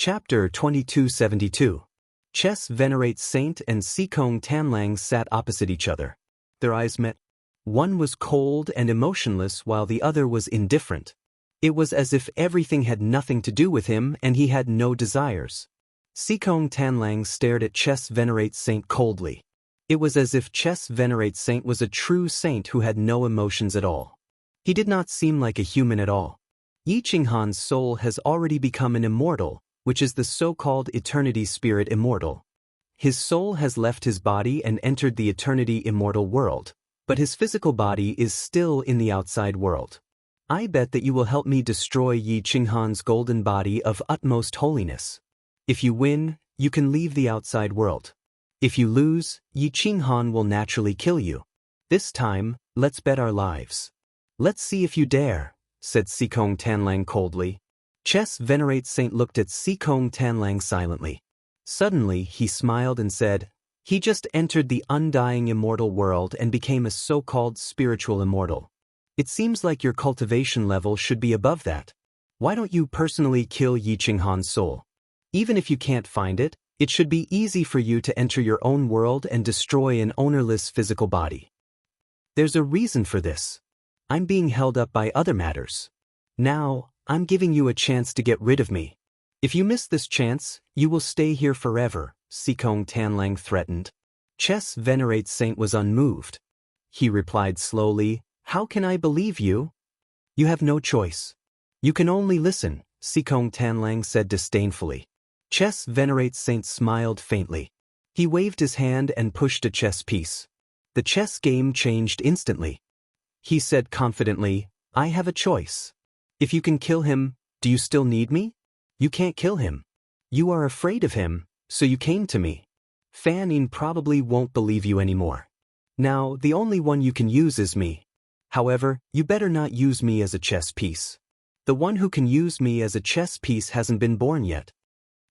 Chapter 2272. Chess Venerates Saint and Sikong Tanlang sat opposite each other. Their eyes met. One was cold and emotionless while the other was indifferent. It was as if everything had nothing to do with him and he had no desires. Sikong Tanlang stared at Chess Venerates Saint coldly. It was as if Chess Venerates Saint was a true saint who had no emotions at all. He did not seem like a human at all. Yi Qinghan's soul has already become an immortal, which is the so-called eternity spirit immortal. His soul has left his body and entered the eternity immortal world, but his physical body is still in the outside world. I bet that you will help me destroy Yi Qinghan's golden body of utmost holiness. If you win, you can leave the outside world. If you lose, Yi Qinghan will naturally kill you. This time, let's bet our lives. Let's see if you dare, said Sikong Tanlang coldly. Chess Venerates Saint looked at Sikong Tanlang silently. Suddenly, he smiled and said, "He just entered the undying immortal world and became a so-called spiritual immortal. It seems like your cultivation level should be above that. Why don't you personally kill Yi Qinghan's soul? Even if you can't find it, it should be easy for you to enter your own world and destroy an ownerless physical body. There's a reason for this. I'm being held up by other matters. Now, I'm giving you a chance to get rid of me. If you miss this chance, you will stay here forever," Sikong Tanlang threatened. Chess Venerates Saint was unmoved. He replied slowly, "How can I believe you? You have no choice. You can only listen," Sikong Tanlang said disdainfully. Chess Venerates Saint smiled faintly. He waved his hand and pushed a chess piece. The chess game changed instantly. He said confidently, "I have a choice. If you can kill him, do you still need me? You can't kill him. You are afraid of him, so you came to me. Fan Yin probably won't believe you anymore. Now, the only one you can use is me. However, you better not use me as a chess piece. The one who can use me as a chess piece hasn't been born yet."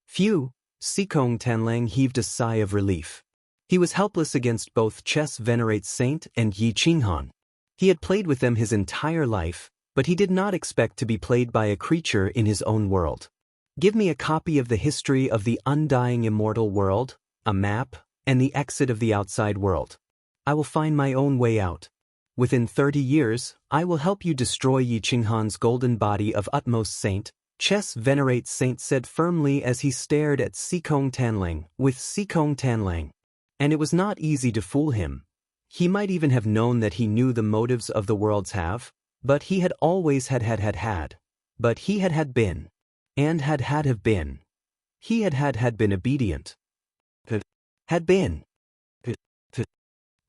Phew, Sikong Tanlang heaved a sigh of relief. He was helpless against both Chess Venerates Saint and Yi Qinghan. He had played with them his entire life, but he did not expect to be played by a creature in his own world. "Give me a copy of the history of the undying immortal world, a map, and the exit of the outside world. I will find my own way out. Within 30 years, I will help you destroy Yi Qinghan's golden body of utmost saint," Chess Venerates Saint said firmly as he stared at Sikong Tanlang. With Sikong Tanlang. And it was not easy to fool him. He might even have known that he knew the motives of the worlds have, but he had always but he had been. And have been. He had been obedient. Had been.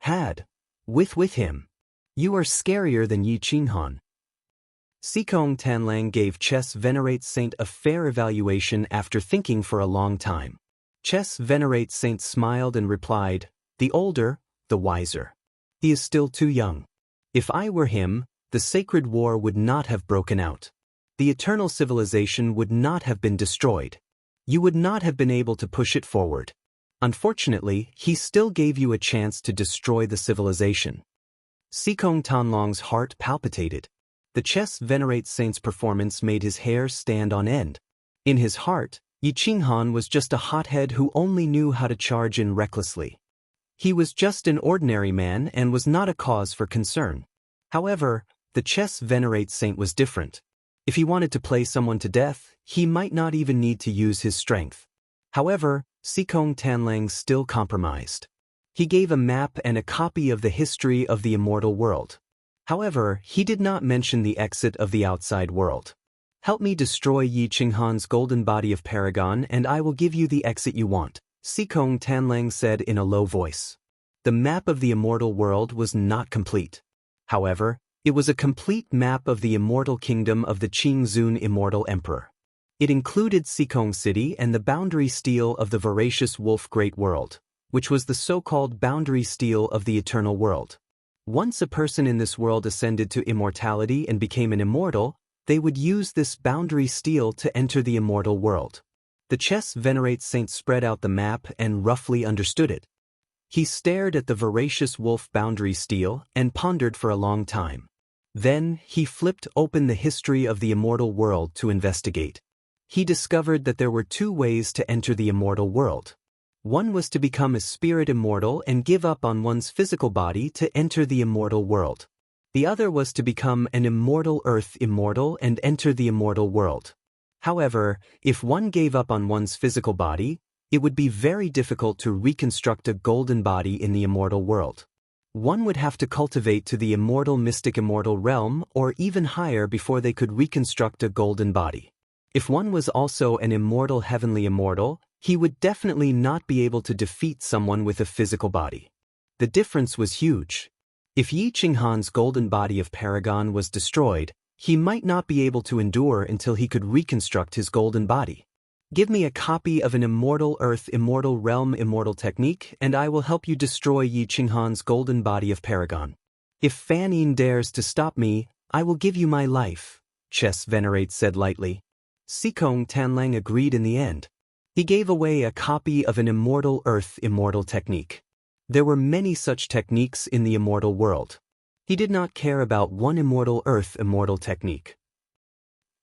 Had. With him. You are scarier than Yi Qinghan. Sikong Tanlang gave Chess Venerates Saint a fair evaluation after thinking for a long time. Chess Venerates Saint smiled and replied, "The older, the wiser. He is still too young. If I were him, the sacred war would not have broken out. The eternal civilization would not have been destroyed. You would not have been able to push it forward. Unfortunately, he still gave you a chance to destroy the civilization." Sikong Tanlang's heart palpitated. The Chess Venerates Saint's performance made his hair stand on end. In his heart, Yi Qinghan was just a hothead who only knew how to charge in recklessly. He was just an ordinary man and was not a cause for concern. However, the Chess Venerates Saint was different. If he wanted to play someone to death, he might not even need to use his strength. However, Sikong Tanlang still compromised. He gave a map and a copy of the history of the immortal world. However, he did not mention the exit of the outside world. "Help me destroy Yi Qinghan's golden body of Paragon and I will give you the exit you want," Sikong Tanlang said in a low voice. The map of the immortal world was not complete. However, it was a complete map of the immortal kingdom of the Qingzun immortal emperor. It included Sikong City and the boundary steel of the voracious wolf Great World, which was the so-called boundary steel of the eternal world. Once a person in this world ascended to immortality and became an immortal, they would use this boundary steel to enter the immortal world. The Chess Venerates Saint spread out the map and roughly understood it. He stared at the voracious wolf boundary steel and pondered for a long time. Then, he flipped open the history of the immortal world to investigate. he discovered that there were two ways to enter the immortal world. One was to become a spirit immortal and give up on one's physical body to enter the immortal world. The other was to become an immortal earth immortal and enter the immortal world. However, if one gave up on one's physical body, it would be very difficult to reconstruct a golden body in the immortal world. One would have to cultivate to the immortal mystic immortal realm or even higher before they could reconstruct a golden body. If one was also an immortal heavenly immortal, he would definitely not be able to defeat someone with a physical body. The difference was huge. If Yi Qinghan's golden body of Paragon was destroyed, he might not be able to endure until he could reconstruct his golden body. Give me a copy of an immortal earth immortal realm immortal technique and I will help you destroy Yi Qinghan's golden body of Paragon. If Fan Yin dares to stop me, I will give you my life, Chess Venerate said lightly. Sikong Tanlang agreed in the end. He gave away a copy of an immortal earth immortal technique. There were many such techniques in the immortal world. He did not care about one immortal earth immortal technique.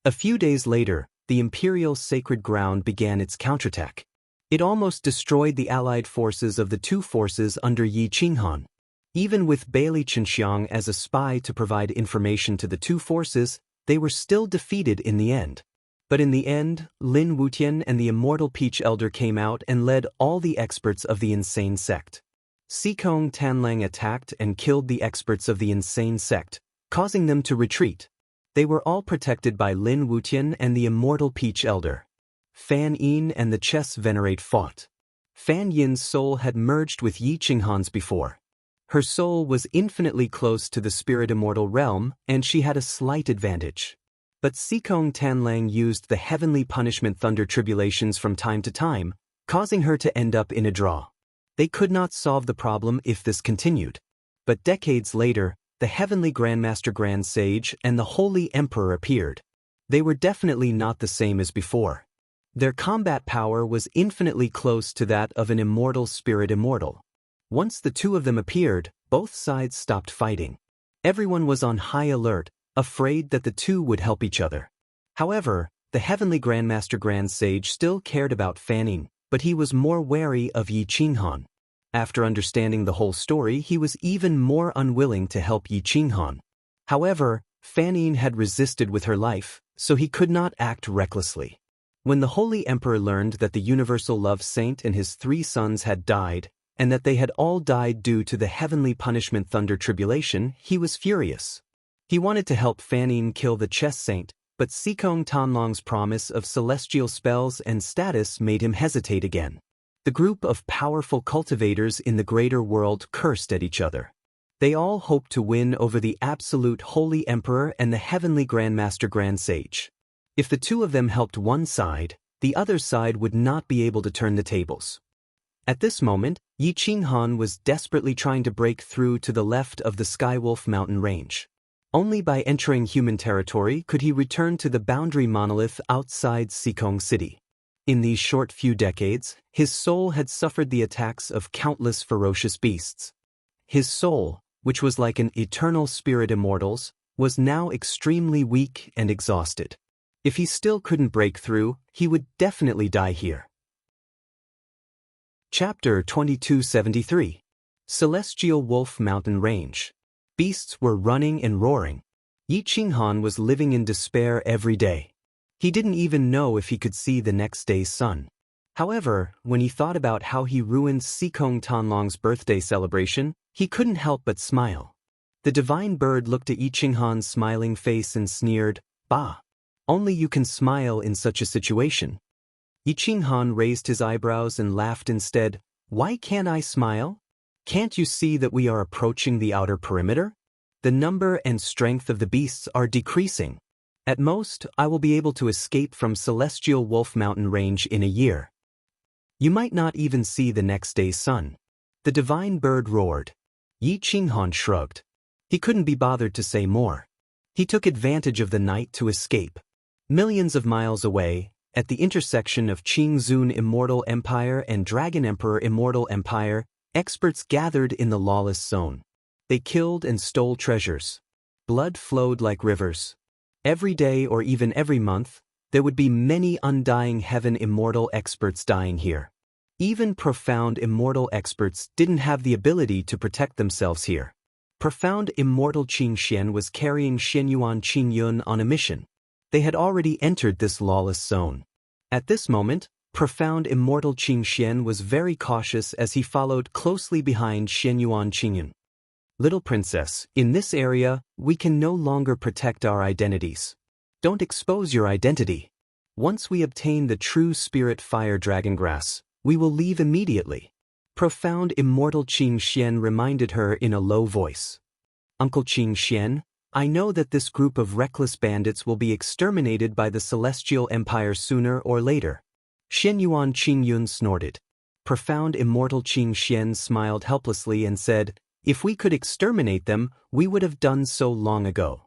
A few days later, the Imperial Sacred Ground began its counterattack. It almost destroyed the allied forces of the two forces under Yi Qinghan. Even with Bailey Chenxiang as a spy to provide information to the two forces, they were still defeated in the end. But in the end, Lin Wutian and the Immortal Peach Elder came out and led all the experts of the insane sect. Sikong Tanlang attacked and killed the experts of the insane sect, causing them to retreat. They were all protected by Lin Wutian and the Immortal Peach Elder. Fan Yin and the Chess Venerate fought. Fan Yin's soul had merged with Yi Qinghan's before. Her soul was infinitely close to the spirit immortal realm, and she had a slight advantage. But Sikong Tanlang used the heavenly punishment thunder tribulations from time to time, causing her to end up in a draw. They could not solve the problem if this continued. But decades later, the heavenly Grandmaster Grand Sage and the Holy Emperor appeared. They were definitely not the same as before. Their combat power was infinitely close to that of an immortal spirit immortal. Once the two of them appeared, both sides stopped fighting. Everyone was on high alert, afraid that the two would help each other. However, the heavenly Grandmaster Grand Sage still cared about Fan Yin, but he was more wary of Yi Qinghan. After understanding the whole story, he was even more unwilling to help Yi Qinghan. However, Fan Yin had resisted with her life, so he could not act recklessly. When the Holy Emperor learned that the Universal Love Saint and his 3 sons had died, and that they had all died due to the heavenly punishment thunder tribulation, he was furious. He wanted to help Fan Yin kill the Chess Saint, but Sikong Tanlang's promise of celestial spells and status made him hesitate again. The group of powerful cultivators in the greater world cursed at each other. They all hoped to win over the absolute Holy Emperor and the heavenly Grandmaster Grand Sage. If the two of them helped one side, the other side would not be able to turn the tables. At this moment, Yi Qinghan was desperately trying to break through to the left of the Skywolf mountain range. Only by entering human territory could he return to the boundary monolith outside Sikong City. In these short few decades, his soul had suffered the attacks of countless ferocious beasts. His soul, which was like an eternal spirit immortal's, was now extremely weak and exhausted. If he still couldn't break through, he would definitely die here. Chapter 2273. Celestial Wolf Mountain Range. Beasts were running and roaring. Yi Qinghan was living in despair every day. He didn't even know if he could see the next day's sun. However, when he thought about how he ruined Sikong Tanlang's birthday celebration, he couldn't help but smile. The divine bird looked at Yi Qinghan's smiling face and sneered, "Bah! Only you can smile in such a situation." Yi Qinghan raised his eyebrows and laughed instead. "Why can't I smile? Can't you see that we are approaching the outer perimeter? The number and strength of the beasts are decreasing. At most, I will be able to escape from Celestial Wolf Mountain Range in a year. You might not even see the next day's sun." The divine bird roared. Yi Qinghan shrugged. He couldn't be bothered to say more. He took advantage of the night to escape. Millions of miles away, at the intersection of Qingzun Immortal Empire and Dragon Emperor Immortal Empire, experts gathered in the lawless zone. They killed and stole treasures. Blood flowed like rivers. Every day or even every month, There would be many undying heaven immortal experts dying here. Even profound immortal experts didn't have the ability to protect themselves here. Profound immortal Qing Xian was carrying Xianyuan Qingyun on a mission. They had already entered this lawless zone. At this moment, profound immortal Qing Xian was very cautious as he followed closely behind Xianyuan Qingyun. Little princess, in this area, we can no longer protect our identities. Don't expose your identity. Once we obtain the true spirit fire dragon grass, we will leave immediately. Profound immortal Qing Xian reminded her in a low voice. Uncle Qing Xian, I know that this group of reckless bandits will be exterminated by the Celestial Empire sooner or later. Xianyuan Qingyun snorted. Profound immortal Qing Xian smiled helplessly and said, if we could exterminate them, we would have done so long ago.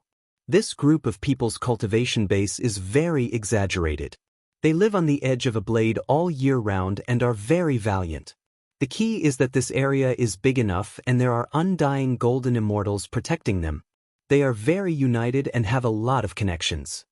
This group of people's cultivation base is very exaggerated. They live on the edge of a blade all year round and are very valiant. The key is that this area is big enough and there are undying golden immortals protecting them. They are very united and have a lot of connections.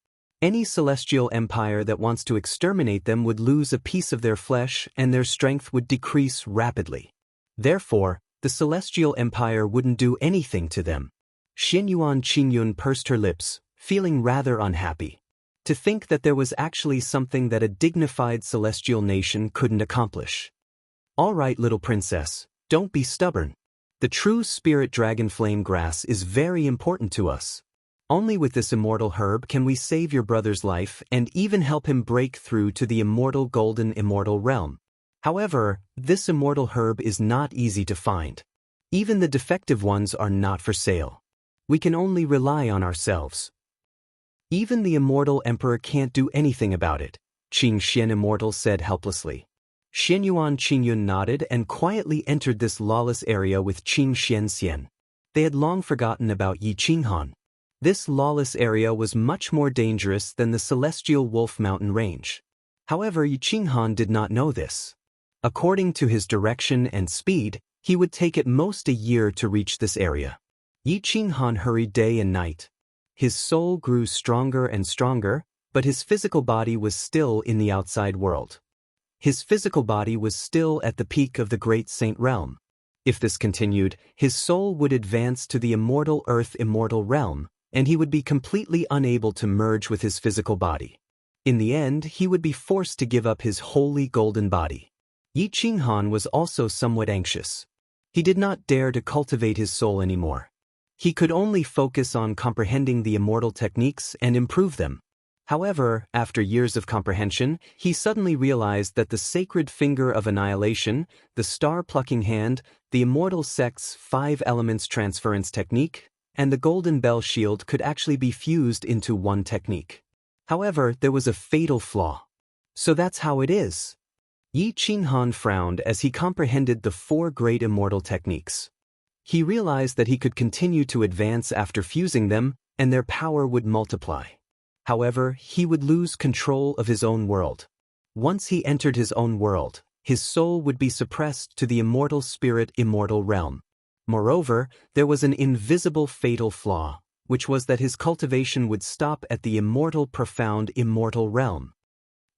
Any celestial empire that wants to exterminate them would lose a piece of their flesh and their strength would decrease rapidly. Therefore, the celestial empire wouldn't do anything to them. Xianyuan Qingyun pursed her lips, feeling rather unhappy. To think that there was actually something that a dignified celestial nation couldn't accomplish. All right, little princess, don't be stubborn. The true spirit dragon flame grass is very important to us. Only with this immortal herb can we save your brother's life and even help him break through to the immortal golden immortal realm. However, this immortal herb is not easy to find. Even the defective ones are not for sale. We can only rely on ourselves. Even the immortal emperor can't do anything about it, Qing Xian Immortal said helplessly. Xianyuan Qingyun nodded and quietly entered this lawless area with Qing Xian. They had long forgotten about Yi Qinghan. This lawless area was much more dangerous than the Celestial Wolf Mountain Range. However, Yi Qinghan did not know this. According to his direction and speed, he would take at most a year to reach this area. Yi Qinghan hurried day and night. His soul grew stronger and stronger, but his physical body was still in the outside world. His physical body was still at the peak of the Great Saint Realm. If this continued, his soul would advance to the immortal Earth Immortal Realm, and he would be completely unable to merge with his physical body. In the end, he would be forced to give up his holy golden body. Yi Qinghan was also somewhat anxious. He did not dare to cultivate his soul anymore. He could only focus on comprehending the immortal techniques and improve them. However, after years of comprehension, he suddenly realized that the sacred finger of annihilation, the star-plucking hand, the immortal sect's 5 elements transference technique, and the golden bell shield could actually be fused into one technique. However, there was a fatal flaw. So that's how it is. Yi Qinghan frowned as he comprehended the 4 great immortal techniques. He realized that he could continue to advance after fusing them, and their power would multiply. However, he would lose control of his own world. Once he entered his own world, his soul would be suppressed to the immortal spirit immortal realm. Moreover, there was an invisible fatal flaw, which was that his cultivation would stop at the immortal profound immortal realm.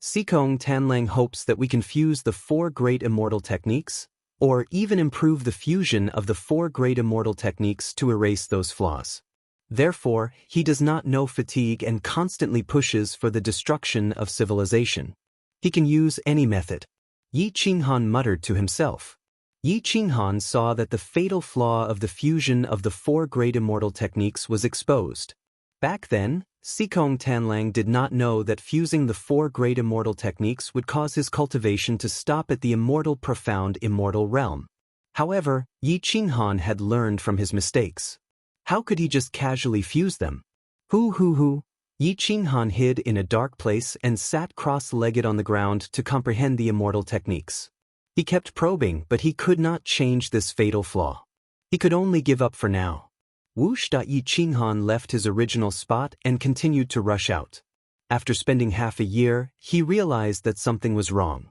Sikong Tanlang hopes that we can fuse the 4 great immortal techniques, or even improve the fusion of the 4 great immortal techniques to erase those flaws. Therefore, he does not know fatigue and constantly pushes for the destruction of civilization. He can use any method. Yi Qinghan muttered to himself. Yi Qinghan saw that the fatal flaw of the fusion of the 4 great immortal techniques was exposed. Back then, Sikong Tanlang did not know that fusing the 4 great immortal techniques would cause his cultivation to stop at the immortal profound immortal realm. However, Yi Qinghan had learned from his mistakes. How could he just casually fuse them? Hoo. Yi Qinghan hid in a dark place and sat cross-legged on the ground to comprehend the immortal techniques. He kept probing, but he could not change this fatal flaw. He could only give up for now. Whoosh! Yi Qinghan left his original spot and continued to rush out. After spending half a year, he realized that something was wrong.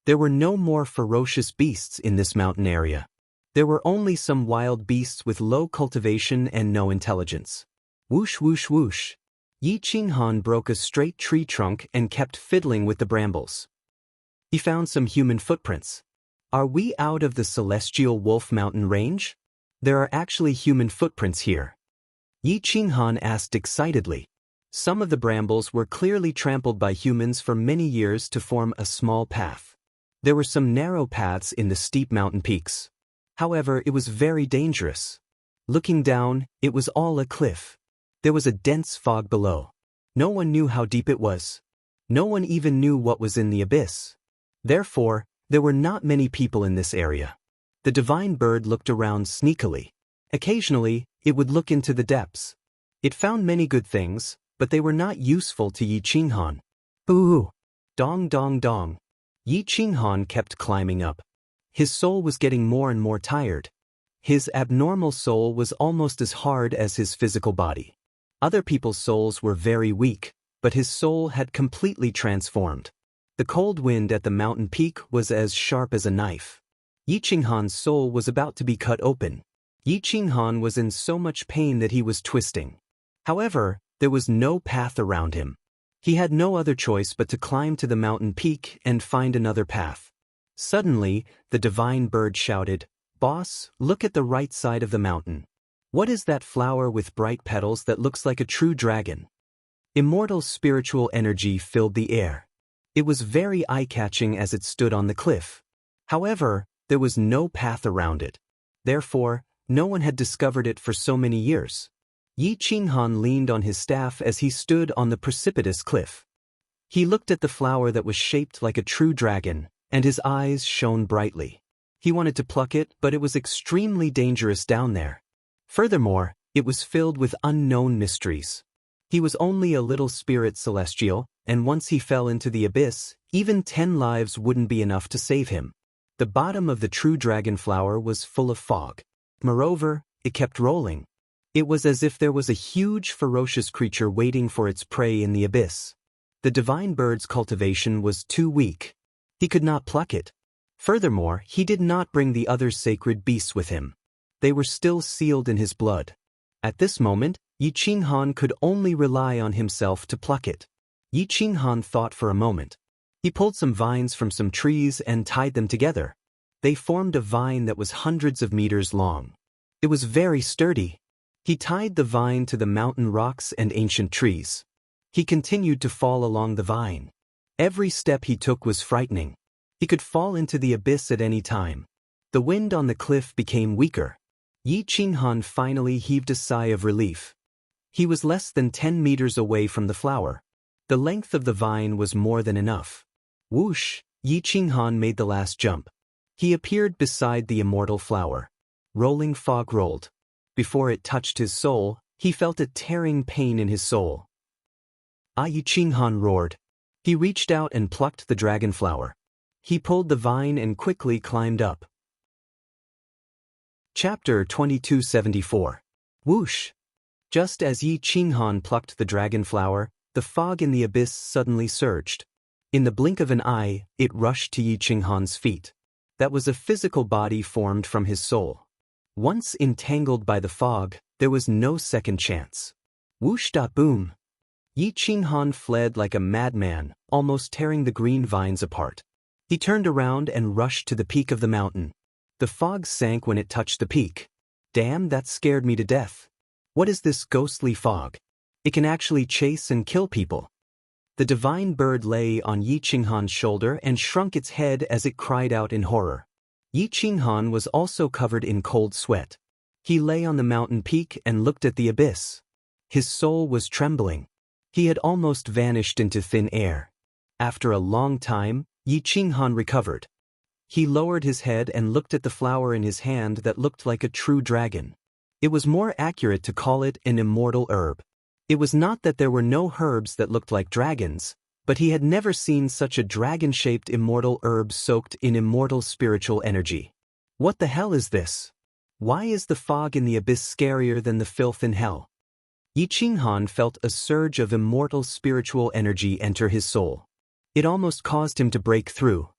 There were no more ferocious beasts in this mountain area. There were only some wild beasts with low cultivation and no intelligence. Whoosh. Yi Qinghan broke a straight tree trunk and kept fiddling with the brambles. He found some human footprints. Are we out of the celestial Wolf Mountain range? There are actually human footprints here. Yi Qinghan asked excitedly. Some of the brambles were clearly trampled by humans for many years to form a small path. There were some narrow paths in the steep mountain peaks. However, it was very dangerous. Looking down, it was all a cliff. There was a dense fog below. No one knew how deep it was. No one even knew what was in the abyss. Therefore, there were not many people in this area. The divine bird looked around sneakily. Occasionally, it would look into the depths. It found many good things, but they were not useful to Yi Qinghan. Ooh! Dong dong dong. Yi Qinghan kept climbing up. His soul was getting more and more tired. His abnormal soul was almost as hard as his physical body. Other people's souls were very weak, but his soul had completely transformed. The cold wind at the mountain peak was as sharp as a knife. Yi Qinghan's soul was about to be cut open. Yi Qinghan was in so much pain that he was twisting. However, there was no path around him. He had no other choice but to climb to the mountain peak and find another path. Suddenly, the divine bird shouted, "Boss, look at the right side of the mountain. What is that flower with bright petals that looks like a true dragon?" Immortal spiritual energy filled the air. It was very eye-catching as it stood on the cliff. However, there was no path around it. Therefore, no one had discovered it for so many years. Yi Qinghan leaned on his staff as he stood on the precipitous cliff. He looked at the flower that was shaped like a true dragon, and his eyes shone brightly. He wanted to pluck it, but it was extremely dangerous down there. Furthermore, it was filled with unknown mysteries. He was only a little spirit celestial, and once he fell into the abyss, even 10 lives wouldn't be enough to save him. The bottom of the true dragon flower was full of fog. Moreover, it kept rolling. It was as if there was a huge ferocious creature waiting for its prey in the abyss. The divine bird's cultivation was too weak. He could not pluck it. Furthermore, he did not bring the other sacred beasts with him. They were still sealed in his blood. At this moment, Yi Qinghan could only rely on himself to pluck it. Yi Qinghan thought for a moment. He pulled some vines from some trees and tied them together. They formed a vine that was hundreds of meters long. It was very sturdy. He tied the vine to the mountain rocks and ancient trees. He continued to fall along the vine. Every step he took was frightening. He could fall into the abyss at any time. The wind on the cliff became weaker. Yi Qinghan finally heaved a sigh of relief. He was less than 10 meters away from the flower. The length of the vine was more than enough. Whoosh! Yi Qinghan made the last jump. He appeared beside the immortal flower. Rolling fog rolled. Before it touched his soul, he felt a tearing pain in his soul. Yi Qinghan roared. He reached out and plucked the dragon flower. He pulled the vine and quickly climbed up. Chapter 2274. Whoosh! Just as Yi Qinghan plucked the dragon flower, the fog in the abyss suddenly surged. In the blink of an eye, it rushed to Yi Qinghan's feet. That was a physical body formed from his soul. Once entangled by the fog, there was no second chance. Whoosh-boom! Yi Qinghan fled like a madman, almost tearing the green vines apart. He turned around and rushed to the peak of the mountain. The fog sank when it touched the peak. Damn, that scared me to death. What is this ghostly fog? It can actually chase and kill people. The divine bird lay on Yi Qinghan's shoulder and shrunk its head as it cried out in horror. Yi Qinghan was also covered in cold sweat. He lay on the mountain peak and looked at the abyss. His soul was trembling. He had almost vanished into thin air. After a long time, Yi Qinghan recovered. He lowered his head and looked at the flower in his hand that looked like a true dragon. It was more accurate to call it an immortal herb. It was not that there were no herbs that looked like dragons, but he had never seen such a dragon-shaped immortal herb soaked in immortal spiritual energy. What the hell is this? Why is the fog in the abyss scarier than the filth in hell? Yi Qinghan felt a surge of immortal spiritual energy enter his soul. It almost caused him to break through.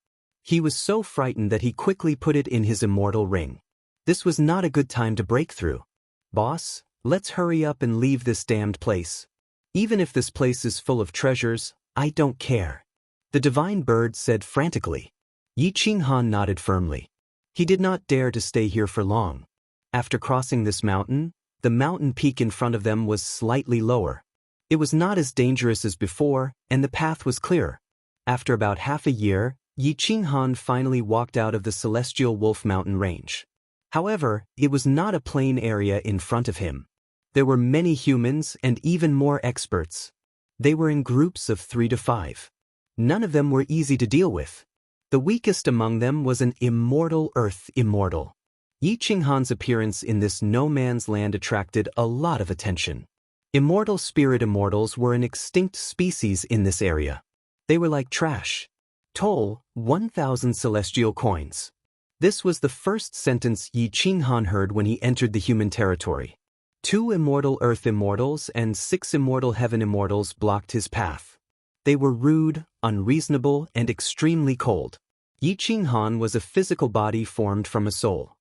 He was so frightened that he quickly put it in his immortal ring. This was not a good time to break through. Boss, let's hurry up and leave this damned place. Even if this place is full of treasures, I don't care. The divine bird said frantically. Yi Qinghan nodded firmly. He did not dare to stay here for long. After crossing this mountain, the mountain peak in front of them was slightly lower. It was not as dangerous as before, and the path was clearer. After about half a year, Yi Qinghan finally walked out of the celestial wolf mountain range. However, it was not a plain area in front of him. There were many humans and even more experts. They were in groups of 3 to 5. None of them were easy to deal with. The weakest among them was an immortal earth immortal. Yi Qinghan's appearance in this no-man's land attracted a lot of attention. Immortal spirit immortals were an extinct species in this area. They were like trash. Toll, 1,000 celestial coins. This was the first sentence Yi Qinghan heard when he entered the human territory. 2 immortal earth immortals and 6 immortal heaven immortals blocked his path. They were rude, unreasonable, and extremely cold. Yi Qinghan was a physical body formed from a soul.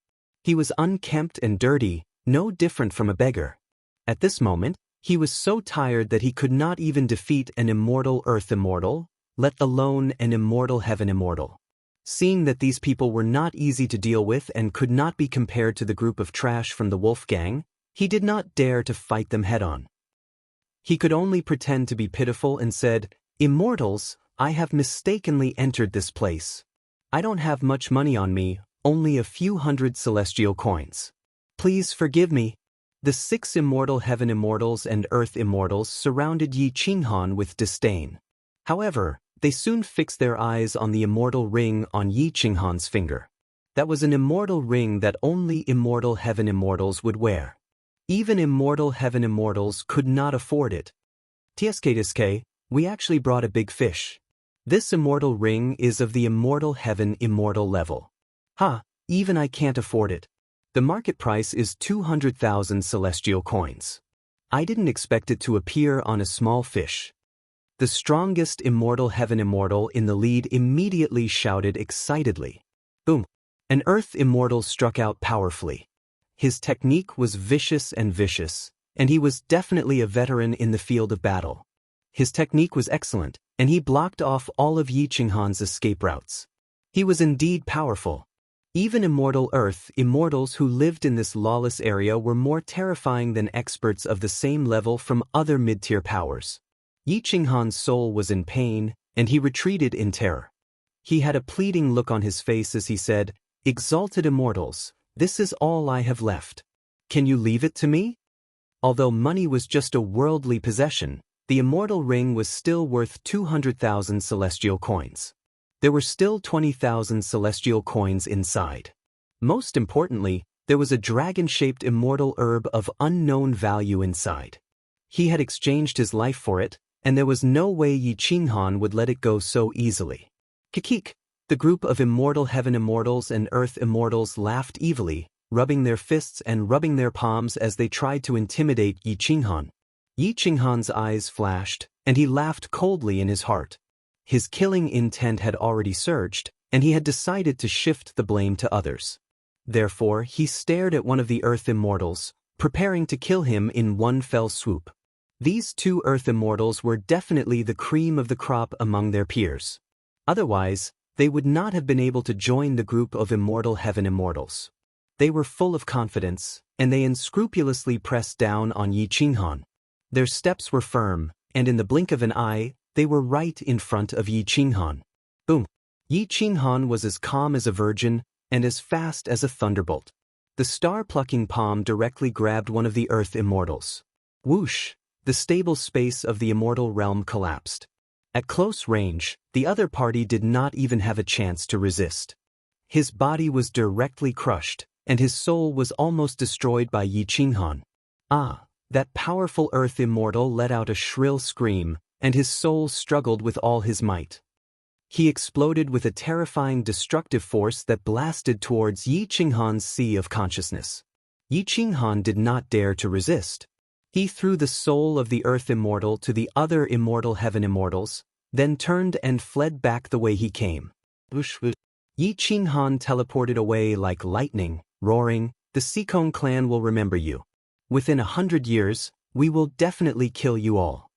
He was unkempt and dirty, no different from a beggar. At this moment, he was so tired that he could not even defeat an immortal earth immortal, let alone an immortal heaven immortal. Seeing that these people were not easy to deal with and could not be compared to the group of trash from the wolf gang, he did not dare to fight them head-on. He could only pretend to be pitiful and said, "Immortals, I have mistakenly entered this place. I don't have much money on me, only a few hundred celestial coins. Please forgive me." The 6 immortal heaven immortals and earth immortals surrounded Yi Qinghan with disdain. However, they soon fixed their eyes on the immortal ring on Yi Qinghan's finger. That was an immortal ring that only immortal heaven immortals would wear. Even immortal heaven immortals could not afford it. "Tsk, we actually brought a big fish. This immortal ring is of the immortal heaven immortal level. Even I can't afford it. The market price is 200,000 celestial coins. I didn't expect it to appear on a small fish." The strongest immortal heaven immortal in the lead immediately shouted excitedly. Boom! An earth immortal struck out powerfully. His technique was vicious, and he was definitely a veteran in the field of battle. His technique was excellent, and he blocked off all of Yi Qinghan's escape routes. He was indeed powerful. Even immortal earth immortals who lived in this lawless area were more terrifying than experts of the same level from other mid-tier powers. Yi Qinghan's soul was in pain, and he retreated in terror. He had a pleading look on his face as he said, "Exalted immortals, this is all I have left. Can you leave it to me?" Although money was just a worldly possession, the immortal ring was still worth 200,000 celestial coins. There were still 20,000 celestial coins inside. Most importantly, there was a dragon-shaped immortal herb of unknown value inside. He had exchanged his life for it, and there was no way Yi Qinghan would let it go so easily. Kikik! The group of immortal heaven immortals and earth immortals laughed evilly, rubbing their fists and rubbing their palms as they tried to intimidate Yi Qinghan. Yi Qinghan's eyes flashed, and he laughed coldly in his heart. His killing intent had already surged, and he had decided to shift the blame to others. Therefore, he stared at one of the earth immortals, preparing to kill him in one fell swoop. These 2 earth immortals were definitely the cream of the crop among their peers. Otherwise, they would not have been able to join the group of immortal heaven immortals. They were full of confidence, and they unscrupulously pressed down on Yi Qinghan. Their steps were firm, and in the blink of an eye, they were right in front of Yi Qinghan. Boom! Yi Qinghan was as calm as a virgin, and as fast as a thunderbolt. The star-plucking palm directly grabbed one of the earth immortals. Whoosh! The stable space of the immortal realm collapsed. At close range, the other party did not even have a chance to resist. His body was directly crushed, and his soul was almost destroyed by Yi Qinghan. That powerful earth immortal let out a shrill scream, and his soul struggled with all his might. He exploded with a terrifying destructive force that blasted towards Yi Qinghan's sea of consciousness. Yi Qinghan did not dare to resist. He threw the soul of the earth immortal to the other immortal heaven immortals, then turned and fled back the way he came. Yi Qinghan teleported away like lightning, roaring, "The Seakong clan will remember you. Within 100 years, we will definitely kill you all."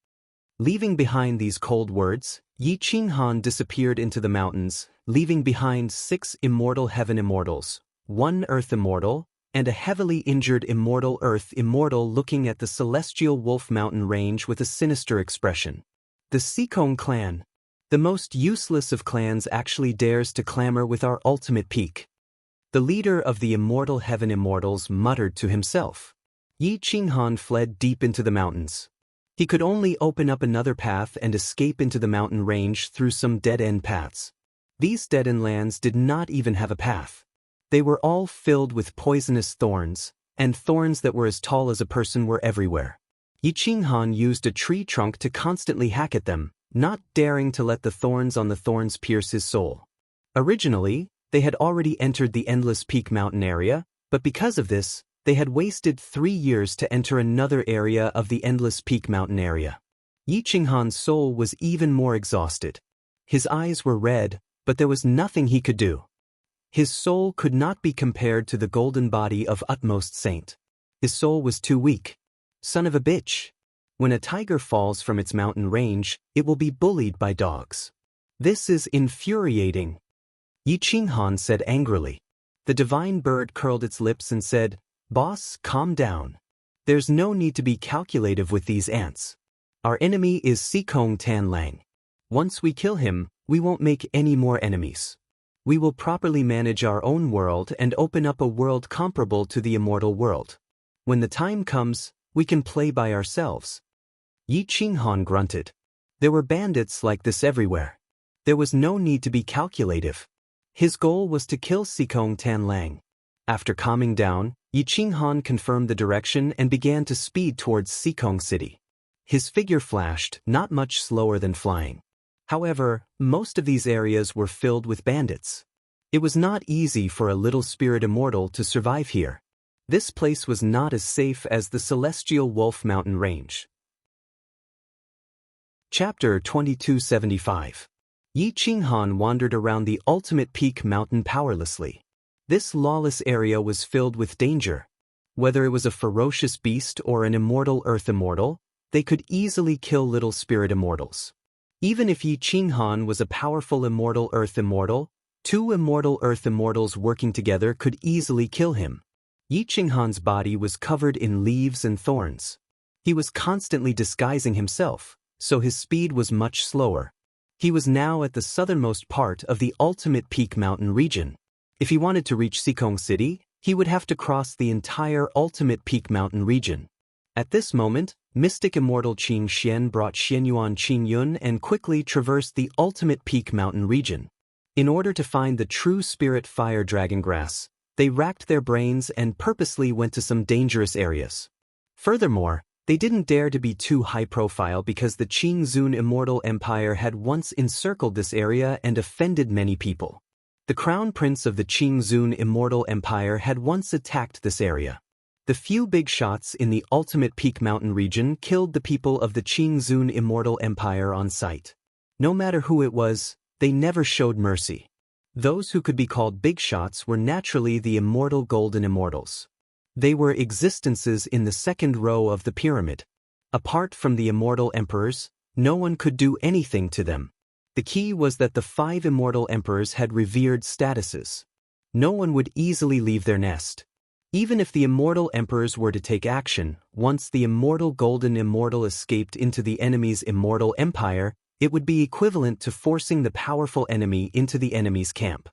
Leaving behind these cold words, Yi Qinghan disappeared into the mountains, leaving behind 6 immortal heaven immortals, 1 earth immortal, and a heavily injured immortal earth immortal looking at the celestial Wolf Mountain range with a sinister expression. The Sikong clan. The most useless of clans actually dares to clamor with our ultimate peak. The leader of the immortal heaven immortals muttered to himself. Yi Qinghan fled deep into the mountains. He could only open up another path and escape into the mountain range through some dead-end paths. These dead-end lands did not even have a path. They were all filled with poisonous thorns, and thorns that were as tall as a person were everywhere. Yi Qinghan used a tree trunk to constantly hack at them, not daring to let the thorns on the thorns pierce his soul. Originally, they had already entered the Endless Peak Mountain area, but because of this, they had wasted 3 years to enter another area of the Endless Peak Mountain area. Yi Qinghan's soul was even more exhausted. His eyes were red, but there was nothing he could do. His soul could not be compared to the golden body of Utmost Saint. His soul was too weak. Son of a bitch. When a tiger falls from its mountain range, it will be bullied by dogs. This is infuriating. Yi Qinghan said angrily. The divine bird curled its lips and said, "Boss, calm down. There's no need to be calculative with these ants. Our enemy is Sikong Tanlang. Once we kill him, we won't make any more enemies. We will properly manage our own world and open up a world comparable to the immortal world. When the time comes, we can play by ourselves." Yi Qinghan grunted. There were bandits like this everywhere. There was no need to be calculative. His goal was to kill Sikong Tanlang. After calming down, Yi Qinghan confirmed the direction and began to speed towards Sikong City. His figure flashed, not much slower than flying. However, most of these areas were filled with bandits. It was not easy for a little spirit immortal to survive here. This place was not as safe as the celestial Wolf Mountain range. Chapter 2275. Yi Qinghan wandered around the ultimate peak mountain powerlessly. This lawless area was filled with danger. Whether it was a ferocious beast or an immortal earth immortal, they could easily kill little spirit immortals. Even if Yi Qinghan was a powerful immortal earth immortal, 2 immortal earth immortals working together could easily kill him. Yi Qinghan's body was covered in leaves and thorns. He was constantly disguising himself, so his speed was much slower. He was now at the southernmost part of the ultimate peak mountain region. If he wanted to reach Sikong City, he would have to cross the entire ultimate peak mountain region. At this moment, mystic immortal Qing Xian brought Xianyuan Qingyun and quickly traversed the ultimate peak mountain region. In order to find the true spirit fire dragon grass, they racked their brains and purposely went to some dangerous areas. Furthermore, they didn't dare to be too high-profile because the Qingzun Immortal Empire had once encircled this area and offended many people. The crown prince of the Qingzun Immortal Empire had once attacked this area. The few big shots in the ultimate peak mountain region killed the people of the Qingzun Immortal Empire on sight. No matter who it was, they never showed mercy. Those who could be called big shots were naturally the immortal golden immortals. They were existences in the second row of the pyramid. Apart from the immortal emperors, no one could do anything to them. The key was that the 5 immortal emperors had revered statuses. No one would easily leave their nest. Even if the immortal emperors were to take action, once the immortal golden immortal escaped into the enemy's immortal empire, it would be equivalent to forcing the powerful enemy into the enemy's camp.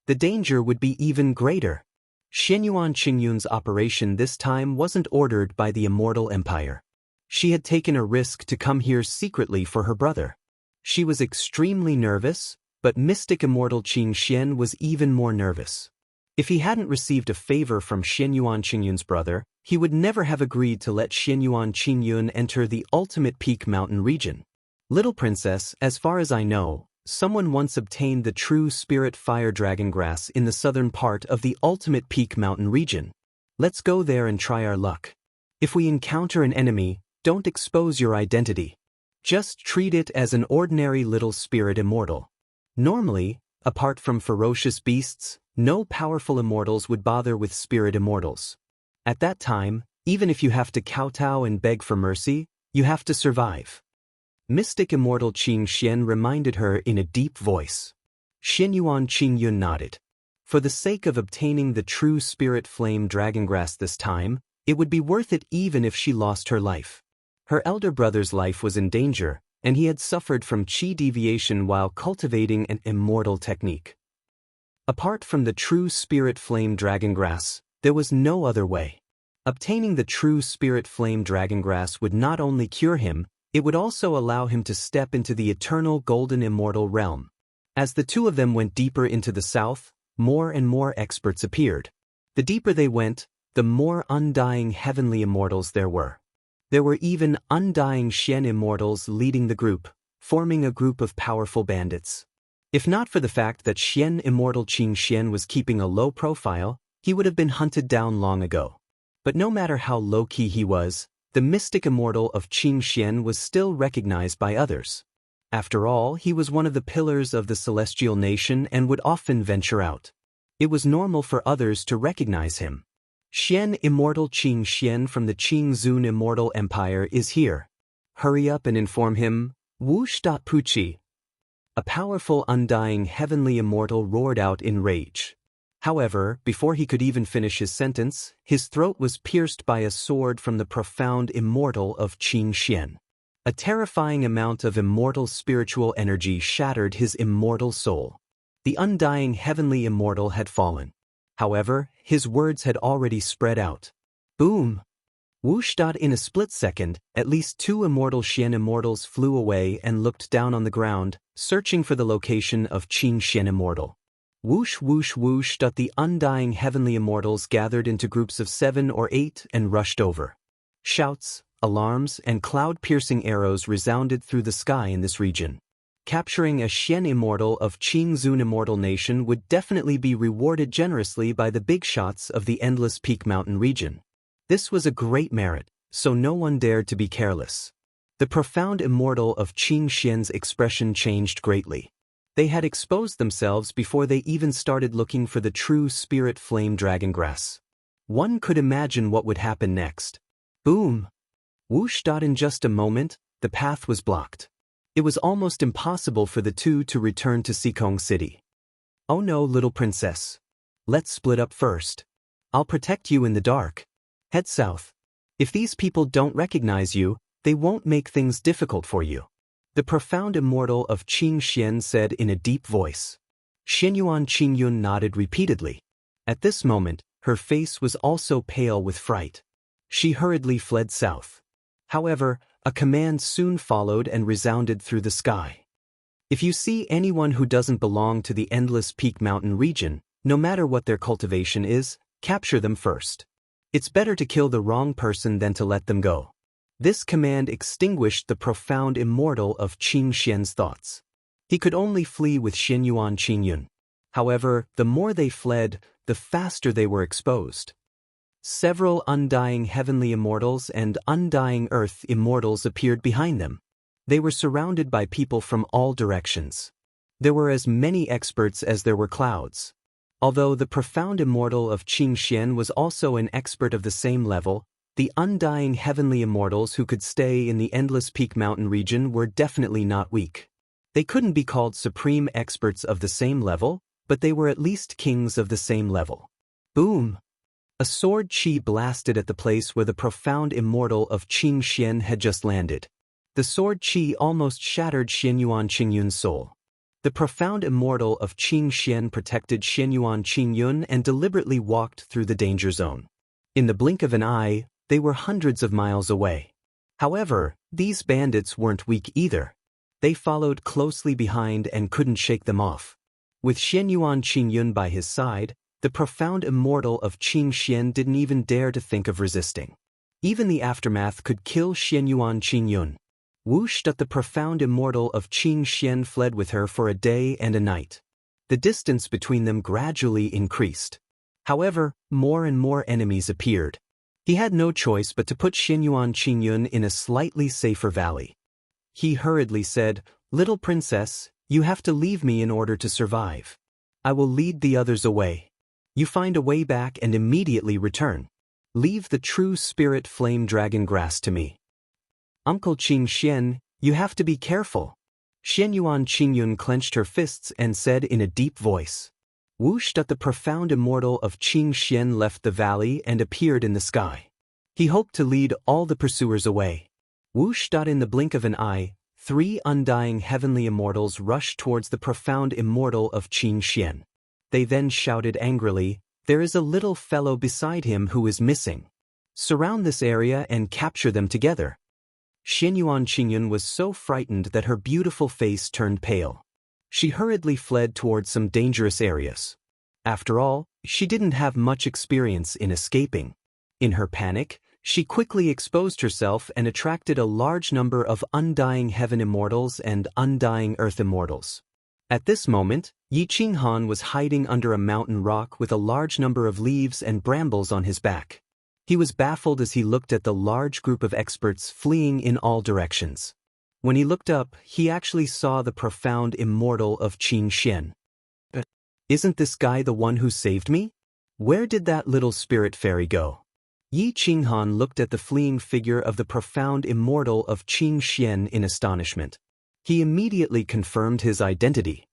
The danger would be even greater. Xianyuan Qingyun's operation this time wasn't ordered by the immortal empire. She had taken a risk to come here secretly for her brother. She was extremely nervous, but mystic immortal Qing Xian was even more nervous. If he hadn't received a favor from Xianyuan Qingyun's brother, he would never have agreed to let Xianyuan Qingyun enter the ultimate peak mountain region. Little princess, as far as I know, someone once obtained the true spirit fire dragon grass in the southern part of the ultimate peak mountain region. Let's go there and try our luck. If we encounter an enemy, don't expose your identity. Just treat it as an ordinary little spirit immortal. Normally, apart from ferocious beasts, no powerful immortals would bother with spirit immortals. At that time, even if you have to kowtow and beg for mercy, you have to survive. Mystic immortal Qing Xian reminded her in a deep voice. Xianyuan Qingyun nodded. For the sake of obtaining the true spirit flame dragongrass this time, it would be worth it even if she lost her life. Her elder brother's life was in danger, and he had suffered from qi deviation while cultivating an immortal technique. Apart from the true spirit flame dragongrass, there was no other way. Obtaining the true spirit flame dragongrass would not only cure him, it would also allow him to step into the eternal golden immortal realm. As the two of them went deeper into the south, more and more experts appeared. The deeper they went, the more undying heavenly immortals there were. There were even undying Xian immortals leading the group, forming a group of powerful bandits. If not for the fact that Xian immortal Qing Xian was keeping a low profile, he would have been hunted down long ago. But no matter how low-key he was, the mystic immortal of Qing Xian was still recognized by others. After all, he was one of the pillars of the celestial nation and would often venture out. It was normal for others to recognize him. Xian immortal Qing Xian from the Qing Zun immortal empire is here. Hurry up and inform him, Whoosh. Puchi. A powerful undying heavenly immortal roared out in rage. However, before he could even finish his sentence, his throat was pierced by a sword from the profound immortal of Qing Xian. A terrifying amount of immortal spiritual energy shattered his immortal soul. The undying heavenly immortal had fallen. However, his words had already spread out. Boom! Whoosh. In a split second, at least two immortal Xian immortals flew away and looked down on the ground, searching for the location of Qing Xian immortal. Whoosh whoosh whoosh. The undying heavenly immortals gathered into groups of 7 or 8 and rushed over. Shouts, alarms, and cloud-piercing arrows resounded through the sky in this region. Capturing a Xian immortal of Qing Zun immortal nation would definitely be rewarded generously by the big shots of the Endless Peak Mountain region. This was a great merit, so no one dared to be careless. The profound immortal of Qing Xian's expression changed greatly. They had exposed themselves before they even started looking for the true spirit flame dragongrass. One could imagine what would happen next. Boom! Whoosh. In just a moment, the path was blocked. It was almost impossible for the two to return to Sikong City. Oh no, little princess. Let's split up first. I'll protect you in the dark. Head south. If these people don't recognize you, they won't make things difficult for you. The profound immortal of Qing Xian said in a deep voice. Xianyuan Qingyun nodded repeatedly. At this moment, her face was also pale with fright. She hurriedly fled south. However, a command soon followed and resounded through the sky. If you see anyone who doesn't belong to the Endless Peak Mountain region, no matter what their cultivation is, capture them first. It's better to kill the wrong person than to let them go. This command extinguished the profound immortal of Qing Xian's thoughts. He could only flee with Xianyuan Qingyun. However, the more they fled, the faster they were exposed. Several undying heavenly immortals and undying earth immortals appeared behind them. They were surrounded by people from all directions. There were as many experts as there were clouds. Although the profound immortal of Qing Xian was also an expert of the same level, the undying heavenly immortals who could stay in the Endless Peak Mountain region were definitely not weak. They couldn't be called supreme experts of the same level, but they were at least kings of the same level. Boom! A sword chi blasted at the place where the profound immortal of Qing Xian had just landed. The sword chi almost shattered Xianyuan Qingyun's soul. The profound immortal of Qing Xian protected Xianyuan Qingyun and deliberately walked through the danger zone. In the blink of an eye, they were hundreds of miles away. However, these bandits weren't weak either. They followed closely behind and couldn't shake them off. With Xianyuan Qingyun by his side, the profound immortal of Qing Xian didn't even dare to think of resisting. Even the aftermath could kill Xianyuan Qingyun. Whoosh! The profound immortal of Qing Xian fled with her for a day and a night. The distance between them gradually increased. However, more and more enemies appeared. He had no choice but to put Xianyuan Qingyun in a slightly safer valley. He hurriedly said, "Little princess, you have to leave me in order to survive. I will lead the others away. You find a way back and immediately return. Leave the true spirit flame dragon grass to me." Uncle Qing Xian, You have to be careful. Xianyuan Qingyun clenched her fists and said in a deep voice. Whoosh! The profound immortal of Qing Xian left the valley and appeared in the sky. He hoped to lead all the pursuers away. Whoosh! In the blink of an eye, 3 undying heavenly immortals rushed towards the profound immortal of Qing Xian. They then shouted angrily, "There is a little fellow beside him who is missing. Surround this area and capture them together." Xianyuan Qingyun was so frightened that her beautiful face turned pale. She hurriedly fled towards some dangerous areas. After all, she didn't have much experience in escaping. In her panic, she quickly exposed herself and attracted a large number of undying heaven immortals and undying earth immortals. At this moment, Yi Qinghan was hiding under a mountain rock with a large number of leaves and brambles on his back. He was baffled as he looked at the large group of experts fleeing in all directions. When he looked up, he actually saw the profound immortal of Qing Xian. But isn't this guy the one who saved me? Where did that little spirit fairy go? Yi Qinghan looked at the fleeing figure of the profound immortal of Qing Xian in astonishment. He immediately confirmed his identity.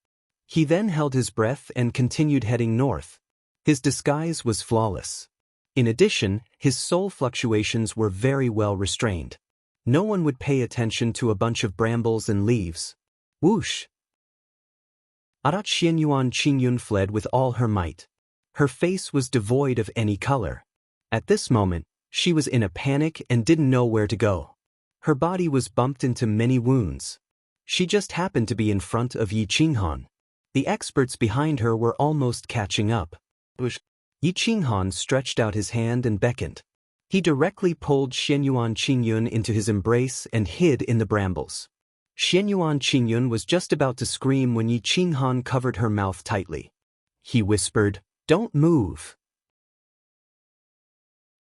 He then held his breath and continued heading north. His disguise was flawless. In addition, his soul fluctuations were very well restrained. No one would pay attention to a bunch of brambles and leaves. Whoosh! Xianyuan Qingyun fled with all her might. Her face was devoid of any color. At this moment, she was in a panic and didn't know where to go. Her body was bumped into many wounds. She just happened to be in front of Yi Qinghan. The experts behind her were almost catching up. Yi Qinghan stretched out his hand and beckoned. He directly pulled Xianyuan Qingyun into his embrace and hid in the brambles. Xianyuan Qingyun was just about to scream when Yi Qinghan covered her mouth tightly. He whispered, "Don't move."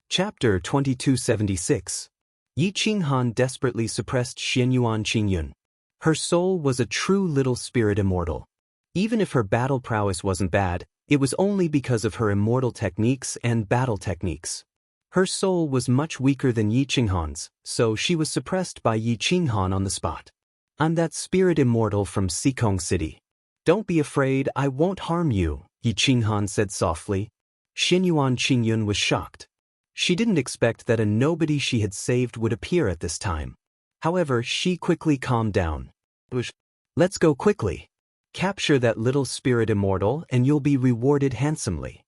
Chapter 2276. Yi Qinghan desperately suppressed Xianyuan Qingyun. Her soul was a true little spirit immortal. Even if her battle prowess wasn't bad, it was only because of her immortal techniques and battle techniques. Her soul was much weaker than Yi Qinghan's, so she was suppressed by Yi Qinghan on the spot. "I'm that spirit immortal from Sikong City. Don't be afraid, I won't harm you," Yi Qinghan said softly. Xianyuan Qingyun was shocked. She didn't expect that a nobody she had saved would appear at this time. However, she quickly calmed down. "Let's go quickly. Capture that little spirit immortal and you'll be rewarded handsomely."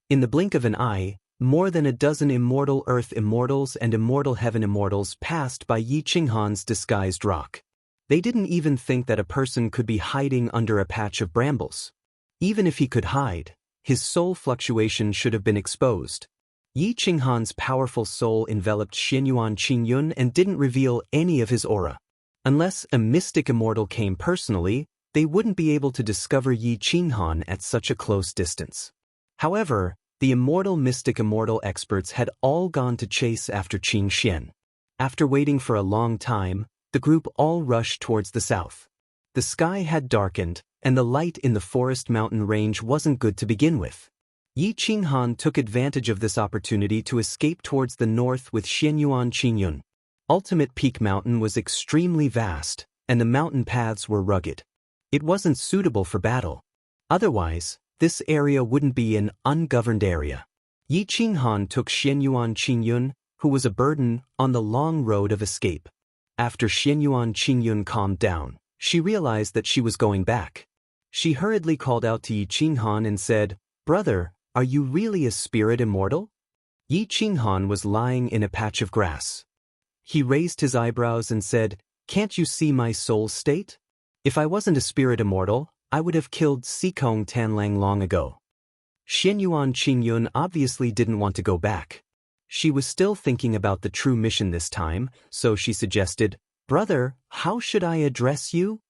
In the blink of an eye, more than a dozen immortal earth immortals and immortal heaven immortals passed by Yi Qinghan's disguised rock. They didn't even think that a person could be hiding under a patch of brambles. Even if he could hide, his soul fluctuation should have been exposed. Yi Qinghan's powerful soul enveloped Xianyuan Qingyun and didn't reveal any of his aura. Unless a mystic immortal came personally, they wouldn't be able to discover Yi Qinghan at such a close distance. However, the immortal mystic immortal experts had all gone to chase after Qing Xian. After waiting for a long time, the group all rushed towards the south. The sky had darkened, and the light in the forest mountain range wasn't good to begin with. Yi Qinghan took advantage of this opportunity to escape towards the north with Xianyuan Qingyun. Ultimate Peak Mountain was extremely vast, and the mountain paths were rugged. It wasn't suitable for battle. Otherwise, this area wouldn't be an ungoverned area. Yi Qinghan took Xianyuan Qingyun, who was a burden, on the long road of escape. After Xianyuan Qingyun calmed down, she realized that she was going back. She hurriedly called out to Yi Qinghan and said, "Brother, are you really a spirit immortal?" Yi Qinghan was lying in a patch of grass. He raised his eyebrows and said, "Can't you see my soul state? If I wasn't a spirit immortal, I would have killed Sikong Tanlang long ago." Xianyuan Qingyun obviously didn't want to go back. She was still thinking about the true mission this time, so she suggested, "Brother, how should I address you?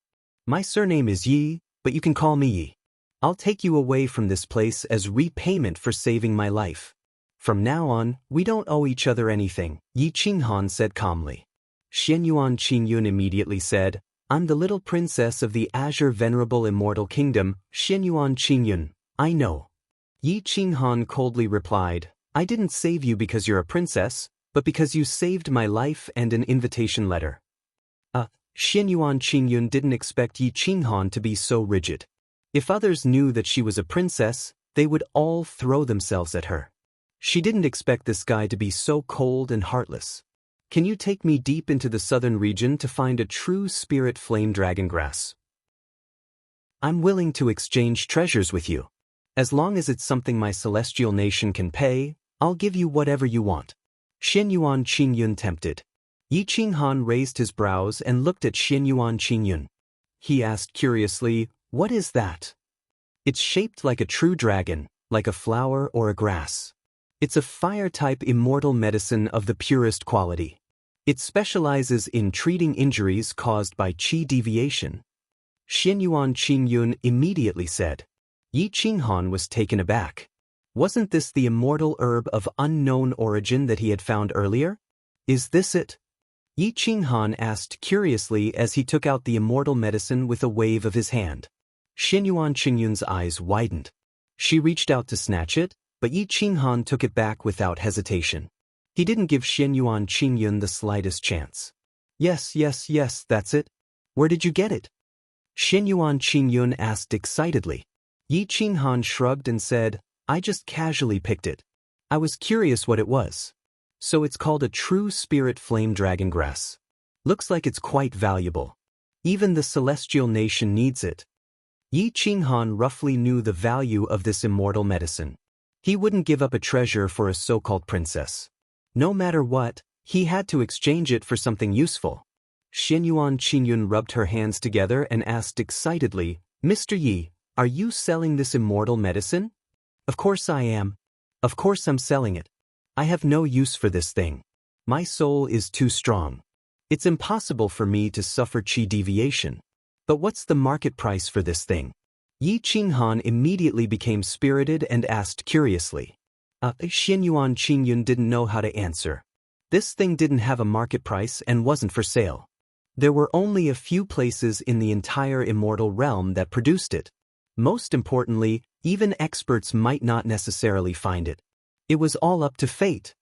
My surname is Yi, but you can call me Yi. I'll take you away from this place as repayment for saving my life. From now on, we don't owe each other anything," Yi Qinghan said calmly. Xianyuan Qingyun immediately said, "I'm the little princess of the Azure Venerable Immortal Kingdom, Xianyuan Qingyun, I know." Yi Qinghan coldly replied, "I didn't save you because you're a princess, but because you saved my life and an invitation letter. Xianyuan Qingyun didn't expect Yi Qinghan to be so rigid. If others knew that she was a princess, they would all throw themselves at her. She didn't expect this guy to be so cold and heartless. Can you take me deep into the southern region to find a true spirit flame dragon grass? I'm willing to exchange treasures with you. As long as it's something my celestial nation can pay, I'll give you whatever you want. Xianyuan Qingyun tempted. Yi Qinghan raised his brows and looked at Xianyuan Qingyun. He asked curiously, "What is that?" "It's shaped like a true dragon, like a flower or a grass. It's a fire-type immortal medicine of the purest quality. It specializes in treating injuries caused by qi deviation." Xianyuan Qingyun immediately said. Yi Qinghan was taken aback. Wasn't this the immortal herb of unknown origin that he had found earlier? Is this it? Yi Qinghan asked curiously as he took out the immortal medicine with a wave of his hand. Xianyuan Qingyun's eyes widened. She reached out to snatch it, but Yi Qinghan took it back without hesitation. He didn't give Xianyuan Qingyun the slightest chance. Yes, that's it. Where did you get it?" Xianyuan Qingyun asked excitedly. Yi Qinghan shrugged and said, "I just casually picked it. I was curious what it was. So it's called a true spirit flame dragon grass. Looks like it's quite valuable. Even the celestial nation needs it." Yi Qinghan roughly knew the value of this immortal medicine. He wouldn't give up a treasure for a so-called princess. No matter what, he had to exchange it for something useful. Xianyuan Qingyun rubbed her hands together and asked excitedly, "Mr. Yi, are you selling this immortal medicine?" "Of course I am. Of course I'm selling it. I have no use for this thing. My soul is too strong. It's impossible for me to suffer qi deviation. But what's the market price for this thing?" Yi Qinghan immediately became spirited and asked curiously. Xianyuan Qingyun didn't know how to answer. This thing didn't have a market price and wasn't for sale. There were only a few places in the entire immortal realm that produced it. Most importantly, even experts might not necessarily find it. It was all up to fate.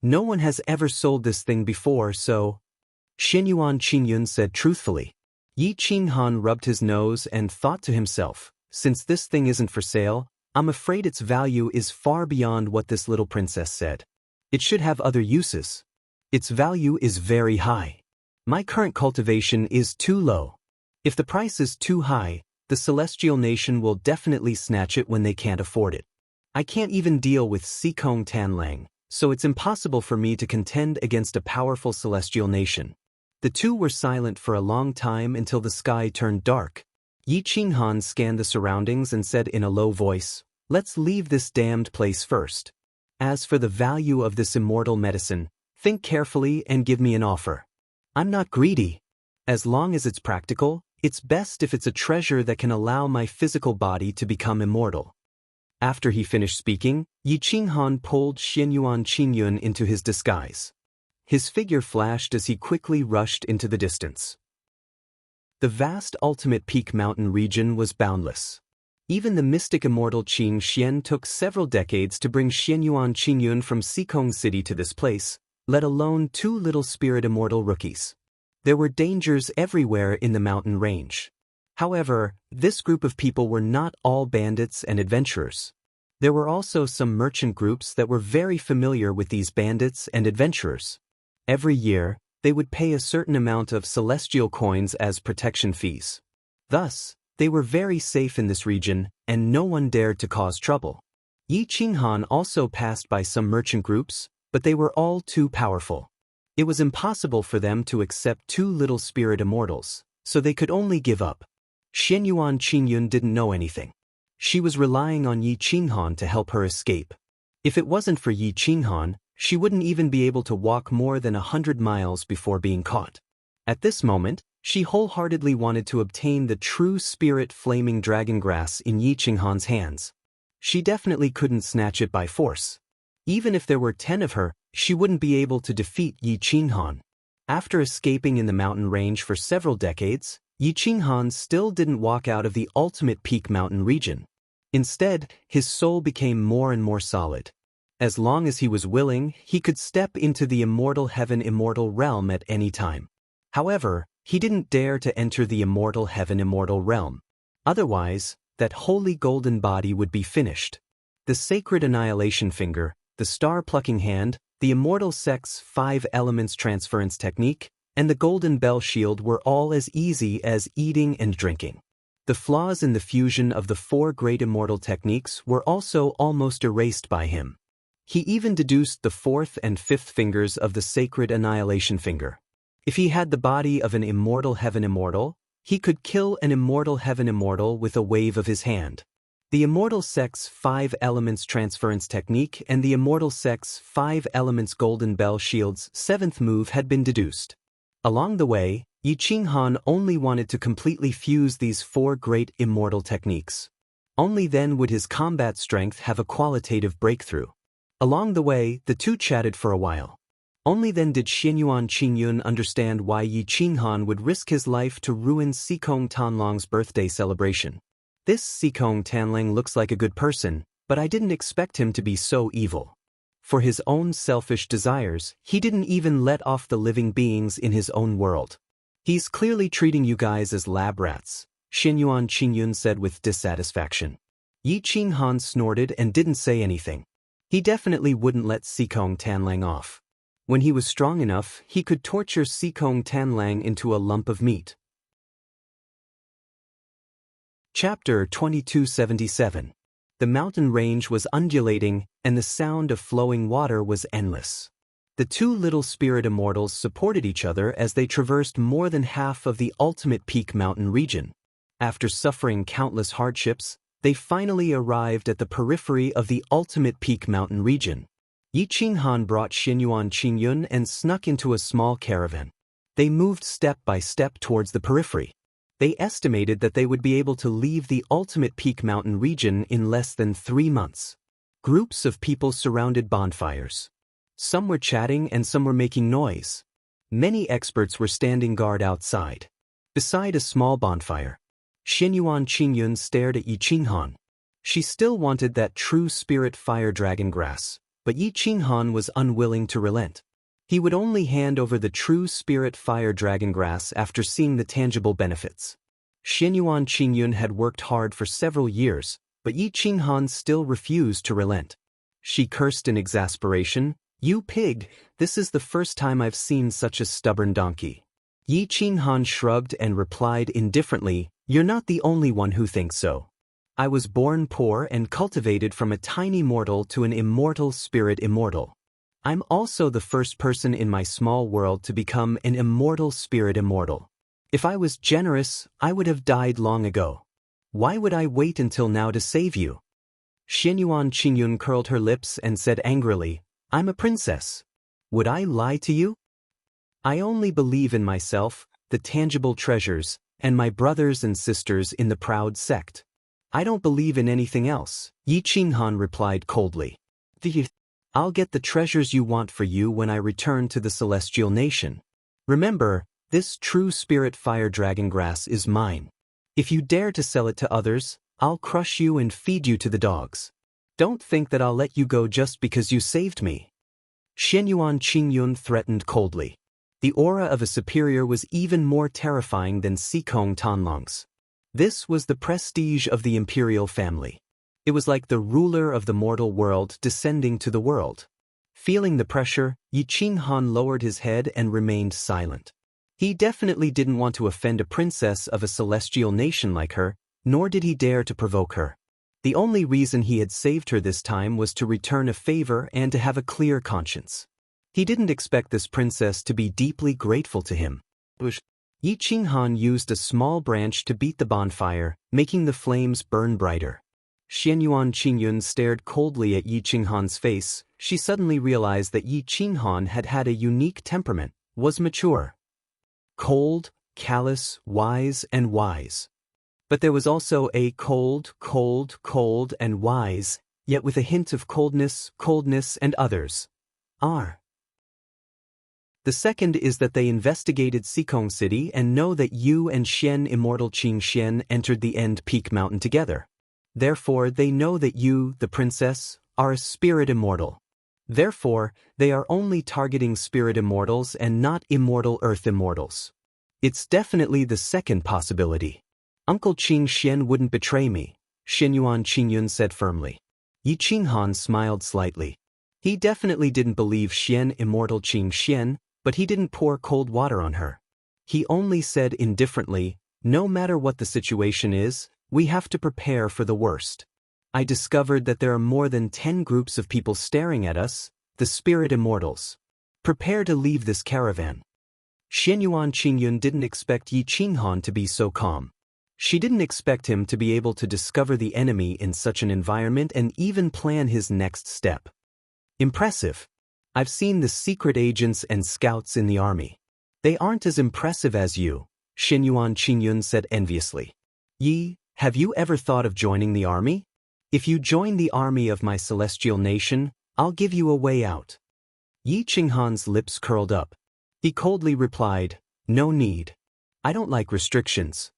No one has ever sold this thing before, so... Xianyuan Qingyun said truthfully. Yi Qinghan rubbed his nose and thought to himself, since this thing isn't for sale, I'm afraid its value is far beyond what this little princess said. It should have other uses. Its value is very high. My current cultivation is too low. If the price is too high, the celestial nation will definitely snatch it when they can't afford it. I can't even deal with Sikong Tanlang, so it's impossible for me to contend against a powerful celestial nation. The two were silent for a long time until the sky turned dark. Yi Qinghan scanned the surroundings and said in a low voice, "Let's leave this damned place first. As for the value of this immortal medicine, think carefully and give me an offer. I'm not greedy. As long as it's practical, it's best if it's a treasure that can allow my physical body to become immortal." After he finished speaking, Yi Qinghan pulled Xianyuan Qingyun into his disguise. His figure flashed as he quickly rushed into the distance. The vast ultimate peak mountain region was boundless. Even the mystic immortal Qing Xian took several decades to bring Xianyuan Qingyun from Sikong City to this place, let alone two little spirit immortal rookies. There were dangers everywhere in the mountain range. However, this group of people were not all bandits and adventurers. There were also some merchant groups that were very familiar with these bandits and adventurers. Every year, they would pay a certain amount of celestial coins as protection fees. Thus, they were very safe in this region, and no one dared to cause trouble. Yi Qinghan also passed by some merchant groups, but they were all too powerful. It was impossible for them to accept two little spirit immortals, so they could only give up. Xianyuan Qingyun didn't know anything. She was relying on Yi Qinghan to help her escape. If it wasn't for Yi Qinghan, she wouldn't even be able to walk more than 100 miles before being caught. At this moment, she wholeheartedly wanted to obtain the true spirit flaming dragon grass in Yi Qinghan's hands. She definitely couldn't snatch it by force. Even if there were 10 of her, she wouldn't be able to defeat Yi Qinghan. After escaping in the mountain range for several decades, Yi Qinghan still didn't walk out of the ultimate peak mountain region. Instead, his soul became more and more solid. As long as he was willing, he could step into the immortal heaven immortal realm at any time. However, He didn't dare to enter the immortal heaven immortal realm. Otherwise, that holy golden body would be finished. The sacred annihilation finger, the star-plucking hand, the immortal sex 5 elements transference technique, and the golden bell shield were all as easy as eating and drinking. The flaws in the fusion of the 4 great immortal techniques were also almost erased by him. He even deduced the 4th and 5th fingers of the sacred annihilation finger. If he had the body of an immortal heaven immortal, he could kill an immortal heaven immortal with a wave of his hand. The immortal sex 5 elements transference technique and the immortal sex 5 elements golden bell shield's 7th move had been deduced. Along the way, Yi Qinghan only wanted to completely fuse these 4 great immortal techniques. Only then would his combat strength have a qualitative breakthrough. Along the way, the two chatted for a while. Only then did Xianyuan Qingyun understand why Yi Qinghan would risk his life to ruin Sikong Tanlong's birthday celebration. This Sikong Tanlang looks like a good person, but I didn't expect him to be so evil. For his own selfish desires, he didn't even let off the living beings in his own world. He's clearly treating you guys as lab rats, Xianyuan Qingyun said with dissatisfaction. Yi Qinghan snorted and didn't say anything. He definitely wouldn't let Sikong Tanlang off. When he was strong enough, he could torture Sikong Tanlang into a lump of meat. Chapter 2277. The mountain range was undulating, and the sound of flowing water was endless. The two little spirit immortals supported each other as they traversed more than half of the ultimate peak mountain region. After suffering countless hardships, they finally arrived at the periphery of the ultimate peak mountain region. Yi Qinghan brought Xianyuan Qingyun and snuck into a small caravan. They moved step by step towards the periphery. They estimated that they would be able to leave the ultimate peak mountain region in less than 3 months. Groups of people surrounded bonfires. Some were chatting and some were making noise. Many experts were standing guard outside. Beside a small bonfire, Xianyuan Qingyun stared at Yi Qinghan. She still wanted that true spirit fire dragon grass, but Yi Qinghan was unwilling to relent. He would only hand over the true spirit fire dragon grass after seeing the tangible benefits. Xianyuan Qingyun had worked hard for several years, but Yi Qinghan still refused to relent. She cursed in exasperation, "You pig, this is the first time I've seen such a stubborn donkey." Yi Qinghan shrugged and replied indifferently, "You're not the only one who thinks so. I was born poor and cultivated from a tiny mortal to an immortal spirit immortal. I'm also the first person in my small world to become an immortal spirit immortal. If I was generous, I would have died long ago. Why would I wait until now to save you?" Xianyuan Qingyun curled her lips and said angrily, "I'm a princess. Would I lie to you? I only believe in myself, the tangible treasures, and my brothers and sisters in the proud sect. I don't believe in anything else," Yi Qinghan replied coldly. "I'll get the treasures you want for you when I return to the celestial nation. Remember, this true spirit fire dragon grass is mine. If you dare to sell it to others, I'll crush you and feed you to the dogs. Don't think that I'll let you go just because you saved me." Xianyuan Qingyun threatened coldly. The aura of a superior was even more terrifying than Sikong Tanlong's. This was the prestige of the imperial family. It was like the ruler of the mortal world descending to the world. Feeling the pressure, Yi Qinghan lowered his head and remained silent. He definitely didn't want to offend a princess of a celestial nation like her, nor did he dare to provoke her. The only reason he had saved her this time was to return a favor and to have a clear conscience. He didn't expect this princess to be deeply grateful to him. Yi Qinghan used a small branch to beat the bonfire, making the flames burn brighter. Xianyuan Qingyun stared coldly at Yi Qinghan's face. She suddenly realized that Yi Qinghan had had a unique temperament, was mature. Cold, callous, wise, and wise. But there was also a cold, and wise, yet with a hint of coldness, and others. The second is that they investigated Sikong City and know that you and Xian immortal Qing Xian entered the End Peak Mountain together. Therefore they know that you, the princess, are a spirit immortal. Therefore, they are only targeting spirit immortals and not immortal earth immortals. It's definitely the second possibility. Uncle Qing Xian wouldn't betray me, Xinyuan Qingyun said firmly. Yi Qinghan smiled slightly. He definitely didn't believe Xian immortal Qing Xian, but he didn't pour cold water on her. He only said indifferently, no matter what the situation is, we have to prepare for the worst. I discovered that there are more than 10 groups of people staring at us, the spirit immortals. Prepare to leave this caravan. Xianyuan Qingyun didn't expect Yi Qinghan to be so calm. She didn't expect him to be able to discover the enemy in such an environment and even plan his next step. Impressive. I've seen the secret agents and scouts in the army. They aren't as impressive as you, Xianyuan Qingyun said enviously. Yi, have you ever thought of joining the army? If you join the army of my celestial nation, I'll give you a way out. Yi Qinghan's lips curled up. He coldly replied, no need. I don't like restrictions.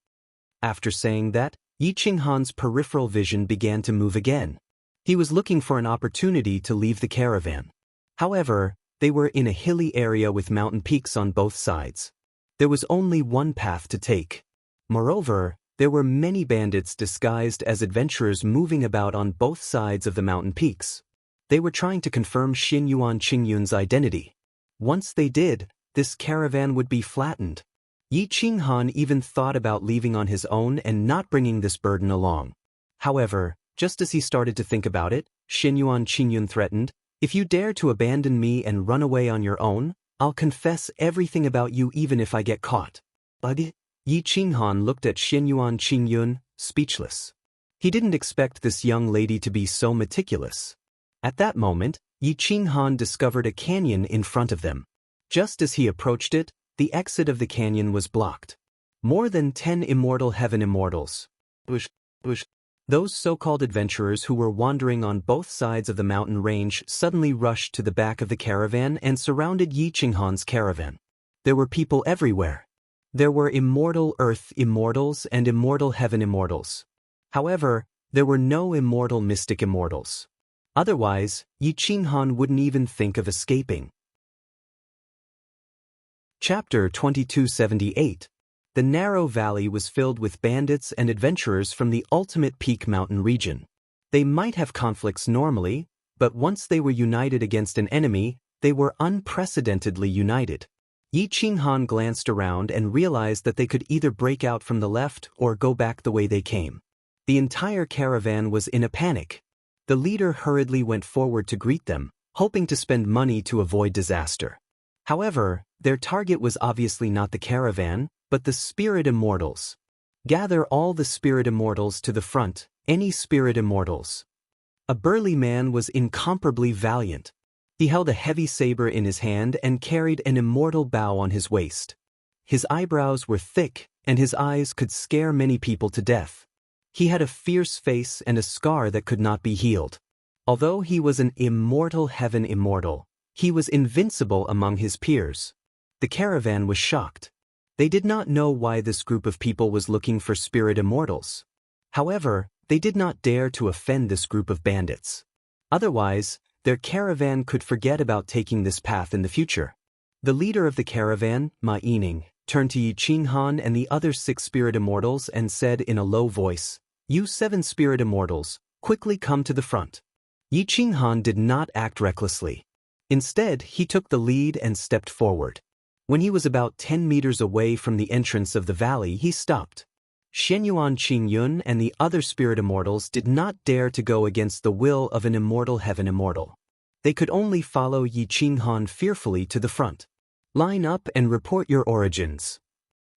After saying that, Yi Qinghan's peripheral vision began to move again. He was looking for an opportunity to leave the caravan. However, they were in a hilly area with mountain peaks on both sides. There was only one path to take. Moreover, there were many bandits disguised as adventurers moving about on both sides of the mountain peaks. They were trying to confirm Xianyuan Qingyun's identity. Once they did, this caravan would be flattened. Yi Qinghan even thought about leaving on his own and not bringing this burden along. However, just as he started to think about it, Xianyuan Qingyun threatened, if you dare to abandon me and run away on your own, I'll confess everything about you even if I get caught. Yi Qinghan looked at Xianyuan Qingyun, speechless. He didn't expect this young lady to be so meticulous. At that moment, Yi Qinghan discovered a canyon in front of them. Just as he approached it, the exit of the canyon was blocked. More than 10 immortal heaven immortals. Those so-called adventurers who were wandering on both sides of the mountain range suddenly rushed to the back of the caravan and surrounded Yi Qinghan's caravan. There were people everywhere. There were immortal earth immortals and immortal heaven immortals. However, there were no immortal mystic immortals. Otherwise, Yi Qinghan wouldn't even think of escaping. Chapter 2278. The narrow valley was filled with bandits and adventurers from the ultimate peak mountain region. They might have conflicts normally, but once they were united against an enemy, they were unprecedentedly united. Yi Qinghan glanced around and realized that they could either break out from the left or go back the way they came. The entire caravan was in a panic. The leader hurriedly went forward to greet them, hoping to spend money to avoid disaster. However, their target was obviously not the caravan, but the spirit immortals. Gather all the spirit immortals to the front, any spirit immortals. A burly man was incomparably valiant. He held a heavy saber in his hand and carried an immortal bow on his waist. His eyebrows were thick, and his eyes could scare many people to death. He had a fierce face and a scar that could not be healed. Although he was an immortal heaven immortal, he was invincible among his peers. The caravan was shocked. They did not know why this group of people was looking for spirit immortals. However, they did not dare to offend this group of bandits. Otherwise, their caravan could forget about taking this path in the future. The leader of the caravan, Ma Yining, turned to Yi Qinghan and the other 6 spirit immortals and said in a low voice, "You 7 spirit immortals, quickly come to the front." Yi Qinghan did not act recklessly. Instead, he took the lead and stepped forward. When he was about 10 meters away from the entrance of the valley, he stopped. Xianyuan Qingyun and the other spirit immortals did not dare to go against the will of an immortal heaven immortal. They could only follow Yi Qinghan fearfully to the front. "Line up and report your origins."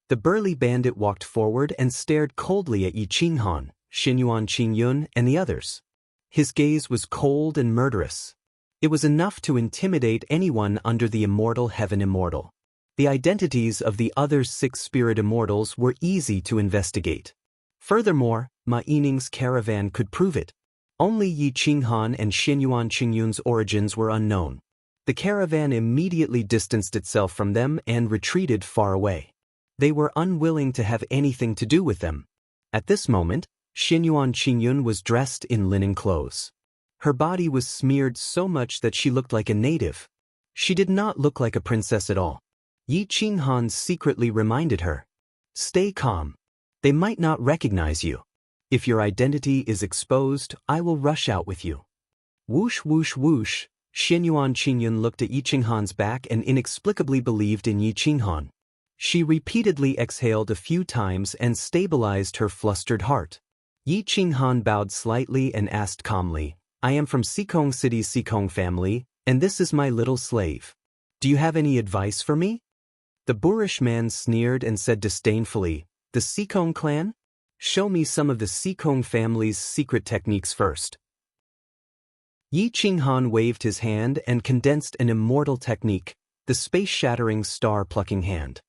The burly bandit walked forward and stared coldly at Yi Qinghan, Xianyuan Qingyun, and the others. His gaze was cold and murderous. It was enough to intimidate anyone under the immortal heaven immortal. The identities of the other 6 spirit immortals were easy to investigate. Furthermore, Ma Yining's caravan could prove it. Only Yi Qinghan and Xianyuan Qingyun's origins were unknown. The caravan immediately distanced itself from them and retreated far away. They were unwilling to have anything to do with them. At this moment, Xianyuan Qingyun was dressed in linen clothes. Her body was smeared so much that she looked like a native. She did not look like a princess at all. Yi Qinghan secretly reminded her. Stay calm. They might not recognize you. If your identity is exposed, I will rush out with you. Whoosh whoosh whoosh, Xianyuan Qingyun looked at Yi Qinghan's back and inexplicably believed in Yi Qinghan. She repeatedly exhaled a few times and stabilized her flustered heart. Yi Qinghan bowed slightly and asked calmly, I am from Sikong City's Sikong family, and this is my little slave. Do you have any advice for me? The boorish man sneered and said disdainfully, The Sikong clan? Show me some of the Sikong family's secret techniques first. Yi Qinghan waved his hand and condensed an immortal technique, the space-shattering star-plucking hand.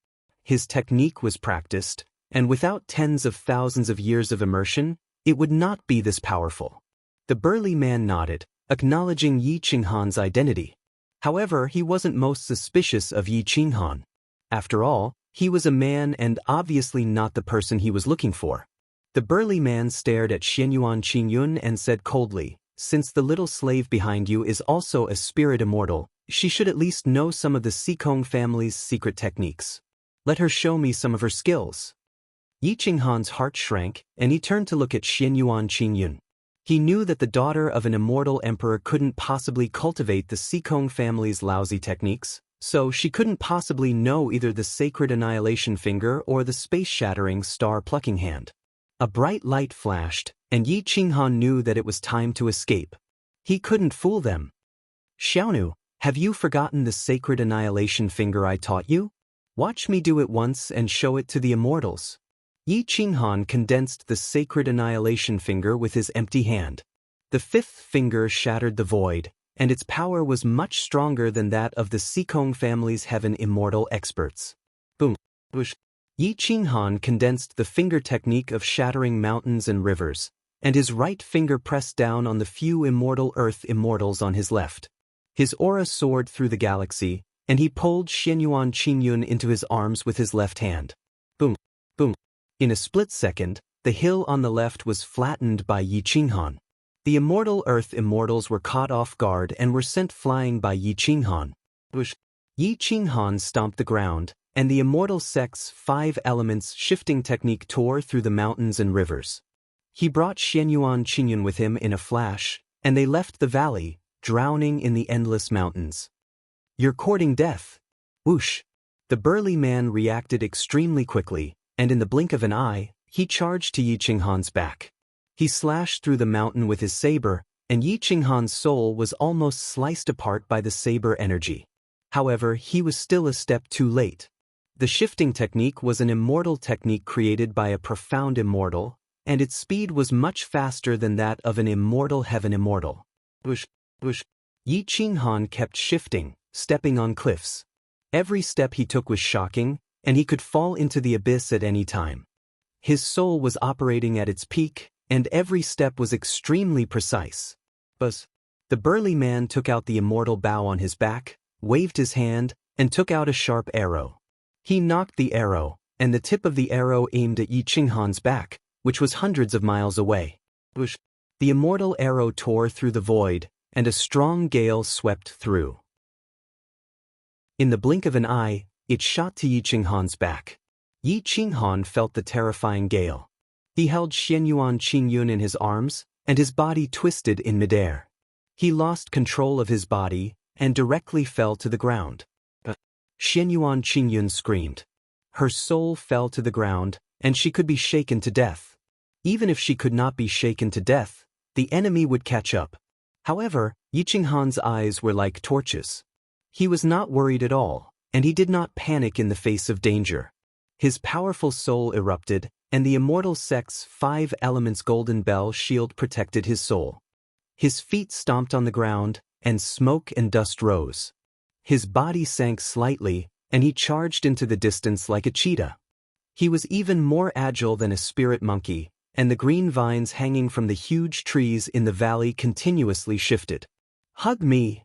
His technique was practiced, and without tens of thousands of years of immersion, it would not be this powerful. The burly man nodded, acknowledging Yi Qinghan's identity. However, he wasn't most suspicious of Yi Qinghan. After all, he was a man and obviously not the person he was looking for. The burly man stared at Xianyuan Qingyun and said coldly, Since the little slave behind you is also a spirit immortal, she should at least know some of the Sikong family's secret techniques. Let her show me some of her skills. Yi Qinghan's heart shrank, and he turned to look at Xianyuan Qingyun. He knew that the daughter of an immortal emperor couldn't possibly cultivate the Sikong family's lousy techniques, so she couldn't possibly know either the sacred annihilation finger or the space-shattering star-plucking hand. A bright light flashed, and Yi Qinghan knew that it was time to escape. He couldn't fool them. Xiaonu, have you forgotten the sacred annihilation finger I taught you? Watch me do it once and show it to the immortals. Yi Qinghan condensed the sacred annihilation finger with his empty hand. The fifth finger shattered the void, and its power was much stronger than that of the Sikong family's heaven immortal experts. Boom. Whoosh. Yi Qinghan condensed the finger technique of shattering mountains and rivers, and his right finger pressed down on the few immortal earth immortals on his left. His aura soared through the galaxy, and he pulled Xianyuan Qingyun into his arms with his left hand. Boom. Boom. In a split second, the hill on the left was flattened by Yi Qinghan. The immortal earth immortals were caught off guard and were sent flying by Yi Qinghan. Whoosh. Yi Qinghan stomped the ground, and the immortal sect's 5 elements shifting technique tore through the mountains and rivers. He brought Xianyuan Qingyun with him in a flash, and they left the valley, drowning in the endless mountains. You're courting death. Whoosh. The burly man reacted extremely quickly, and in the blink of an eye, he charged to Yi Qinghan's back. He slashed through the mountain with his saber, and Yi Qinghan's soul was almost sliced apart by the saber energy. However, he was still a step too late. The shifting technique was an immortal technique created by a profound immortal, and its speed was much faster than that of an immortal heaven immortal. Whoosh, whoosh. Yi Qinghan kept shifting, stepping on cliffs. Every step he took was shocking, and he could fall into the abyss at any time. His soul was operating at its peak, and every step was extremely precise. Buzz. The burly man took out the immortal bow on his back, waved his hand, and took out a sharp arrow. He knocked the arrow, and the tip of the arrow aimed at Yi Qinghan's back, which was hundreds of miles away. Whoosh. The immortal arrow tore through the void, and a strong gale swept through. In the blink of an eye, it shot to Yi Qinghan's back. Yi Qinghan felt the terrifying gale. He held Xianyuan Qingyun in his arms, and his body twisted in midair. He lost control of his body, and directly fell to the ground. Xianyuan Qingyun screamed. Her soul fell to the ground, and she could be shaken to death. Even if she could not be shaken to death, the enemy would catch up. However, Yi Qinghan's eyes were like torches. He was not worried at all, and he did not panic in the face of danger. His powerful soul erupted, and the immortal sect's 5 elements golden bell shield protected his soul. His feet stomped on the ground, and smoke and dust rose. His body sank slightly, and he charged into the distance like a cheetah. He was even more agile than a spirit monkey, and the green vines hanging from the huge trees in the valley continuously shifted. Hug me,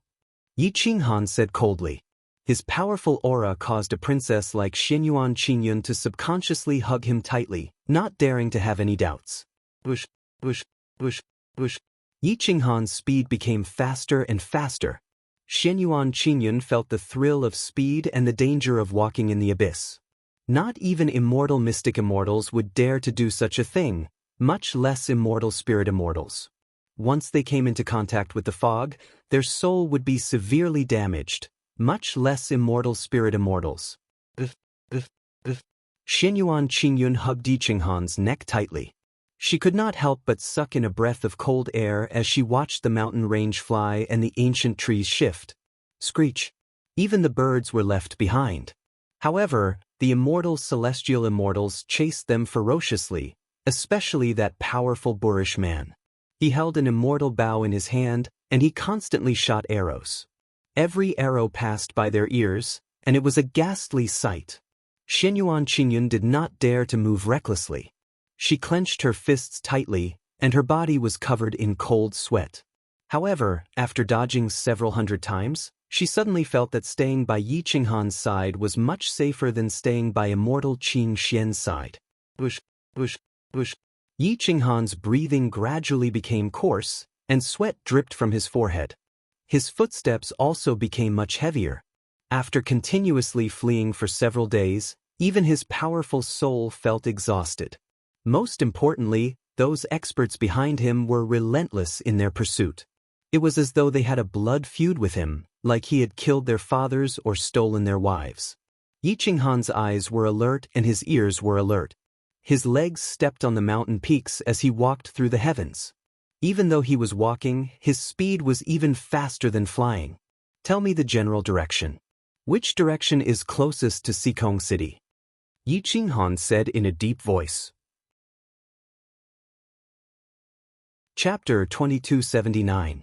Yi Qinghan said coldly. His powerful aura caused a princess like Xianyuan Qingyun to subconsciously hug him tightly, not daring to have any doubts. Whoosh, whoosh, whoosh, whoosh. Yi Qinghan's speed became faster and faster. Xianyuan Qingyun felt the thrill of speed and the danger of walking in the abyss. Not even immortal mystic immortals would dare to do such a thing, much less immortal spirit immortals. Once they came into contact with the fog, their soul would be severely damaged, much less immortal spirit immortals. Xianyuan Qingyun hugged Yiqinghan's neck tightly. She could not help but suck in a breath of cold air as she watched the mountain range fly and the ancient trees shift. Screech. Even the birds were left behind. However, the immortal celestial immortals chased them ferociously, especially that powerful boorish man. He held an immortal bow in his hand, and he constantly shot arrows. Every arrow passed by their ears, and it was a ghastly sight. Xianyuan Qingyun did not dare to move recklessly. She clenched her fists tightly, and her body was covered in cold sweat. However, after dodging several hundred times, she suddenly felt that staying by Yiqinghan's side was much safer than staying by immortal Qing Xian's side. Bush, bush, bush. Yiqinghan's breathing gradually became coarse, and sweat dripped from his forehead. His footsteps also became much heavier. After continuously fleeing for several days, even his powerful soul felt exhausted. Most importantly, those experts behind him were relentless in their pursuit. It was as though they had a blood feud with him, like he had killed their fathers or stolen their wives. Yiqinghan's eyes were alert and his ears were alert. His legs stepped on the mountain peaks as he walked through the heavens. Even though he was walking, his speed was even faster than flying. Tell me the general direction. Which direction is closest to Sikong City? Yiqinghan said in a deep voice. Chapter 2279.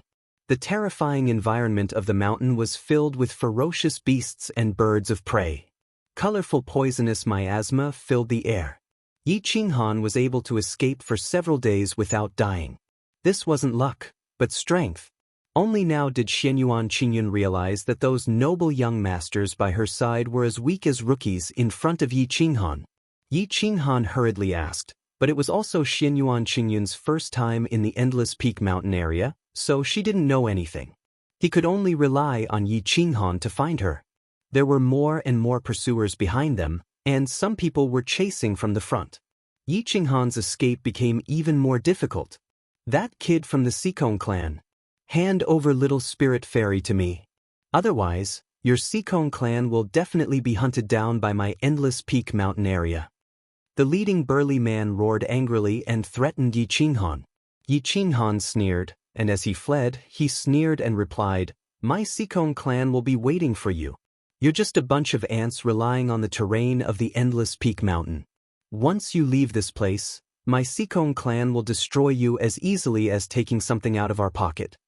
The terrifying environment of the mountain was filled with ferocious beasts and birds of prey. Colorful poisonous miasma filled the air. Yiqinghan was able to escape for several days without dying. This wasn't luck, but strength. Only now did Xianyuan Qingyun realize that those noble young masters by her side were as weak as rookies in front of Yiqinghan. Yiqinghan hurriedly asked, but it was also Xianyuan Qingyun's first time in the Endless Peak Mountain area, so she didn't know anything. He could only rely on Yiqinghan to find her. There were more and more pursuers behind them, and some people were chasing from the front. Yiqinghan's escape became even more difficult. That kid from the Sikong clan. Hand over little spirit fairy to me. Otherwise, your Sikong clan will definitely be hunted down by my Endless Peak Mountain area. The leading burly man roared angrily and threatened Yiqinghan. Yiqinghan sneered, and as he fled, he sneered and replied, "My Sikong clan will be waiting for you. You're just a bunch of ants relying on the terrain of the Endless Peak Mountain. Once you leave this place, my Sikong clan will destroy you as easily as taking something out of our pocket."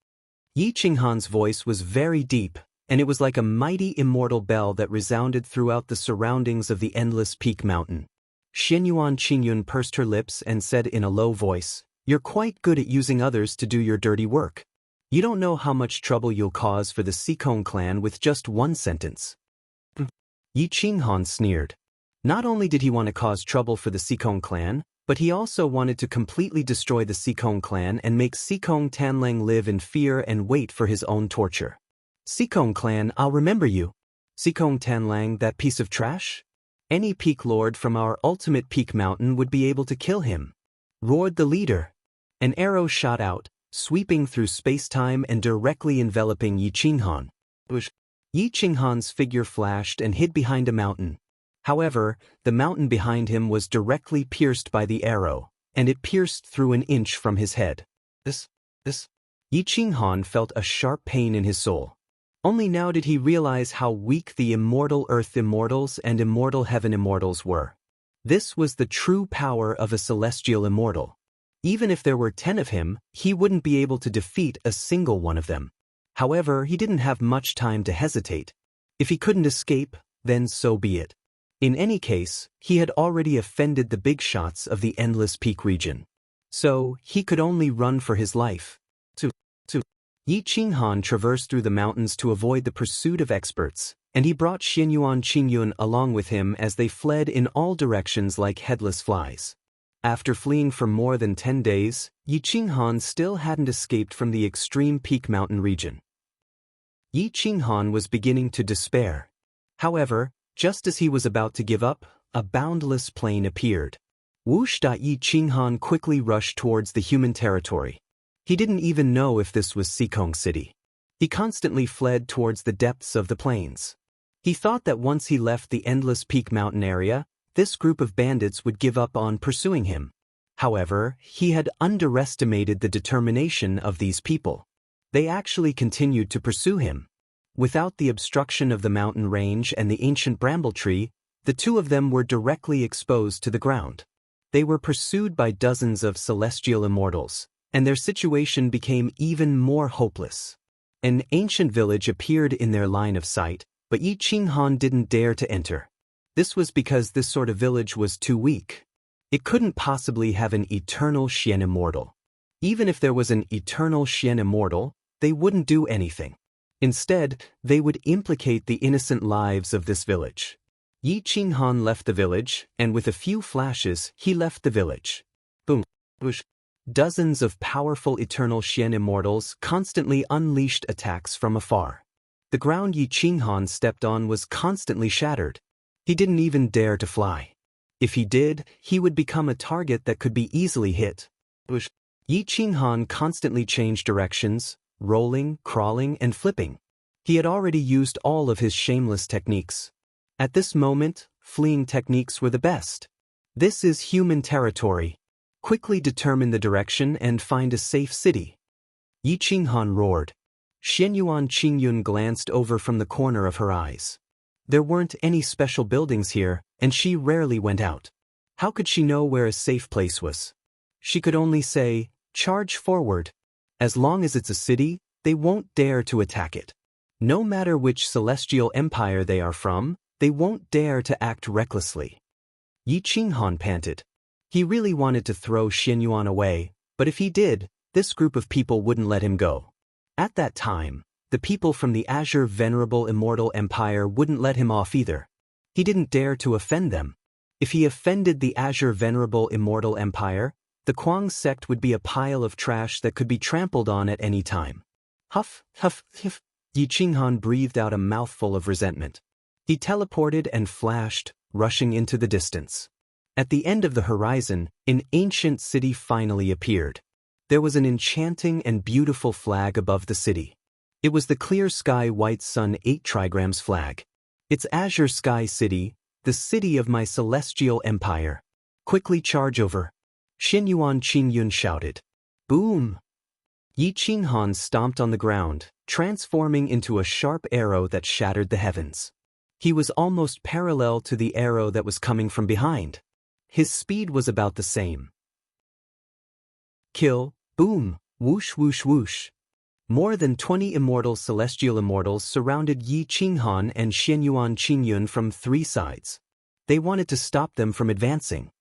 Yiqinghan's voice was very deep, and it was like a mighty immortal bell that resounded throughout the surroundings of the Endless Peak Mountain. Xianyuan Qingyun pursed her lips and said in a low voice, "You're quite good at using others to do your dirty work. You don't know how much trouble you'll cause for the Sikong clan with just one sentence." Yiqinghan sneered. Not only did he want to cause trouble for the Sikong clan, but he also wanted to completely destroy the Sikong clan and make Sikong Tanlang live in fear and wait for his own torture. "Sikong clan, I'll remember you. Sikong Tanlang, that piece of trash? Any peak lord from our ultimate peak mountain would be able to kill him," roared the leader. An arrow shot out, sweeping through space-time and directly enveloping Yiqinghan. Yiqinghan's figure flashed and hid behind a mountain. However, the mountain behind him was directly pierced by the arrow, and it pierced through an inch from his head. This. Yiqinghan felt a sharp pain in his soul. Only now did he realize how weak the immortal Earth Immortals and immortal Heaven Immortals were. This was the true power of a celestial immortal. Even if there were 10 of him, he wouldn't be able to defeat a single one of them. However, he didn't have much time to hesitate. If he couldn't escape, then so be it. In any case, he had already offended the big shots of the Endless Peak region. So, he could only run for his life. Yiqinghan traversed through the mountains to avoid the pursuit of experts, and he brought Xianyuan Qingyun along with him as they fled in all directions like headless flies. After fleeing for more than 10 days, Yiqinghan still hadn't escaped from the extreme peak mountain region. Yi Qinghan was beginning to despair. However, just as he was about to give up, a boundless plain appeared. Whoosh! Yi Qinghan quickly rushed towards the human territory. He didn't even know if this was Sikong City. He constantly fled towards the depths of the plains. He thought that once he left the endless peak mountain area, this group of bandits would give up on pursuing him. However, he had underestimated the determination of these people. They actually continued to pursue him. Without the obstruction of the mountain range and the ancient bramble tree, the two of them were directly exposed to the ground. They were pursued by dozens of celestial immortals, and their situation became even more hopeless. An ancient village appeared in their line of sight, but Yi Qinghan didn't dare to enter. This was because this sort of village was too weak. It couldn't possibly have an eternal Xian immortal. Even if there was an eternal Xian immortal, they wouldn't do anything. Instead, they would implicate the innocent lives of this village. Yi Qinghan left the village, and with a few flashes, he left the village. Boom. Whoosh. Dozens of powerful eternal Xian immortals constantly unleashed attacks from afar. The ground Yi Qinghan stepped on was constantly shattered. He didn't even dare to fly. If he did, he would become a target that could be easily hit. Whoosh. Yi Qinghan constantly changed directions, rolling, crawling, and flipping. He had already used all of his shameless techniques. At this moment, fleeing techniques were the best. This is human territory. Quickly determine the direction and find a safe city. Yi Qinghan roared. Xianyuan Qingyun glanced over from the corner of her eyes. There weren't any special buildings here, and she rarely went out. How could she know where a safe place was? She could only say, charge forward. As long as it's a city, they won't dare to attack it. No matter which celestial empire they are from, they won't dare to act recklessly. Yi Qinghan panted. He really wanted to throw Xianyuan away, but if he did, this group of people wouldn't let him go. At that time, the people from the Azure Venerable Immortal Empire wouldn't let him off either. He didn't dare to offend them. If he offended the Azure Venerable Immortal Empire, the Kuang sect would be a pile of trash that could be trampled on at any time. Huff, huff, huff. Yi Qinghan breathed out a mouthful of resentment. He teleported and flashed, rushing into the distance. At the end of the horizon, an ancient city finally appeared. There was an enchanting and beautiful flag above the city. It was the Clear Sky White Sun 8 trigrams flag. It's Azure Sky City, the city of my celestial empire. Quickly charge over. Xianyuan Qingyun shouted. Boom! Yi Qinghan stomped on the ground, transforming into a sharp arrow that shattered the heavens. He was almost parallel to the arrow that was coming from behind. His speed was about the same. Kill, boom, whoosh whoosh whoosh. More than 20 immortal celestial immortals surrounded Yi Qinghan and Xianyuan Qingyun from 3 sides. They wanted to stop them from advancing.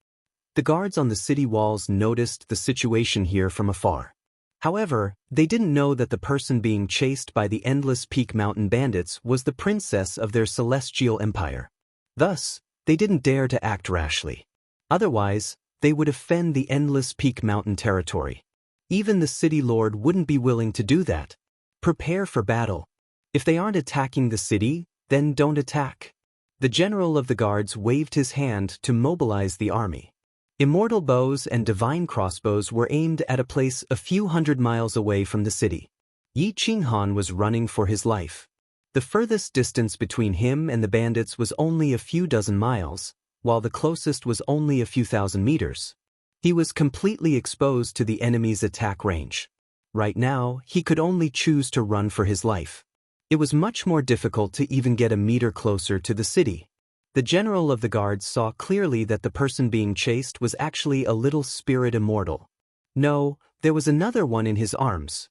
The guards on the city walls noticed the situation here from afar. However, they didn't know that the person being chased by the Endless Peak Mountain bandits was the princess of their celestial empire. Thus, they didn't dare to act rashly. Otherwise, they would offend the Endless Peak Mountain territory. Even the city lord wouldn't be willing to do that. Prepare for battle. If they aren't attacking the city, then don't attack. The general of the guards waved his hand to mobilize the army. Immortal bows and divine crossbows were aimed at a place a few hundred miles away from the city. Yi Qinghan was running for his life. The furthest distance between him and the bandits was only a few dozen miles, while the closest was only a few thousand meters. He was completely exposed to the enemy's attack range. Right now, he could only choose to run for his life. It was much more difficult to even get a meter closer to the city. The general of the guards saw clearly that the person being chased was actually a little spirit immortal. No, there was another one in his arms.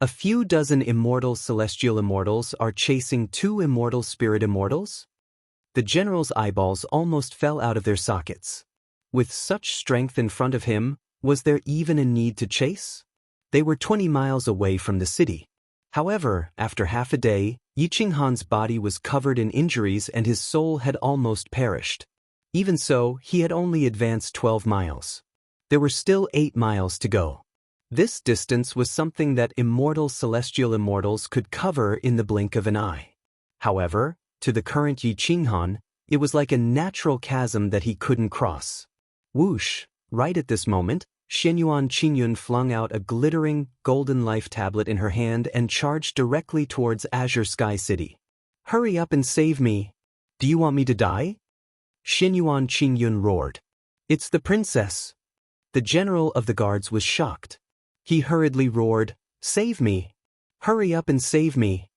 A few dozen immortal celestial immortals are chasing 2 immortal spirit immortals? The general's eyeballs almost fell out of their sockets. With such strength in front of him, was there even a need to chase? They were 20 miles away from the city. However, after half a day, Yi Qinghan's body was covered in injuries and his soul had almost perished. Even so, he had only advanced 12 miles. There were still 8 miles to go. This distance was something that immortal celestial immortals could cover in the blink of an eye. However, to the current Yi Qinghan, it was like a natural chasm that he couldn't cross. Whoosh! Right at this moment, Xianyuan Qingyun flung out a glittering, golden life tablet in her hand and charged directly towards Azure Sky City. Hurry up and save me! Do you want me to die? Xianyuan Qingyun roared. It's the princess! The general of the guards was shocked. He hurriedly roared, Save me! Hurry up and save me!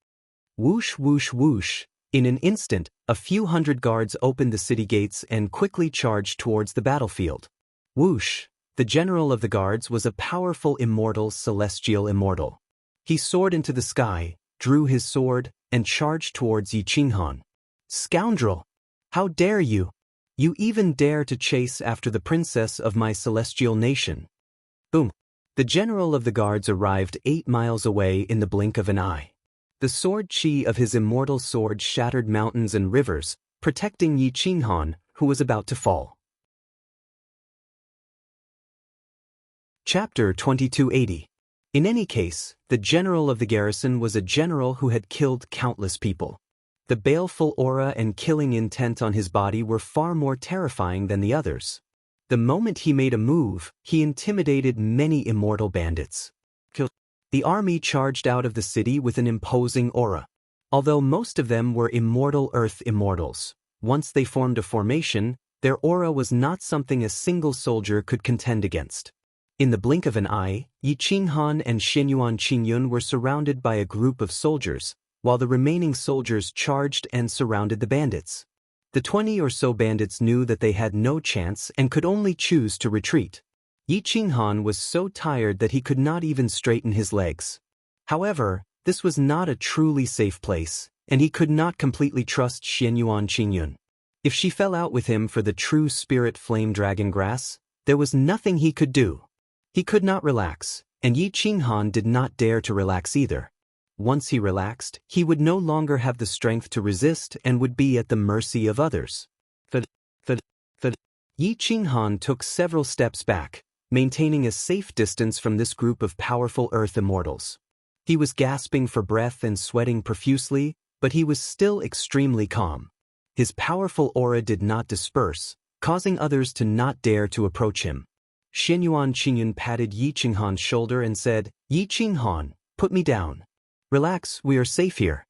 Whoosh whoosh whoosh! In an instant, a few hundred guards opened the city gates and quickly charged towards the battlefield. Whoosh! The general of the guards was a powerful immortal celestial immortal. He soared into the sky, drew his sword, and charged towards Yi Qinghan. Scoundrel! How dare you! You even dare to chase after the princess of my celestial nation. Boom! The general of the guards arrived 8 miles away in the blink of an eye. The sword chi of his immortal sword shattered mountains and rivers, protecting Yi Qinghan, who was about to fall. Chapter 2280. In any case, the general of the garrison was a general who had killed countless people. The baleful aura and killing intent on his body were far more terrifying than the others. The moment he made a move, he intimidated many immortal bandits. The army charged out of the city with an imposing aura. Although most of them were immortal earth immortals, once they formed a formation, their aura was not something a single soldier could contend against. In the blink of an eye, Yi Qinghan and Xianyuan Qingyun were surrounded by a group of soldiers, while the remaining soldiers charged and surrounded the bandits. The 20 or so bandits knew that they had no chance and could only choose to retreat. Yi Qinghan was so tired that he could not even straighten his legs. However, this was not a truly safe place, and he could not completely trust Xianyuan Qingyun. If she fell out with him for the true spirit flame dragon grass, there was nothing he could do. He could not relax, and Yi Qinghan did not dare to relax either. Once he relaxed, he would no longer have the strength to resist and would be at the mercy of others. Yi Qinghan took several steps back, maintaining a safe distance from this group of powerful earth immortals. He was gasping for breath and sweating profusely, but he was still extremely calm. His powerful aura did not disperse, causing others to not dare to approach him. Xianyuan Qingyun patted Yi Qinghan's shoulder and said, Yi Qinghan, put me down. Relax, we are safe here.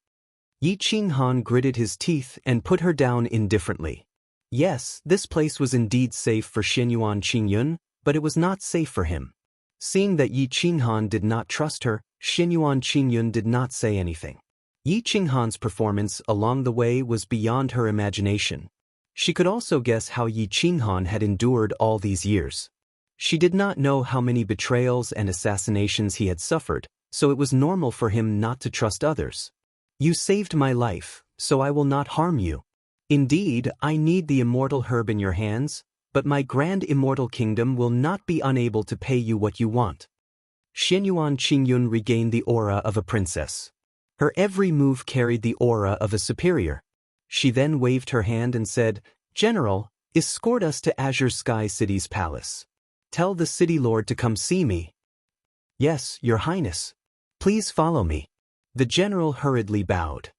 Yi Qinghan gritted his teeth and put her down indifferently. Yes, this place was indeed safe for Xianyuan Qingyun, but it was not safe for him. Seeing that Yi Qinghan did not trust her, Xianyuan Qingyun did not say anything. Yi Qinghan's performance along the way was beyond her imagination. She could also guess how Yi Qinghan had endured all these years. She did not know how many betrayals and assassinations he had suffered, so it was normal for him not to trust others. You saved my life, so I will not harm you. Indeed, I need the immortal herb in your hands, but my grand immortal kingdom will not be unable to pay you what you want. Xianyuan Qingyun regained the aura of a princess. Her every move carried the aura of a superior. She then waved her hand and said, General, escort us to Azure Sky City's palace. Tell the city lord to come see me. Yes, your highness. Please follow me. The general hurriedly bowed.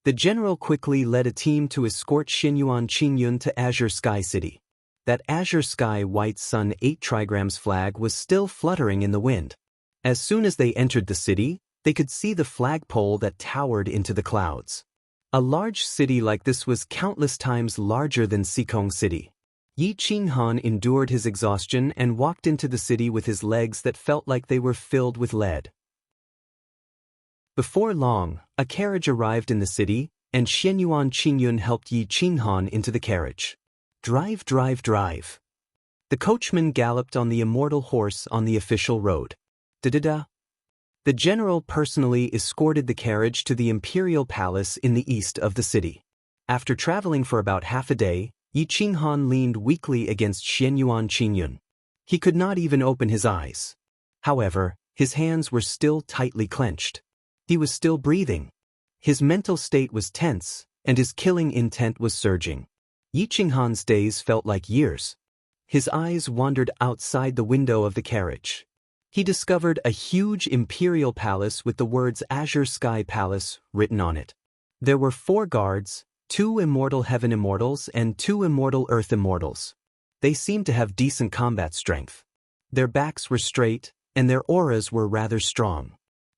The general quickly led a team to escort Xianyuan Qingyun to Azure Sky City. That Azure Sky White Sun 8 trigrams flag was still fluttering in the wind. As soon as they entered the city, they could see the flagpole that towered into the clouds. A large city like this was countless times larger than Sikong City. Yi Qinghan endured his exhaustion and walked into the city with his legs that felt like they were filled with lead. Before long, a carriage arrived in the city, and Xianyuan Qingyun helped Yi Qinghan into the carriage. Drive, drive, drive. The coachman galloped on the immortal horse on the official road. Da-da-da. The general personally escorted the carriage to the imperial palace in the east of the city. After traveling for about half a day, Yi Qinghan leaned weakly against Xianyuan Qingyun. He could not even open his eyes. However, his hands were still tightly clenched. He was still breathing. His mental state was tense, and his killing intent was surging. Yi Qinghan's days felt like years. His eyes wandered outside the window of the carriage. He discovered a huge imperial palace with the words Azure Sky Palace written on it. There were 4 guards, 2 immortal heaven immortals and 2 immortal earth immortals. They seemed to have decent combat strength. Their backs were straight, and their auras were rather strong.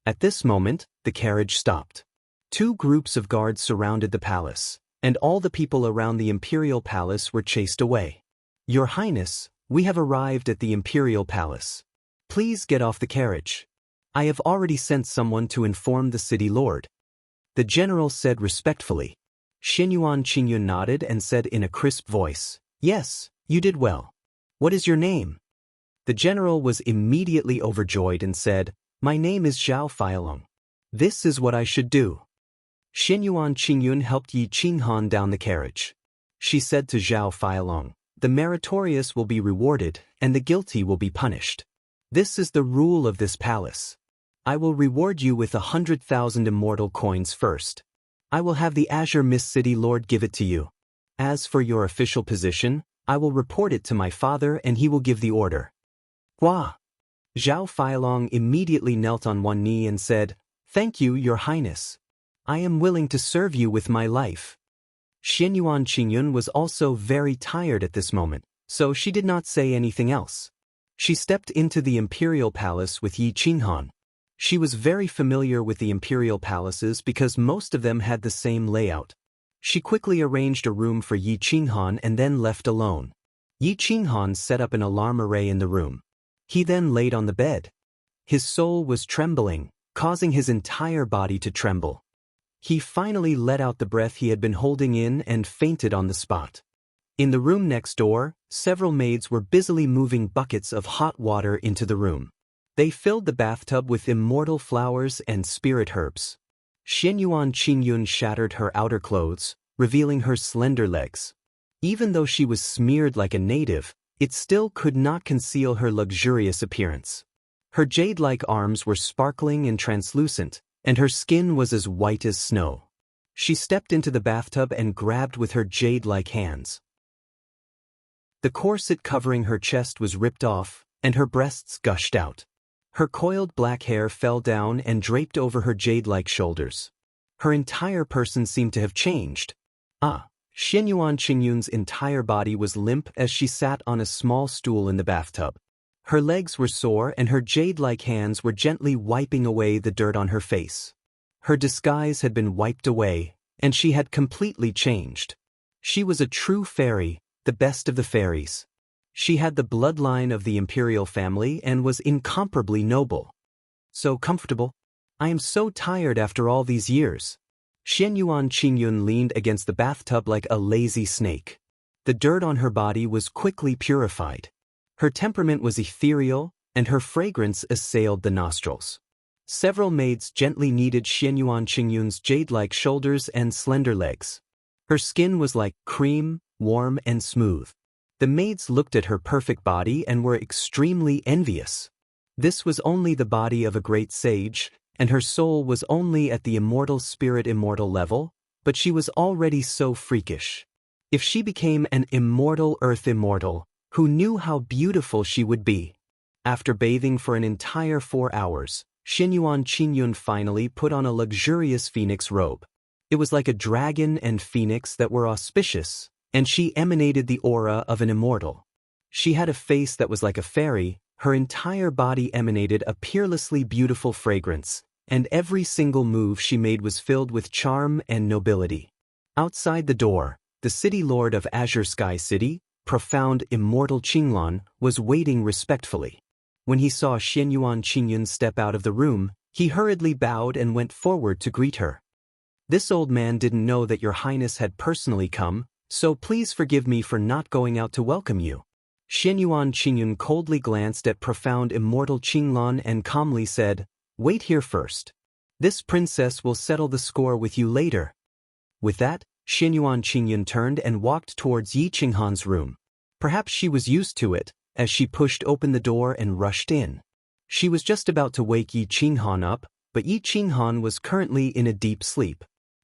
At this moment, the carriage stopped. 2 groups of guards surrounded the palace, and all the people around the imperial palace were chased away. "Your Highness, we have arrived at the imperial palace. Please get off the carriage. I have already sent someone to inform the city lord," the general said respectfully. Xianyuan Qingyun nodded and said in a crisp voice, "Yes, you did well. What is your name?" The general was immediately overjoyed and said, "My name is Zhao Feilong. This is what I should do." Xianyuan Qingyun helped Yi Qinghan down the carriage. She said to Zhao Feilong, "The meritorious will be rewarded, and the guilty will be punished. This is the rule of this palace. I will reward you with 100,000 immortal coins first. I will have the Azure Mist City Lord give it to you. As for your official position, I will report it to my father and he will give the order." Hua! Zhao Feilong immediately knelt on one knee and said, "Thank you, Your Highness. I am willing to serve you with my life." Xianyuan Qingyun was also very tired at this moment, so she did not say anything else. She stepped into the imperial palace with Yi Qinghan. She was very familiar with the imperial palaces because most of them had the same layout. She quickly arranged a room for Yi Qinghan and then left alone. Yi Qinghan set up an alarm array in the room. He then laid on the bed. His soul was trembling, causing his entire body to tremble. He finally let out the breath he had been holding in and fainted on the spot. In the room next door, several maids were busily moving buckets of hot water into the room. They filled the bathtub with immortal flowers and spirit herbs. Xianyuan Qingyun shattered her outer clothes, revealing her slender legs. Even though she was smeared like a native, it still could not conceal her luxurious appearance. Her jade-like arms were sparkling and translucent, and her skin was as white as snow. She stepped into the bathtub and grabbed with her jade-like hands. The corset covering her chest was ripped off, and her breasts gushed out. Her coiled black hair fell down and draped over her jade-like shoulders. Her entire person seemed to have changed. Xianyuan Qingyun's entire body was limp as she sat on a small stool in the bathtub. Her legs were sore and her jade-like hands were gently wiping away the dirt on her face. Her disguise had been wiped away, and she had completely changed. She was a true fairy, the best of the fairies. She had the bloodline of the imperial family and was incomparably noble. So comfortable. I am so tired after all these years. Xianyuan Qingyun leaned against the bathtub like a lazy snake. The dirt on her body was quickly purified. Her temperament was ethereal, and her fragrance assailed the nostrils. Several maids gently kneaded Xianyuan Qingyun's jade-like shoulders and slender legs. Her skin was like cream, warm and smooth. The maids looked at her perfect body and were extremely envious. This was only the body of a great sage, and her soul was only at the immortal spirit immortal level, but she was already so freakish. If she became an immortal earth immortal, who knew how beautiful she would be? After bathing for an entire 4 hours, Xianyuan Qingyun finally put on a luxurious phoenix robe. It was like a dragon and phoenix that were auspicious, and she emanated the aura of an immortal. She had a face that was like a fairy, her entire body emanated a peerlessly beautiful fragrance, and every single move she made was filled with charm and nobility. Outside the door, the city lord of Azure Sky City, profound immortal Qinglan, was waiting respectfully. When he saw Xianyuan Qingyun step out of the room, he hurriedly bowed and went forward to greet her. "This old man didn't know that your highness had personally come, so please forgive me for not going out to welcome you." Xianyuan Qingyun coldly glanced at profound immortal Qinglan and calmly said, "Wait here first. This princess will settle the score with you later." With that, Xianyuan Qingyun turned and walked towards Yi Qinghan's room. Perhaps she was used to it, as she pushed open the door and rushed in. She was just about to wake Yi Qinghan up, but Yi Qinghan was currently in a deep sleep.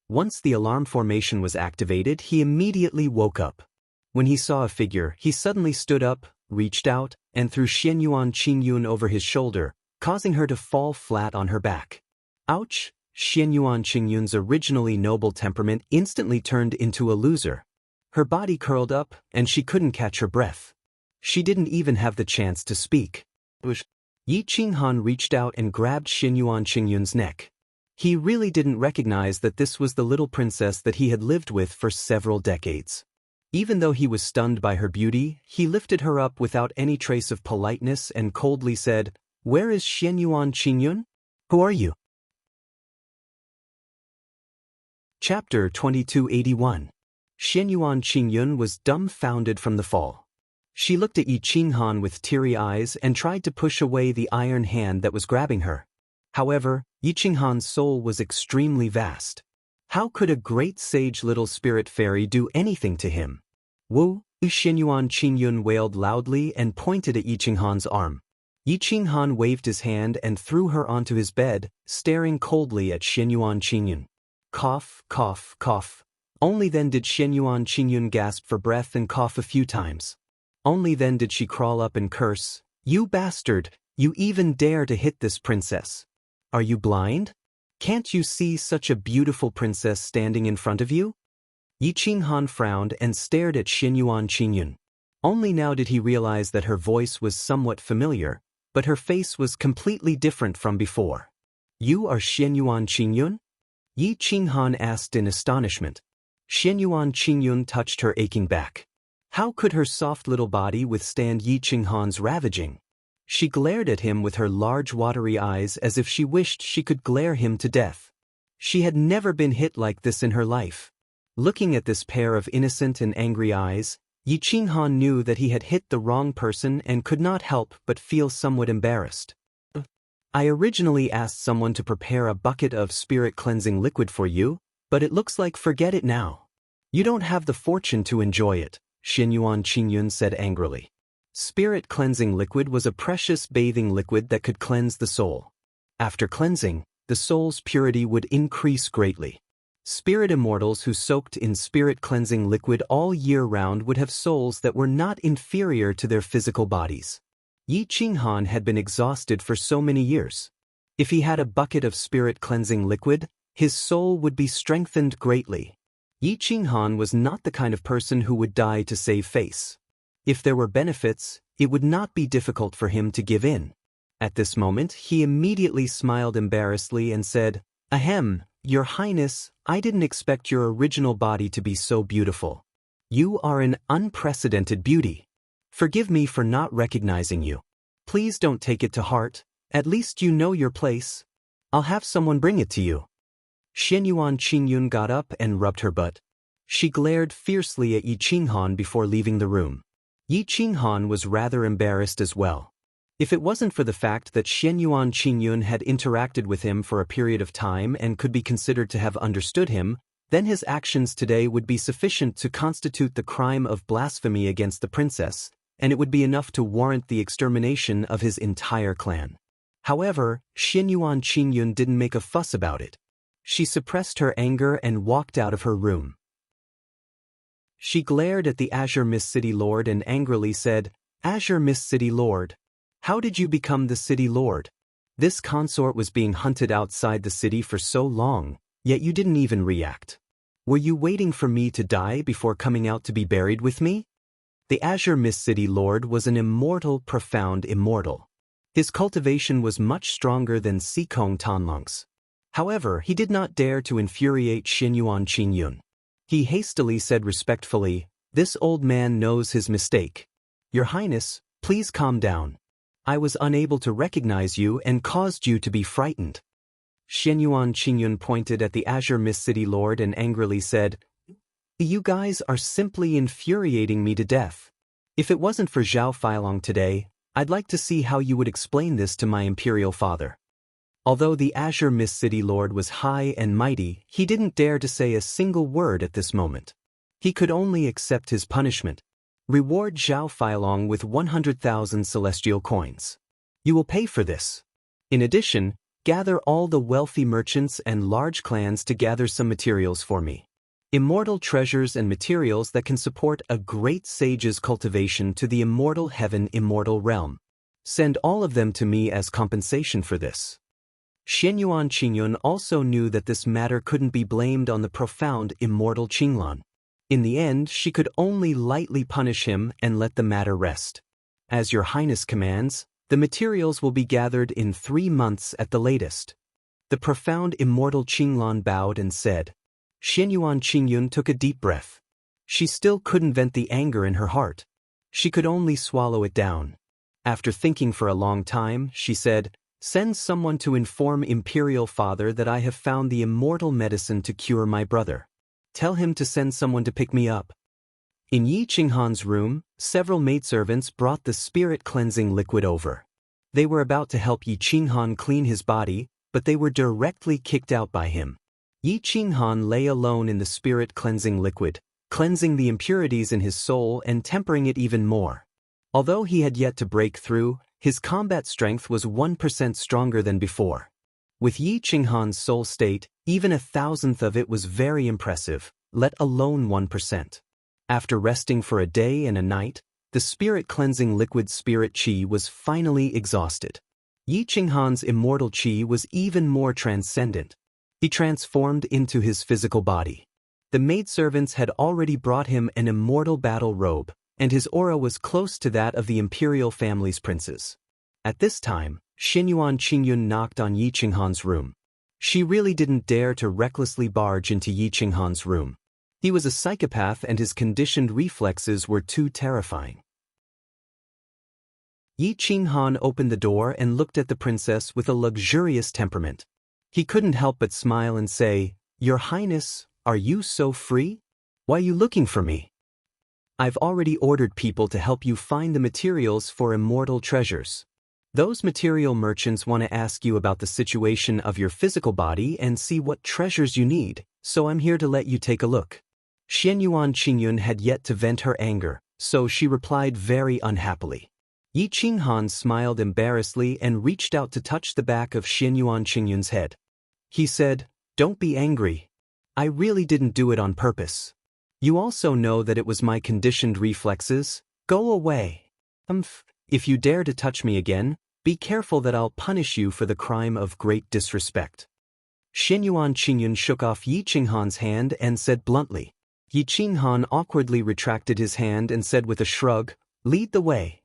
Once the alarm formation was activated, he immediately woke up. When he saw a figure, he suddenly stood up, reached out, and threw Xianyuan Qingyun over his shoulder, causing her to fall flat on her back. Ouch! Xianyuan Qingyun's originally noble temperament instantly turned into a loser. Her body curled up, and she couldn't catch her breath. She didn't even have the chance to speak. Yi Qinghan reached out and grabbed Xianyuan Qingyun's neck. He really didn't recognize that this was the little princess that he had lived with for several decades. Even though he was stunned by her beauty, he lifted her up without any trace of politeness and coldly said, "Where is Xianyuan Qingyun? Who are you?" Chapter 2281. Xianyuan Qingyun was dumbfounded from the fall. She looked at Yi Qinghan with teary eyes and tried to push away the iron hand that was grabbing her. However, Yi Qinghan's soul was extremely vast. How could a great sage little spirit fairy do anything to him? Wu! Xianyuan Qingyun wailed loudly and pointed at Yi Qinghan's arm. Yi Qinghan waved his hand and threw her onto his bed, staring coldly at Xianyuan Qingyun. Cough, cough, cough. Only then did Xianyuan Qingyun gasp for breath and cough a few times. Only then did she crawl up and curse, "You bastard! You even dare to hit this princess! Are you blind? Can't you see such a beautiful princess standing in front of you?" Yi Qinghan frowned and stared at Xianyuan Qingyun. Only now did he realize that her voice was somewhat familiar, but her face was completely different from before. "You are Xianyuan Qingyun?" Yi Qinghan asked in astonishment. Xianyuan Qingyun touched her aching back. How could her soft little body withstand Yi Qinghan's ravaging? She glared at him with her large watery eyes as if she wished she could glare him to death. She had never been hit like this in her life. Looking at this pair of innocent and angry eyes, Yi Qinghan knew that he had hit the wrong person and could not help but feel somewhat embarrassed. "I originally asked someone to prepare a bucket of spirit-cleansing liquid for you, but it looks like forget it now. You don't have the fortune to enjoy it," Xianyuan Qingyun said angrily. Spirit-cleansing liquid was a precious bathing liquid that could cleanse the soul. After cleansing, the soul's purity would increase greatly. Spirit immortals who soaked in spirit-cleansing liquid all year round would have souls that were not inferior to their physical bodies. Yi Qinghan had been exhausted for so many years. If he had a bucket of spirit-cleansing liquid, his soul would be strengthened greatly. Yi Qinghan was not the kind of person who would die to save face. If there were benefits, it would not be difficult for him to give in. At this moment, he immediately smiled embarrassedly and said, "Ahem, Your Highness, I didn't expect your original body to be so beautiful. You are an unprecedented beauty. Forgive me for not recognizing you. Please don't take it to heart, at least you know your place. I'll have someone bring it to you." Xianyuan Qingyun got up and rubbed her butt. She glared fiercely at Yi Qinghan before leaving the room. Yi Qinghan was rather embarrassed as well. If it wasn't for the fact that Xianyuan Qingyun had interacted with him for a period of time and could be considered to have understood him, then his actions today would be sufficient to constitute the crime of blasphemy against the princess, and it would be enough to warrant the extermination of his entire clan. However, Xianyuan Qingyun didn't make a fuss about it. She suppressed her anger and walked out of her room. She glared at the Azure Mist City Lord and angrily said, "Azure Mist City Lord, how did you become the city lord? This consort was being hunted outside the city for so long, yet you didn't even react. Were you waiting for me to die before coming out to be buried with me?" The Azure Mist City Lord was an immortal, profound immortal. His cultivation was much stronger than Sikong Tanlong's. However, he did not dare to infuriate Xianyuan Qingyun. He hastily said respectfully, "This old man knows his mistake. Your Highness, please calm down. I was unable to recognize you and caused you to be frightened." Xianyuan Qingyun pointed at the Azure Mist City Lord and angrily said, "You guys are simply infuriating me to death. If it wasn't for Zhao Feilong today, I'd like to see how you would explain this to my imperial father." Although the Azure Mist City Lord was high and mighty, he didn't dare to say a single word at this moment. He could only accept his punishment. Reward Zhao Feilong with 100,000 celestial coins. You will pay for this. In addition, gather all the wealthy merchants and large clans to gather some materials for me. Immortal treasures and materials that can support a great sage's cultivation to the immortal heaven immortal realm. Send all of them to me as compensation for this. Xianyuan Qingyun also knew that this matter couldn't be blamed on the profound immortal Qinglan. In the end, she could only lightly punish him and let the matter rest. As your highness commands, the materials will be gathered in 3 months at the latest. The profound immortal Qinglan bowed and said. Xianyuan Qingyun took a deep breath. She still couldn't vent the anger in her heart. She could only swallow it down. After thinking for a long time, she said, Send someone to inform Imperial Father that I have found the immortal medicine to cure my brother. Tell him to send someone to pick me up. In Yi Qinghan's room, several maidservants brought the spirit-cleansing liquid over. They were about to help Yi Qinghan clean his body, but they were directly kicked out by him. Yi Qinghan lay alone in the spirit-cleansing liquid, cleansing the impurities in his soul and tempering it even more. Although he had yet to break through, his combat strength was 1% stronger than before. With Yi Qinghan's soul state, even 1,000th of it was very impressive, let alone 1%. After resting for a day and a night, the spirit-cleansing liquid spirit qi was finally exhausted. Yi Qinghan's immortal qi was even more transcendent. He transformed into his physical body. The maidservants had already brought him an immortal battle robe, and his aura was close to that of the imperial family's princes. At this time, Xianyuan Qingyun knocked on Yi Qinghan's room. She really didn't dare to recklessly barge into Yi Qinghan's room. He was a psychopath and his conditioned reflexes were too terrifying. Yi Qinghan opened the door and looked at the princess with a luxurious temperament. He couldn't help but smile and say, Your Highness, are you so free? Why are you looking for me? I've already ordered people to help you find the materials for immortal treasures. Those material merchants want to ask you about the situation of your physical body and see what treasures you need, so I'm here to let you take a look. Xianyuan Qingyun had yet to vent her anger, so she replied very unhappily. Yi Qinghan smiled embarrassedly and reached out to touch the back of Xianyuan Qingyun's head. He said, Don't be angry. I really didn't do it on purpose. You also know that it was my conditioned reflexes. Go away. If you dare to touch me again, be careful that I'll punish you for the crime of great disrespect. Xianyuan Qingyun shook off Yi Qinghan's hand and said bluntly. Yi Qinghan awkwardly retracted his hand and said with a shrug, Lead the way.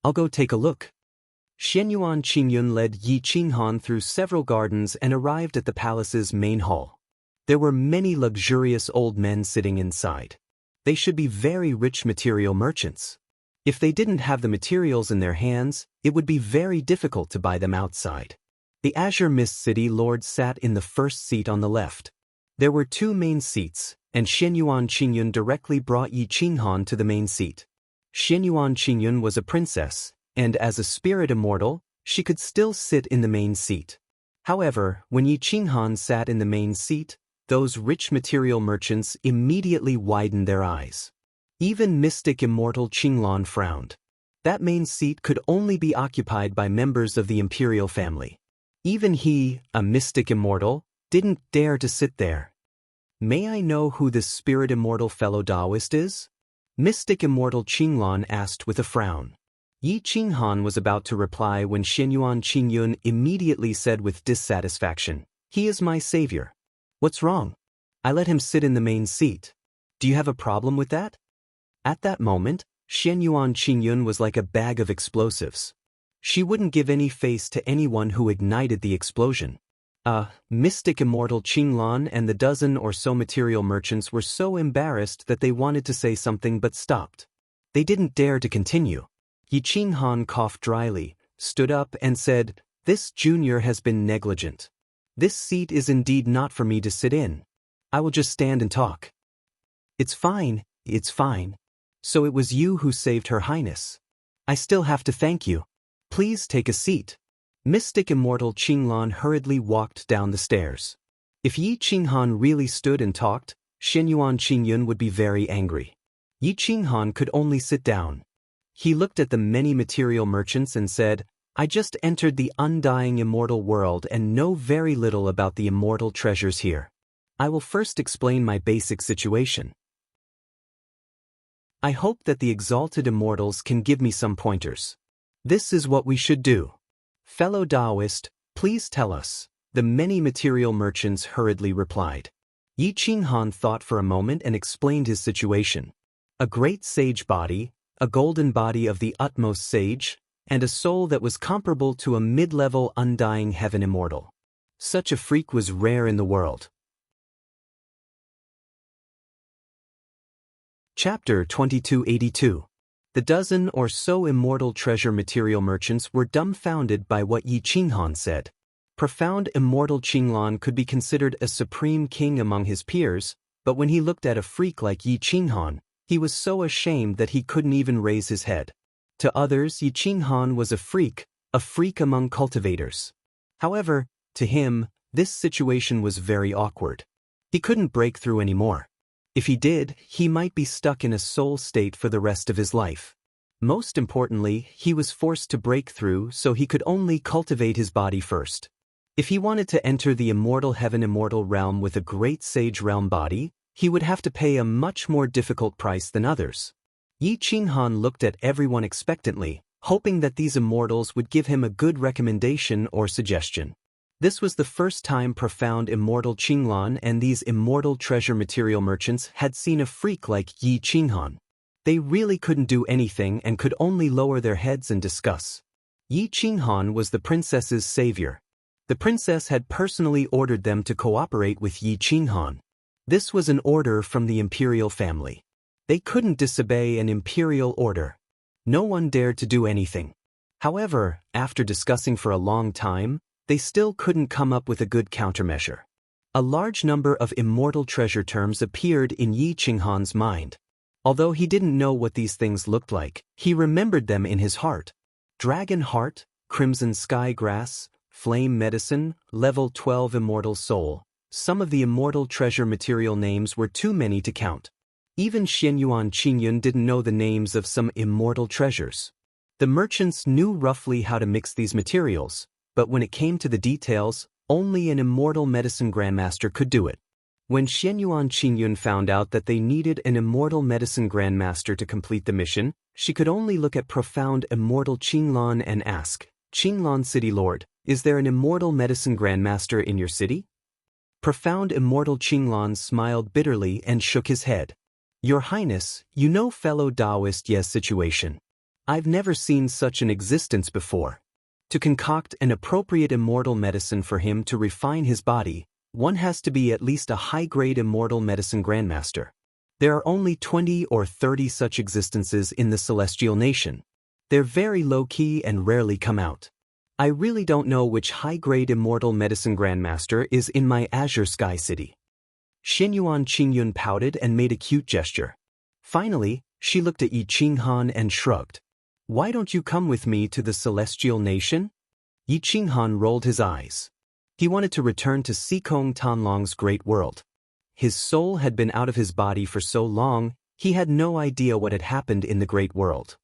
I'll go take a look. Xianyuan Qingyun led Yi Qinghan through several gardens and arrived at the palace's main hall. There were many luxurious old men sitting inside. They should be very rich material merchants. If they didn't have the materials in their hands, it would be very difficult to buy them outside. The Azure Mist City Lord sat in the first seat on the left. There were 2 main seats, and Xianyuan Qingyun directly brought Yi Qinghan to the main seat. Xianyuan Qingyun was a princess, and as a spirit immortal, she could still sit in the main seat. However, when Yi Qinghan sat in the main seat, those rich material merchants immediately widened their eyes. Even mystic immortal Qinglan frowned. That main seat could only be occupied by members of the imperial family. Even he, a mystic immortal, didn't dare to sit there. May I know who this spirit immortal fellow Taoist is? Mystic immortal Qinglan asked with a frown. Yi Qinghan was about to reply when Xianyuan Qingyun immediately said with dissatisfaction, He is my savior. What's wrong? I let him sit in the main seat. Do you have a problem with that? At that moment, Xianyuan Qingyun was like a bag of explosives. She wouldn't give any face to anyone who ignited the explosion. Mystic immortal Qinglan and the dozen or so material merchants were so embarrassed that they wanted to say something but stopped. They didn't dare to continue. Yi Qinghan coughed dryly, stood up and said, This junior has been negligent. This seat is indeed not for me to sit in. I will just stand and talk. It's fine, it's fine. So it was you who saved Her Highness. I still have to thank you. Please take a seat. Mystic immortal Qinglan hurriedly walked down the stairs. If Yi Qinghan really stood and talked, Xianyuan Qingyun would be very angry. Yi Qinghan could only sit down. He looked at the many material merchants and said, I just entered the undying immortal world and know very little about the immortal treasures here. I will first explain my basic situation. I hope that the exalted immortals can give me some pointers. This is what we should do. Fellow Taoist, please tell us, the many material merchants hurriedly replied. Yi Qinghan thought for a moment and explained his situation. A great sage body, a golden body of the utmost sage, and a soul that was comparable to a mid-level undying heaven immortal. Such a freak was rare in the world. Chapter 2282. The dozen or so immortal treasure material merchants were dumbfounded by what Yi Qinghan said. Profound immortal Qinglan could be considered a supreme king among his peers, but when he looked at a freak like Yi Qinghan, he was so ashamed that he couldn't even raise his head. To others, Yi Qinghan was a freak among cultivators. However, to him, this situation was very awkward. He couldn't break through anymore. If he did, he might be stuck in a soul state for the rest of his life. Most importantly, he was forced to break through, so he could only cultivate his body first. If he wanted to enter the immortal heaven immortal realm with a great sage realm body, he would have to pay a much more difficult price than others. Yi Qinghan looked at everyone expectantly, hoping that these immortals would give him a good recommendation or suggestion. This was the first time profound immortal Qinglan and these immortal treasure material merchants had seen a freak like Yi Qinghan. They really couldn't do anything and could only lower their heads and discuss. Yi Qinghan was the princess's savior. The princess had personally ordered them to cooperate with Yi Qinghan. This was an order from the imperial family. They couldn't disobey an imperial order. No one dared to do anything. However, after discussing for a long time, they still couldn't come up with a good countermeasure. A large number of immortal treasure terms appeared in Yi Qinghan's mind. Although he didn't know what these things looked like, he remembered them in his heart. Dragon Heart, Crimson Sky Grass, Flame Medicine, Level 12 Immortal Soul. Some of the immortal treasure material names were too many to count. Even Xianyuan Qingyun didn't know the names of some immortal treasures. The merchants knew roughly how to mix these materials, but when it came to the details, only an immortal medicine grandmaster could do it. When Xianyuan Qingyun found out that they needed an immortal medicine grandmaster to complete the mission, she could only look at profound immortal Qinglan and ask, "Qinglan City Lord, is there an immortal medicine grandmaster in your city?" Profound immortal Qinglan smiled bitterly and shook his head. "Your Highness, you know fellow Taoist Ye's situation. I've never seen such an existence before. To concoct an appropriate immortal medicine for him to refine his body, one has to be at least a high-grade immortal medicine grandmaster. There are only 20 or 30 such existences in the celestial nation. They're very low-key and rarely come out. I really don't know which high-grade immortal medicine grandmaster is in my Azure Sky City." Xianyuan Qingyun pouted and made a cute gesture. Finally, she looked at Yi Qinghan and shrugged. "Why don't you come with me to the celestial nation?" Yi Qinghan rolled his eyes. He wanted to return to Sikong Tanlong's great world. His soul had been out of his body for so long, he had no idea what had happened in the great world.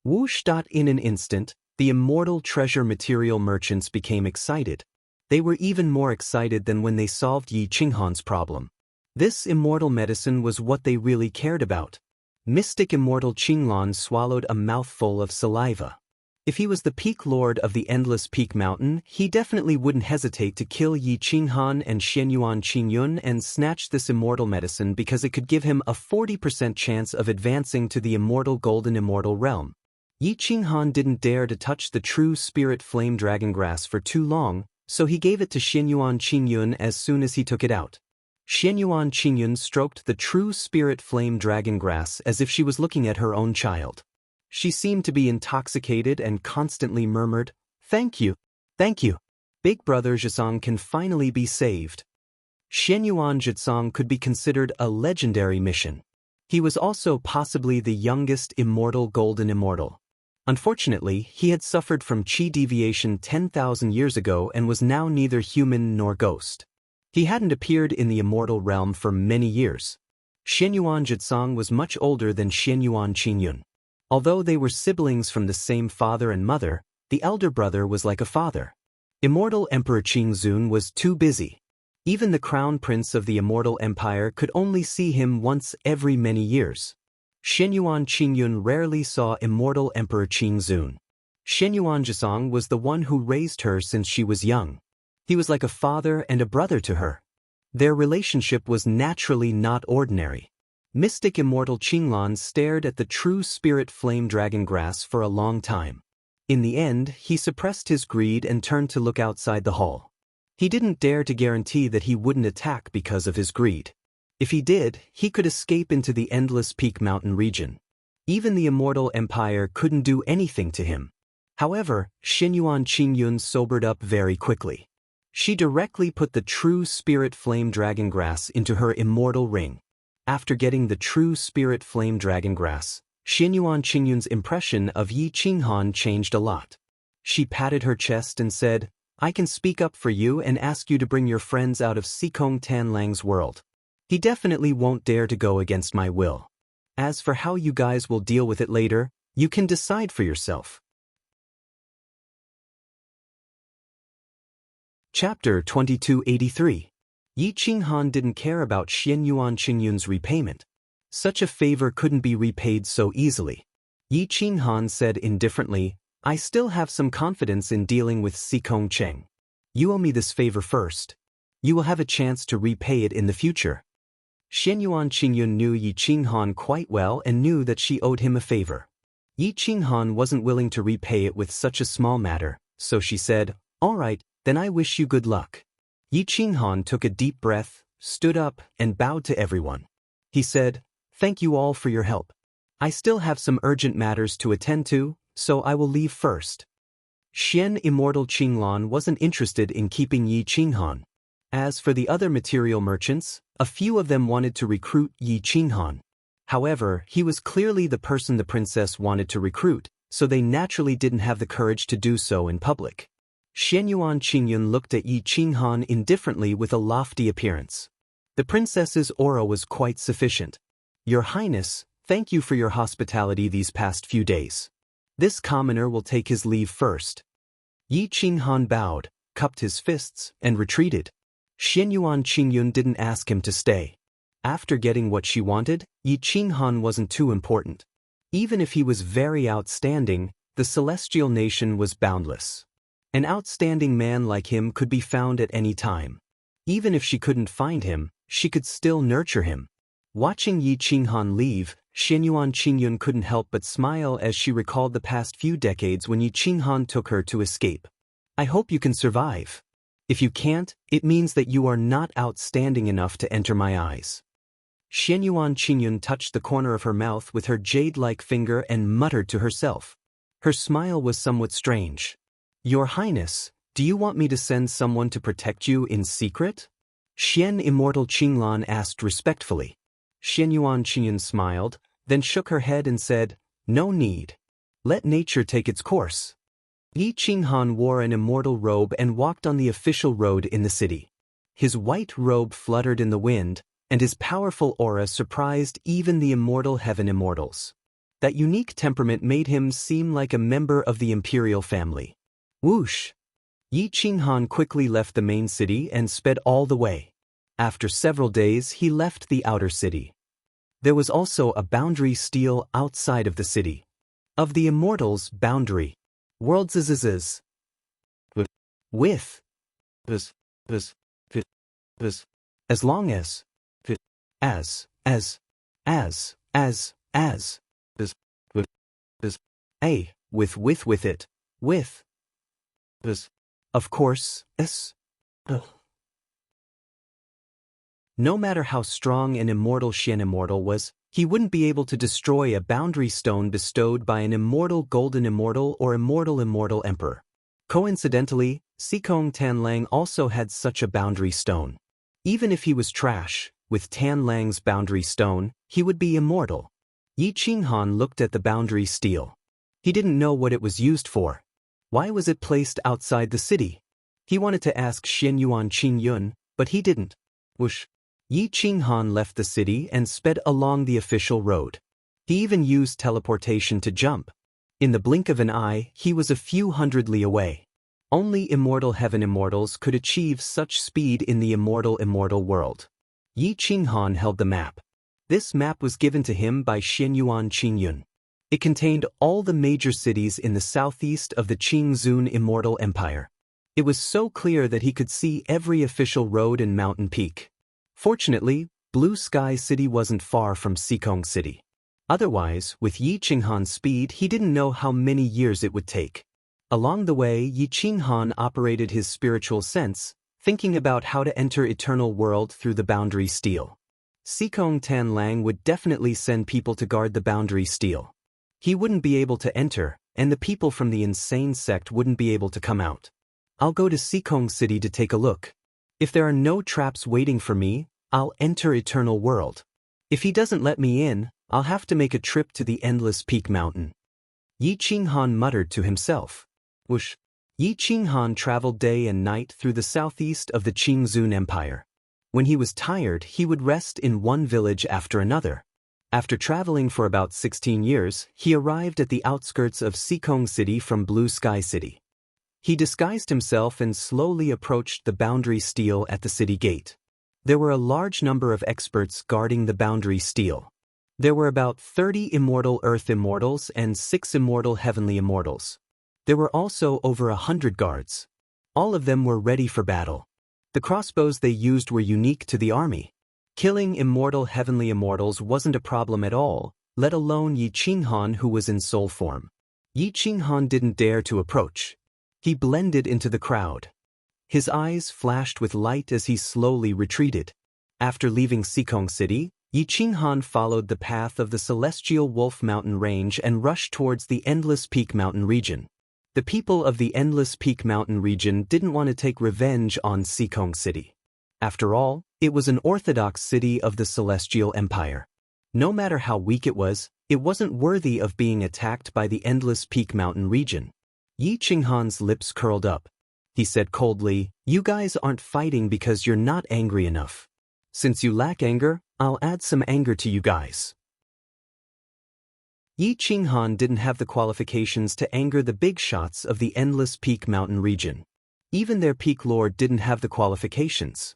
Whoosh! In an instant, the immortal treasure material merchants became excited. They were even more excited than when they solved Yi Qinghan's problem. This immortal medicine was what they really cared about. Mystic immortal Qinglan swallowed a mouthful of saliva. If he was the peak lord of the endless peak mountain, he definitely wouldn't hesitate to kill Yi Qinghan and Xianyuan Qingyun and snatch this immortal medicine because it could give him a 40% chance of advancing to the immortal golden immortal realm. Yi Qinghan didn't dare to touch the true spirit flame dragon grass for too long, so he gave it to Xianyuan Qingyun as soon as he took it out. Xianyuan Qingyun stroked the true spirit flame dragon grass as if she was looking at her own child. She seemed to be intoxicated and constantly murmured, "Thank you, thank you. Big brother Zhisong can finally be saved." Xianyuan Zhisong could be considered a legendary mission. He was also possibly the youngest immortal golden immortal. Unfortunately, he had suffered from chi deviation 10,000 years ago and was now neither human nor ghost. He hadn't appeared in the immortal realm for many years. Xianyuan Zhisong was much older than Xianyuan Qingyun. Although they were siblings from the same father and mother, the elder brother was like a father. Immortal Emperor Qingzun was too busy. Even the crown prince of the immortal empire could only see him once every many years. Xianyuan Qingyun rarely saw immortal Emperor Qingzun. Xianyuan Jisong was the one who raised her since she was young. He was like a father and a brother to her. Their relationship was naturally not ordinary. Mystic immortal Qinglan stared at the true spirit flame dragon grass for a long time. In the end, he suppressed his greed and turned to look outside the hall. He didn't dare to guarantee that he wouldn't attack because of his greed. If he did, he could escape into the endless peak mountain region. Even the immortal empire couldn't do anything to him. However, Xianyuan Qingyun sobered up very quickly. She directly put the true spirit flame dragon grass into her immortal ring. After getting the true spirit flame dragon grass, Xianyuan Qingyun's impression of Yi Qinghan changed a lot. She patted her chest and said, "I can speak up for you and ask you to bring your friends out of Sikong Tanlang's world. He definitely won't dare to go against my will. As for how you guys will deal with it later, you can decide for yourself." Chapter 2283. Yi Qinghan didn't care about Xianyuan Qingyun's repayment. Such a favor couldn't be repaid so easily. Yi Qinghan said indifferently, "I still have some confidence in dealing with Sikong Cheng. You owe me this favor first. You will have a chance to repay it in the future." Xianyuan Qingyun knew Yi Qinghan quite well and knew that she owed him a favor. Yi Qinghan wasn't willing to repay it with such a small matter, so she said, "All right, then I wish you good luck." Yi Qinghan took a deep breath, stood up, and bowed to everyone. He said, "Thank you all for your help. I still have some urgent matters to attend to, so I will leave first." Xian Immortal Qinglan wasn't interested in keeping Yi Qinghan. As for the other material merchants, a few of them wanted to recruit Yi Qinghan. However, he was clearly the person the princess wanted to recruit, so they naturally didn't have the courage to do so in public. Xianyuan Qingyun looked at Yi Qinghan indifferently with a lofty appearance. The princess's aura was quite sufficient. "Your Highness, thank you for your hospitality these past few days. This commoner will take his leave first." Yi Qinghan bowed, cupped his fists, and retreated. Xianyuan Qingyun didn't ask him to stay. After getting what she wanted, Yi Qinghan wasn't too important. Even if he was very outstanding, the celestial nation was boundless. An outstanding man like him could be found at any time. Even if she couldn't find him, she could still nurture him. Watching Yi Qinghan leave, Xianyuan Qingyun couldn't help but smile as she recalled the past few decades when Yi Qinghan took her to escape. "I hope you can survive. If you can't, it means that you are not outstanding enough to enter my eyes." Xianyuan Qingyun touched the corner of her mouth with her jade-like finger and muttered to herself. Her smile was somewhat strange. "Your Highness, do you want me to send someone to protect you in secret?" Xian Immortal Qinglan asked respectfully. Xianyuan Qingyun smiled, then shook her head and said, "No need. Let nature take its course." Yi Qinghan wore an immortal robe and walked on the official road in the city. His white robe fluttered in the wind, and his powerful aura surprised even the immortal heaven immortals. That unique temperament made him seem like a member of the imperial family. Whoosh! Yi Qinghan quickly left the main city and sped all the way. After several days, he left the outer city. There was also a boundary stele outside of the city. Of the immortals' boundary. Worlds is with as long as with it with of course No matter how strong an immortal Xian immortal was, he wouldn't be able to destroy a boundary stone bestowed by an immortal golden immortal or immortal emperor. Coincidentally, Sikong Tanlang also had such a boundary stone. Even if he was trash, with Tanlang's boundary stone, he would be immortal. Yi Qinghan looked at the boundary stele. He didn't know what it was used for. Why was it placed outside the city? He wanted to ask Xianyuan Qingyun, but he didn't. Whoosh! Yi Qinghan left the city and sped along the official road. He even used teleportation to jump. In the blink of an eye, he was a few hundred li away. Only immortal heaven immortals could achieve such speed in the immortal world. Yi Qinghan held the map. This map was given to him by Xianyuan Qingyun. It contained all the major cities in the southeast of the Qingzun Immortal Empire. It was so clear that he could see every official road and mountain peak. Fortunately, Blue Sky City wasn't far from Sikong City. Otherwise, with Yi Qinghan's speed, he didn't know how many years it would take. Along the way, Yi Qinghan operated his spiritual sense, thinking about how to enter Eternal World through the Boundary Steel. Sikong Tanlang would definitely send people to guard the Boundary Steel. He wouldn't be able to enter, and the people from the insane sect wouldn't be able to come out. I'll go to Sikong City to take a look. If there are no traps waiting for me, I'll enter Eternal World. If he doesn't let me in, I'll have to make a trip to the Endless Peak Mountain. Yi Qinghan muttered to himself. Whoosh! Yi Qinghan traveled day and night through the southeast of the Qingzun Empire. When he was tired, he would rest in one village after another. After traveling for about 16 years, he arrived at the outskirts of Sikong City from Blue Sky City. He disguised himself and slowly approached the Boundary Steel at the city gate. There were a large number of experts guarding the Boundary Steel. There were about 30 Immortal Earth Immortals and 6 Immortal Heavenly Immortals. There were also over 100 guards. All of them were ready for battle. The crossbows they used were unique to the army. Killing Immortal Heavenly Immortals wasn't a problem at all, let alone Yi Qinghan, who was in soul form. Yi Qinghan didn't dare to approach. He blended into the crowd. His eyes flashed with light as he slowly retreated. After leaving Sikong City, Yi Qinghan followed the path of the Celestial Wolf Mountain Range and rushed towards the Endless Peak Mountain region. The people of the Endless Peak Mountain region didn't want to take revenge on Sikong City. After all, it was an orthodox city of the Celestial Empire. No matter how weak it wasn't worthy of being attacked by the Endless Peak Mountain region. Yi Qinghan's lips curled up. He said coldly, "You guys aren't fighting because you're not angry enough. Since you lack anger, I'll add some anger to you guys." Yi Qinghan didn't have the qualifications to anger the big shots of the Endless Peak Mountain region. Even their peak lord didn't have the qualifications.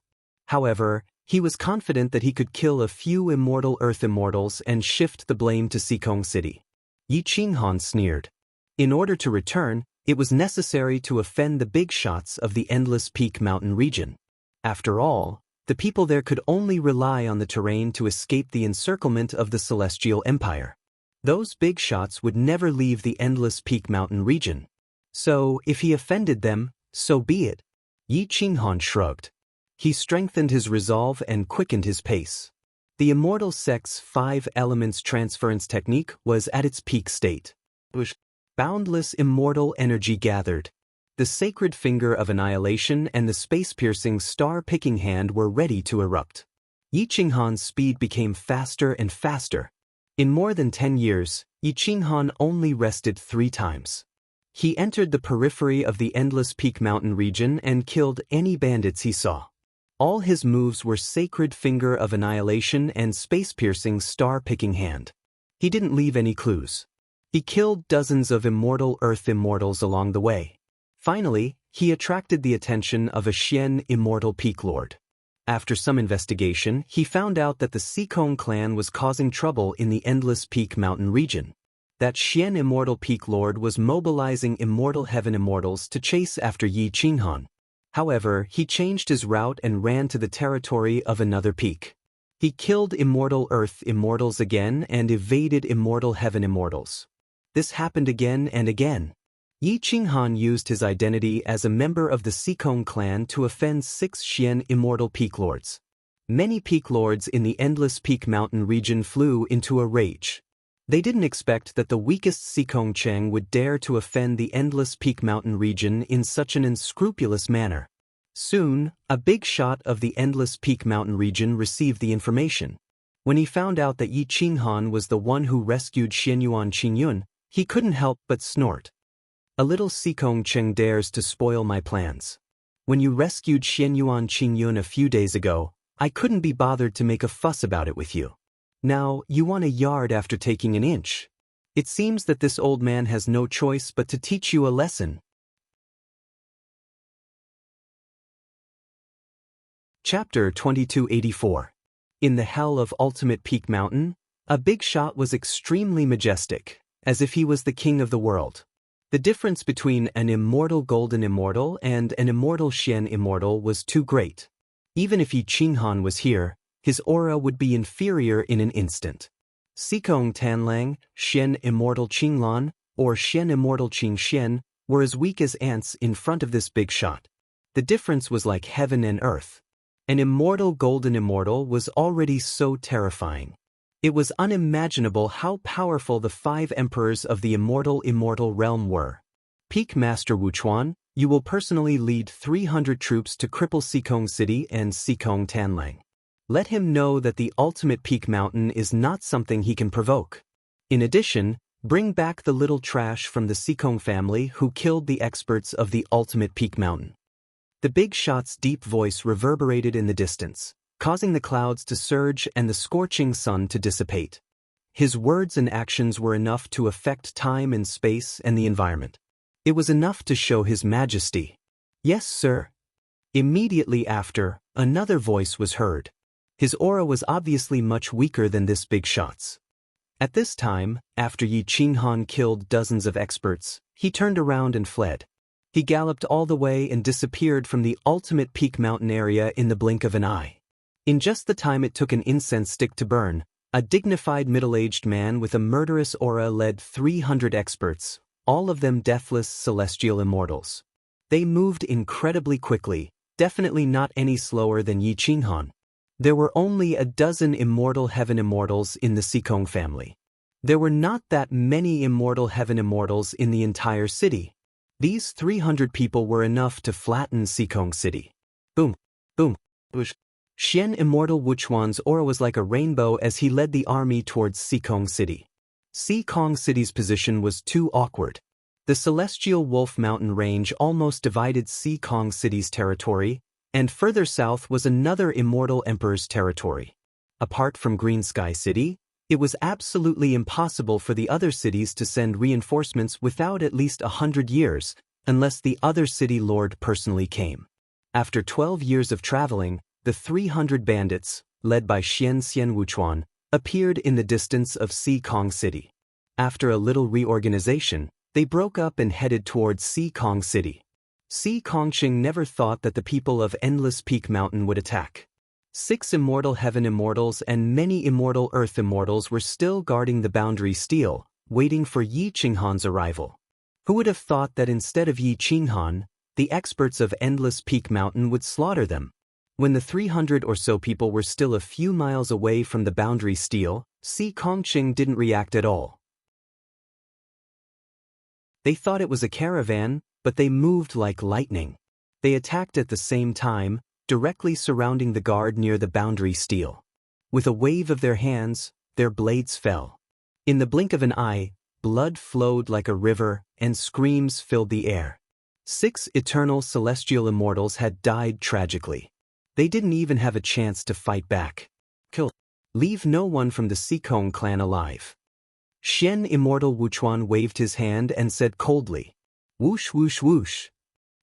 However, he was confident that he could kill a few Immortal Earth Immortals and shift the blame to Sikong City. Yi Qinghan sneered. In order to return, it was necessary to offend the big shots of the Endless Peak Mountain region. After all, the people there could only rely on the terrain to escape the encirclement of the Celestial Empire. Those big shots would never leave the Endless Peak Mountain region. So, if he offended them, so be it. Yi Qinghan shrugged. He strengthened his resolve and quickened his pace. The Immortal Sect's 5 elements transference technique was at its peak state. Boundless immortal energy gathered. The sacred finger of annihilation and the space-piercing star-picking hand were ready to erupt. Yi Qinghan's speed became faster and faster. In more than 10 years, Yi Qinghan only rested 3 times. He entered the periphery of the Endless Peak Mountain region and killed any bandits he saw. All his moves were Sacred Finger of Annihilation and Space-Piercing Star-Picking Hand. He didn't leave any clues. He killed dozens of Immortal Earth Immortals along the way. Finally, he attracted the attention of a Xian Immortal Peak Lord. After some investigation, he found out that the Sikong clan was causing trouble in the Endless Peak Mountain region. That Xian Immortal Peak Lord was mobilizing Immortal Heaven Immortals to chase after Yi Qinghan. However, he changed his route and ran to the territory of another peak. He killed Immortal Earth Immortals again and evaded Immortal Heaven Immortals. This happened again and again. Yi Qinghan used his identity as a member of the Sikong clan to offend 6 Xian Immortal Peak Lords. Many Peak Lords in the Endless Peak Mountain region flew into a rage. They didn't expect that the weakest Sikong Cheng would dare to offend the Endless Peak Mountain region in such an unscrupulous manner. Soon, a big shot of the Endless Peak Mountain region received the information. When he found out that Yi Qinghan was the one who rescued Xianyuan Qingyun, he couldn't help but snort. A little Sikong Cheng dares to spoil my plans. When you rescued Xianyuan Qingyun a few days ago, I couldn't be bothered to make a fuss about it with you. Now, you want a yard after taking an inch. It seems that this old man has no choice but to teach you a lesson. Chapter 2284. In the hell of Ultimate Peak Mountain, a big shot was extremely majestic, as if he was the king of the world. The difference between an immortal golden immortal and an immortal Xian immortal was too great. Even if Yi Qinghan was here, his aura would be inferior in an instant. Xikong Tanlang, Xian immortal Qinglan, or Xian immortal Qingxian, were as weak as ants in front of this big shot. The difference was like heaven and earth. An immortal golden immortal was already so terrifying. It was unimaginable how powerful the 5 emperors of the immortal realm were. Peak Master Wuchuan, you will personally lead 300 troops to cripple Xikong City and Xikong Tanlang. Let him know that the ultimate peak mountain is not something he can provoke. In addition, bring back the little trash from the Xikong family who killed the experts of the ultimate peak mountain. The big shot's deep voice reverberated in the distance, causing the clouds to surge and the scorching sun to dissipate. His words and actions were enough to affect time and space and the environment. It was enough to show his majesty. Yes, sir. Immediately after, another voice was heard. His aura was obviously much weaker than this big shot's. At this time, after Yi Qinghan killed dozens of experts, he turned around and fled. He galloped all the way and disappeared from the ultimate peak mountain area in the blink of an eye. In just the time it took an incense stick to burn, a dignified middle-aged man with a murderous aura led 300 experts, all of them deathless celestial immortals. They moved incredibly quickly, definitely not any slower than Yi Qinghan. There were only a dozen immortal heaven immortals in the Xikong family. There were not that many immortal heaven immortals in the entire city. These 300 people were enough to flatten Xikong City. Boom, boom, whoosh. Xian immortal Wuchuan's aura was like a rainbow as he led the army towards Xikong City. Xikong City's position was too awkward. The celestial Wolf Mountain range almost divided Xikong City's territory, and further south was another immortal emperor's territory. Apart from Green Sky City, it was absolutely impossible for the other cities to send reinforcements without at least 100 years, unless the other city lord personally came. After 12 years of traveling, the 300 bandits, led by Xian Wuchuan, appeared in the distance of Xikong City. After a little reorganization, they broke up and headed towards Xikong City. Xikongqing never thought that the people of Endless Peak Mountain would attack. 6 immortal heaven immortals and many immortal earth immortals were still guarding the boundary steel, waiting for Yi Qinghan's arrival. Who would have thought that instead of Yi Qinghan, the experts of Endless Peak Mountain would slaughter them? When the 300 or so people were still a few miles away from the boundary steel, Xikongqing didn't react at all. They thought it was a caravan, but they moved like lightning. They attacked at the same time, directly surrounding the guard near the boundary steel. With a wave of their hands, their blades fell. In the blink of an eye, blood flowed like a river, and screams filled the air. 6 eternal celestial immortals had died tragically. They didn't even have a chance to fight back. Kill. Leave no one from the Xikong clan alive. Xian immortal Wuchuan waved his hand and said coldly, "Whoosh whoosh whoosh."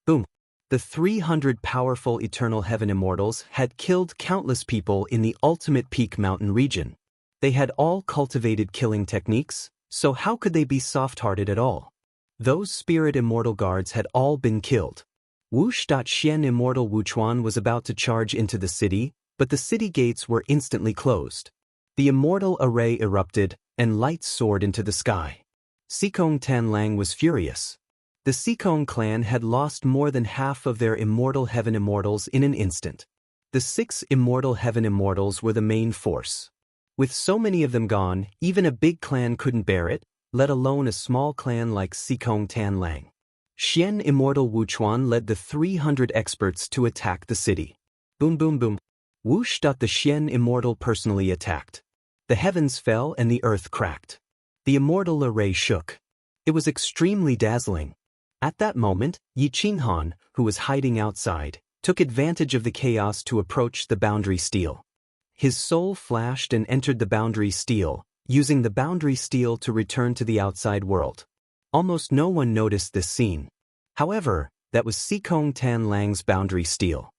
Boom. The 300 powerful eternal heaven immortals had killed countless people in the ultimate peak mountain region. They had all cultivated killing techniques, so how could they be soft-hearted at all? Those spirit immortal guards had all been killed. Whoosh. Xian immortal Wuchuan was about to charge into the city, but the city gates were instantly closed. The immortal array erupted, and lights soared into the sky. Xikong Tanlang was furious. The Xikong clan had lost more than half of their immortal heaven immortals in an instant. The 6 immortal heaven immortals were the main force. With so many of them gone, even a big clan couldn't bear it, let alone a small clan like Xikong Tanlang. Xian immortal Wuchuan led the 300 experts to attack the city. Boom boom boom. Whoosh. The Xian immortal personally attacked. The heavens fell and the earth cracked. The immortal array shook. It was extremely dazzling. At that moment, Yi Qinghan, who was hiding outside, took advantage of the chaos to approach the boundary steel. His soul flashed and entered the boundary steel, using the boundary steel to return to the outside world. Almost no one noticed this scene. However, that was Xikong Tanlang's boundary steel.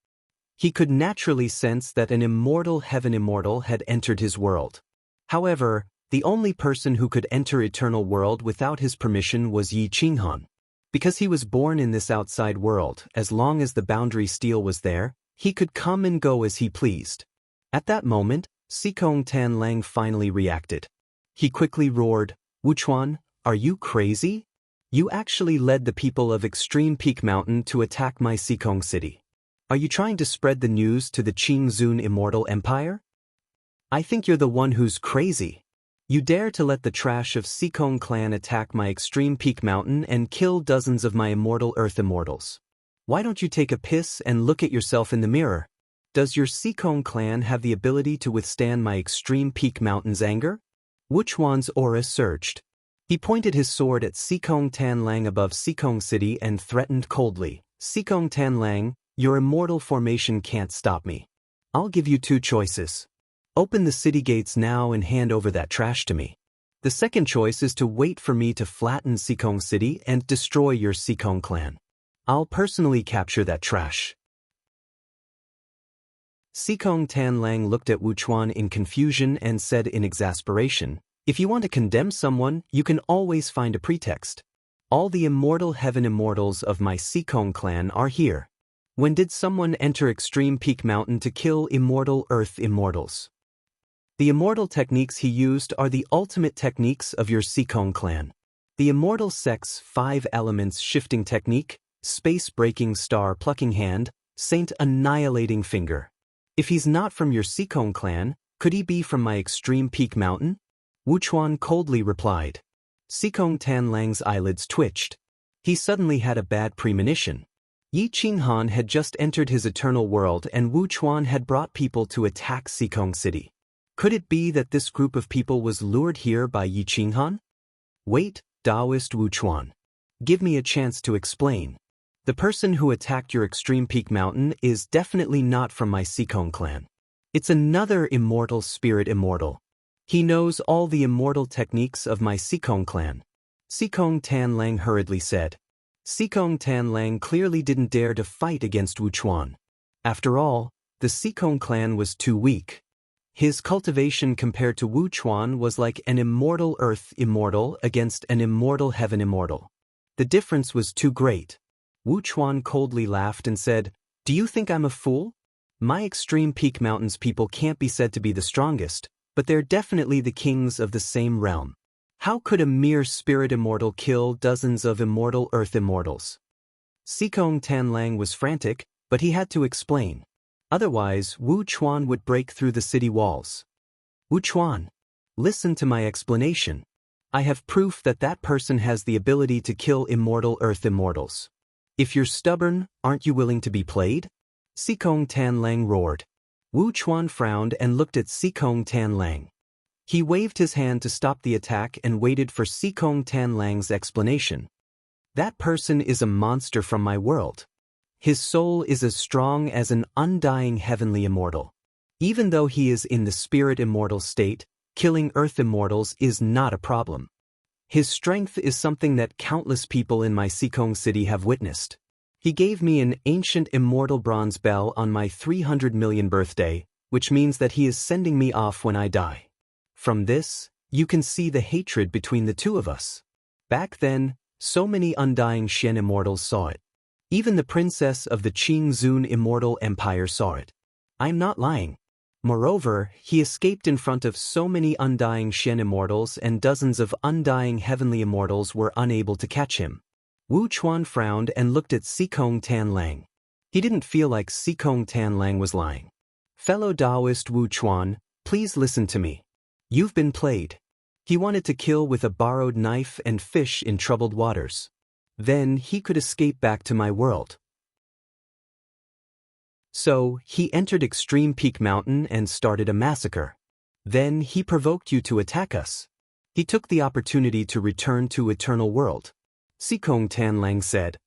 He could naturally sense that an immortal heaven immortal had entered his world. However, the only person who could enter eternal world without his permission was Yi Qinghan. Because he was born in this outside world, as long as the boundary steel was there, he could come and go as he pleased. At that moment, Sikong Tanlang finally reacted. He quickly roared, "Wuchuan, are you crazy? You actually led the people of Extreme Peak Mountain to attack my Sikong city. Are you trying to spread the news to the Qingzun Immortal Empire? I think you're the one who's crazy. You dare to let the trash of Sikong clan attack my Extreme Peak Mountain and kill dozens of my immortal Earth Immortals. Why don't you take a piss and look at yourself in the mirror? Does your Sikong clan have the ability to withstand my Extreme Peak Mountain's anger?" Wuchuan's aura surged. He pointed his sword at Sikong Tanlang above Sikong City and threatened coldly, "Sikong Tanlang, your immortal formation can't stop me. I'll give you two choices. Open the city gates now and hand over that trash to me. The second choice is to wait for me to flatten Sikong City and destroy your Sikong clan. I'll personally capture that trash." Sikong Tanlang looked at Wuchuan in confusion and said in exasperation, "If you want to condemn someone, you can always find a pretext. All the immortal heaven immortals of my Sikong clan are here. When did someone enter Extreme Peak Mountain to kill immortal Earth immortals? The immortal techniques he used are the ultimate techniques of your Sikong clan. The immortal sect's 5 elements shifting technique, space-breaking star-plucking hand, saint annihilating finger. If he's not from your Sikong clan, could he be from my Extreme Peak Mountain?" Wuchuan coldly replied. Sikong Tanlang's eyelids twitched. He suddenly had a bad premonition. Yi Qinghan had just entered his eternal world and Wuchuan had brought people to attack Sikong City. Could it be that this group of people was lured here by Yi Qinghan? "Wait, Taoist Wuchuan. Give me a chance to explain. The person who attacked your Extreme Peak Mountain is definitely not from my Sikong clan. It's another immortal spirit immortal. He knows all the immortal techniques of my Sikong clan," Sikong Tanlang hurriedly said. Sikong Tanlang clearly didn't dare to fight against Wuchuan. After all, the Sikong clan was too weak. His cultivation compared to Wuchuan was like an immortal Earth immortal against an immortal Heaven immortal. The difference was too great. Wuchuan coldly laughed and said, "Do you think I'm a fool? My Extreme Peak Mountain's people can't be said to be the strongest, but they're definitely the kings of the same realm. How could a mere spirit immortal kill dozens of immortal Earth immortals?" Sikong Tanlang was frantic, but he had to explain. Otherwise, Wuchuan would break through the city walls. "Wuchuan, listen to my explanation. I have proof that that person has the ability to kill immortal Earth immortals. If you're stubborn, aren't you willing to be played?" Sikong Tanlang roared. Wuchuan frowned and looked at Sikong Tanlang. He waved his hand to stop the attack and waited for Sikong Tanlang's explanation. "That person is a monster from my world. His soul is as strong as an undying heavenly immortal. Even though he is in the spirit immortal state, killing Earth immortals is not a problem. His strength is something that countless people in my Sikong city have witnessed. He gave me an ancient immortal bronze bell on my 300 million birthday, which means that he is sending me off when I die. From this, you can see the hatred between the two of us. Back then, so many undying Shen immortals saw it. Even the princess of the Qingzun Immortal Empire saw it. I'm not lying. Moreover, he escaped in front of so many undying Shen immortals and dozens of undying heavenly immortals were unable to catch him." Wuchuan frowned and looked at Sikong Tanlang. He didn't feel like Sikong Tanlang was lying. "Fellow Taoist Wuchuan, please listen to me. You've been played. He wanted to kill with a borrowed knife and fish in troubled waters. Then he could escape back to my world. So, he entered Extreme Peak Mountain and started a massacre. Then he provoked you to attack us. He took the opportunity to return to Eternal World," Sikong Tanlang said.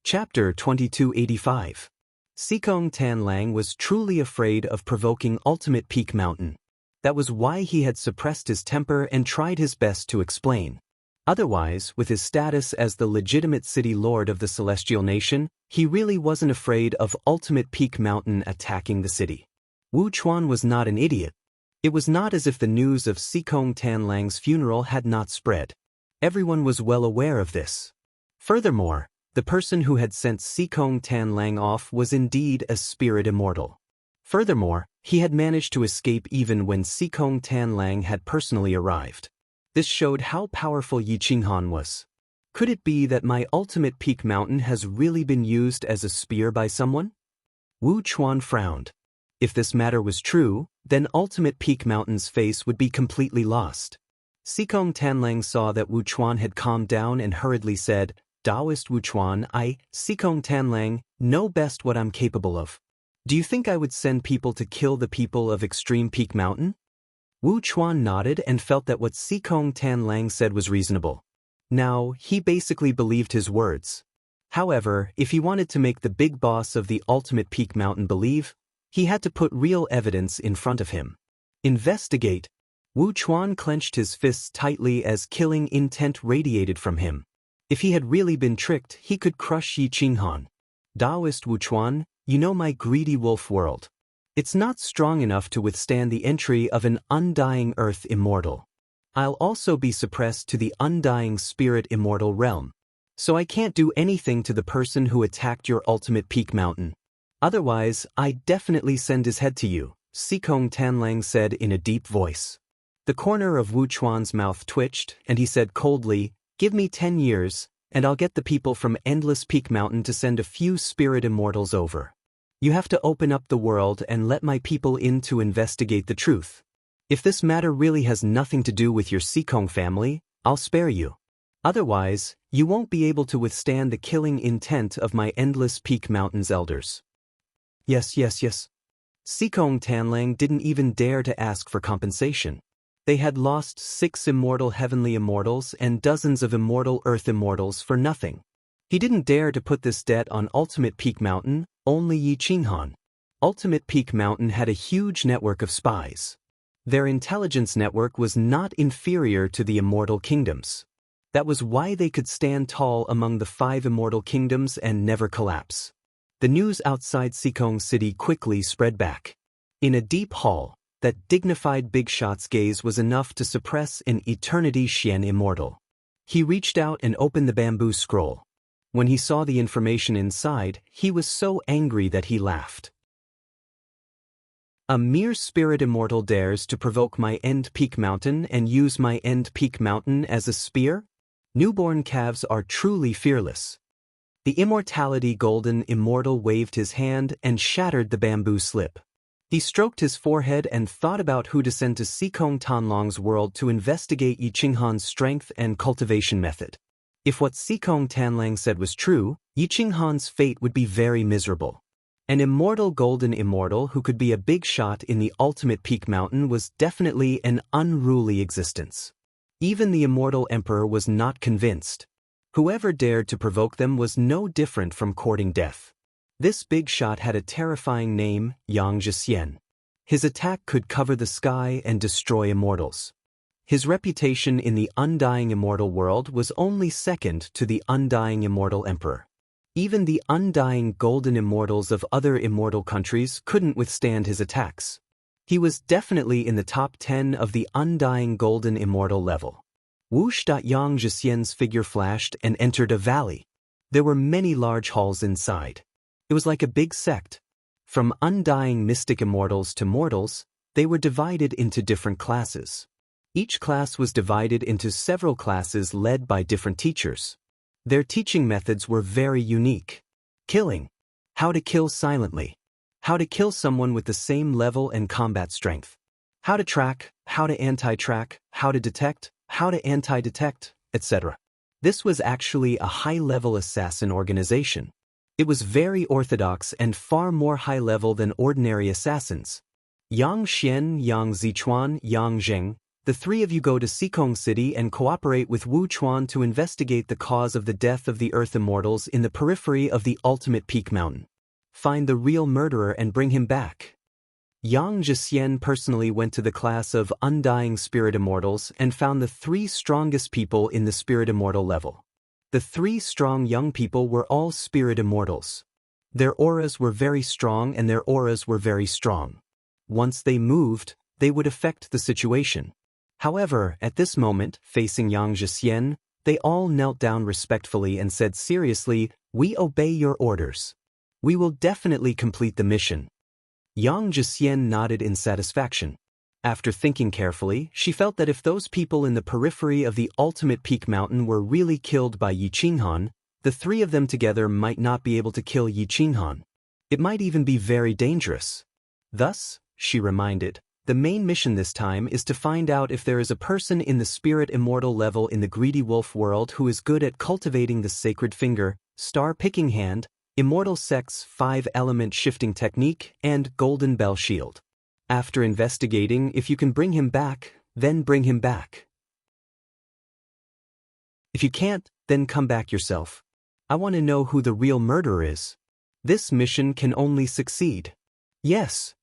Chapter 2285. Sikong Tanlang was truly afraid of provoking Ultimate Peak Mountain. That was why he had suppressed his temper and tried his best to explain. Otherwise, with his status as the legitimate city lord of the celestial nation, he really wasn't afraid of Ultimate Peak Mountain attacking the city. Wu Chuan was not an idiot. It was not as if the news of Sikong Tanlang's funeral had not spread. Everyone was well aware of this. Furthermore, the person who had sent Sikong Tanlang off was indeed a spirit immortal. Furthermore, he had managed to escape even when Sikong Tanlang had personally arrived. This showed how powerful Yi Qinghan was. Could it be that my Ultimate Peak Mountain has really been used as a spear by someone? Wu Chuan frowned. If this matter was true, then Ultimate Peak Mountain's face would be completely lost. Sikong Tanlang saw that Wu Chuan had calmed down and hurriedly said, "Taoist Wu Chuan, I, Sikong Tanlang, know best what I'm capable of. Do you think I would send people to kill the people of Extreme Peak Mountain?" Wu Chuan nodded and felt that what Sikong Tanlang said was reasonable. Now, he basically believed his words. However, if he wanted to make the big boss of the Ultimate Peak Mountain believe, he had to put real evidence in front of him. Investigate. Wu Chuan clenched his fists tightly as killing intent radiated from him. If he had really been tricked, he could crush Yi Qinghan. Taoist Wu Chuan, you know my greedy wolf world. It's not strong enough to withstand the entry of an undying earth immortal. I'll also be suppressed to the undying spirit immortal realm. So I can't do anything to the person who attacked your Ultimate Peak Mountain. Otherwise, I'd definitely send his head to you, Sikong Tanlang said in a deep voice. The corner of Wu Chuan's mouth twitched, and he said coldly, "Give me 10 years, and I'll get the people from Endless Peak Mountain to send a few spirit immortals over. You have to open up the world and let my people in to investigate the truth. If this matter really has nothing to do with your Sikong family, I'll spare you. Otherwise, you won't be able to withstand the killing intent of my Endless Peak Mountain's elders." Yes. Sikong Tanlang didn't even dare to ask for compensation. They had lost 6 immortal heavenly immortals and dozens of immortal earth immortals for nothing. He didn't dare to put this debt on Ultimate Peak Mountain, only Yi Qinghan. Ultimate Peak Mountain had a huge network of spies. Their intelligence network was not inferior to the immortal kingdoms. That was why they could stand tall among the 5 immortal kingdoms and never collapse. The news outside Sikong City quickly spread back. In a deep hall, that dignified big shot's gaze was enough to suppress an Eternity Xian immortal. He reached out and opened the bamboo scroll. When he saw the information inside, he was so angry that he laughed. A mere spirit immortal dares to provoke my End Peak Mountain and use my End Peak Mountain as a spear? Newborn calves are truly fearless. The Immortality Golden Immortal waved his hand and shattered the bamboo slip. He stroked his forehead and thought about who to send to Sikong Tanlang's world to investigate Yi Qinghan's strength and cultivation method. If what Sikong Tanlang said was true, Yi Qinghan's fate would be very miserable. An immortal golden immortal who could be a big shot in the Ultimate Peak Mountain was definitely an unruly existence. Even the immortal emperor was not convinced. Whoever dared to provoke them was no different from courting death. This big shot had a terrifying name, Yang Zhixian. His attack could cover the sky and destroy immortals. His reputation in the undying immortal world was only second to the undying immortal emperor. Even the undying golden immortals of other immortal countries couldn't withstand his attacks. He was definitely in the top 10 of the undying golden immortal level. Whoosh! Yang Zhixian's figure flashed and entered a valley. There were many large halls inside. It was like a big sect. From undying mystic immortals to mortals, they were divided into different classes. Each class was divided into several classes led by different teachers. Their teaching methods were very unique. Killing. How to kill silently. How to kill someone with the same level and combat strength. How to track, how to anti-track, how to detect, how to anti-detect, etc. This was actually a high-level assassin organization. It was very orthodox and far more high-level than ordinary assassins. Yang Xian, Yang Zichuan, Yang Zheng, the 3 of you go to Sikong City and cooperate with Wu Chuan to investigate the cause of the death of the Earth Immortals in the periphery of the Ultimate Peak Mountain. Find the real murderer and bring him back. Yang Zhixian personally went to the class of Undying Spirit Immortals and found the 3 strongest people in the Spirit Immortal level. The 3 strong young people were all Spirit Immortals. Their auras were very strong and their auras were very strong. Once they moved, they would affect the situation. However, at this moment, facing Yang Zhixian, they all knelt down respectfully and said seriously, "We obey your orders. We will definitely complete the mission." Yang Zhixian nodded in satisfaction. After thinking carefully, she felt that if those people in the periphery of the ultimate peak mountain were really killed by Yi Qinghan, the 3 of them together might not be able to kill Yi Qinghan. It might even be very dangerous. Thus, she reminded, the main mission this time is to find out if there is a person in the Spirit Immortal level in the Greedy Wolf world who is good at cultivating the Sacred Finger, Star Picking Hand, Immortal Sex 5-element shifting technique, and Golden Bell Shield. After investigating, if you can bring him back, then bring him back. If you can't, then come back yourself. I want to know who the real murderer is. This mission can only succeed. Yes.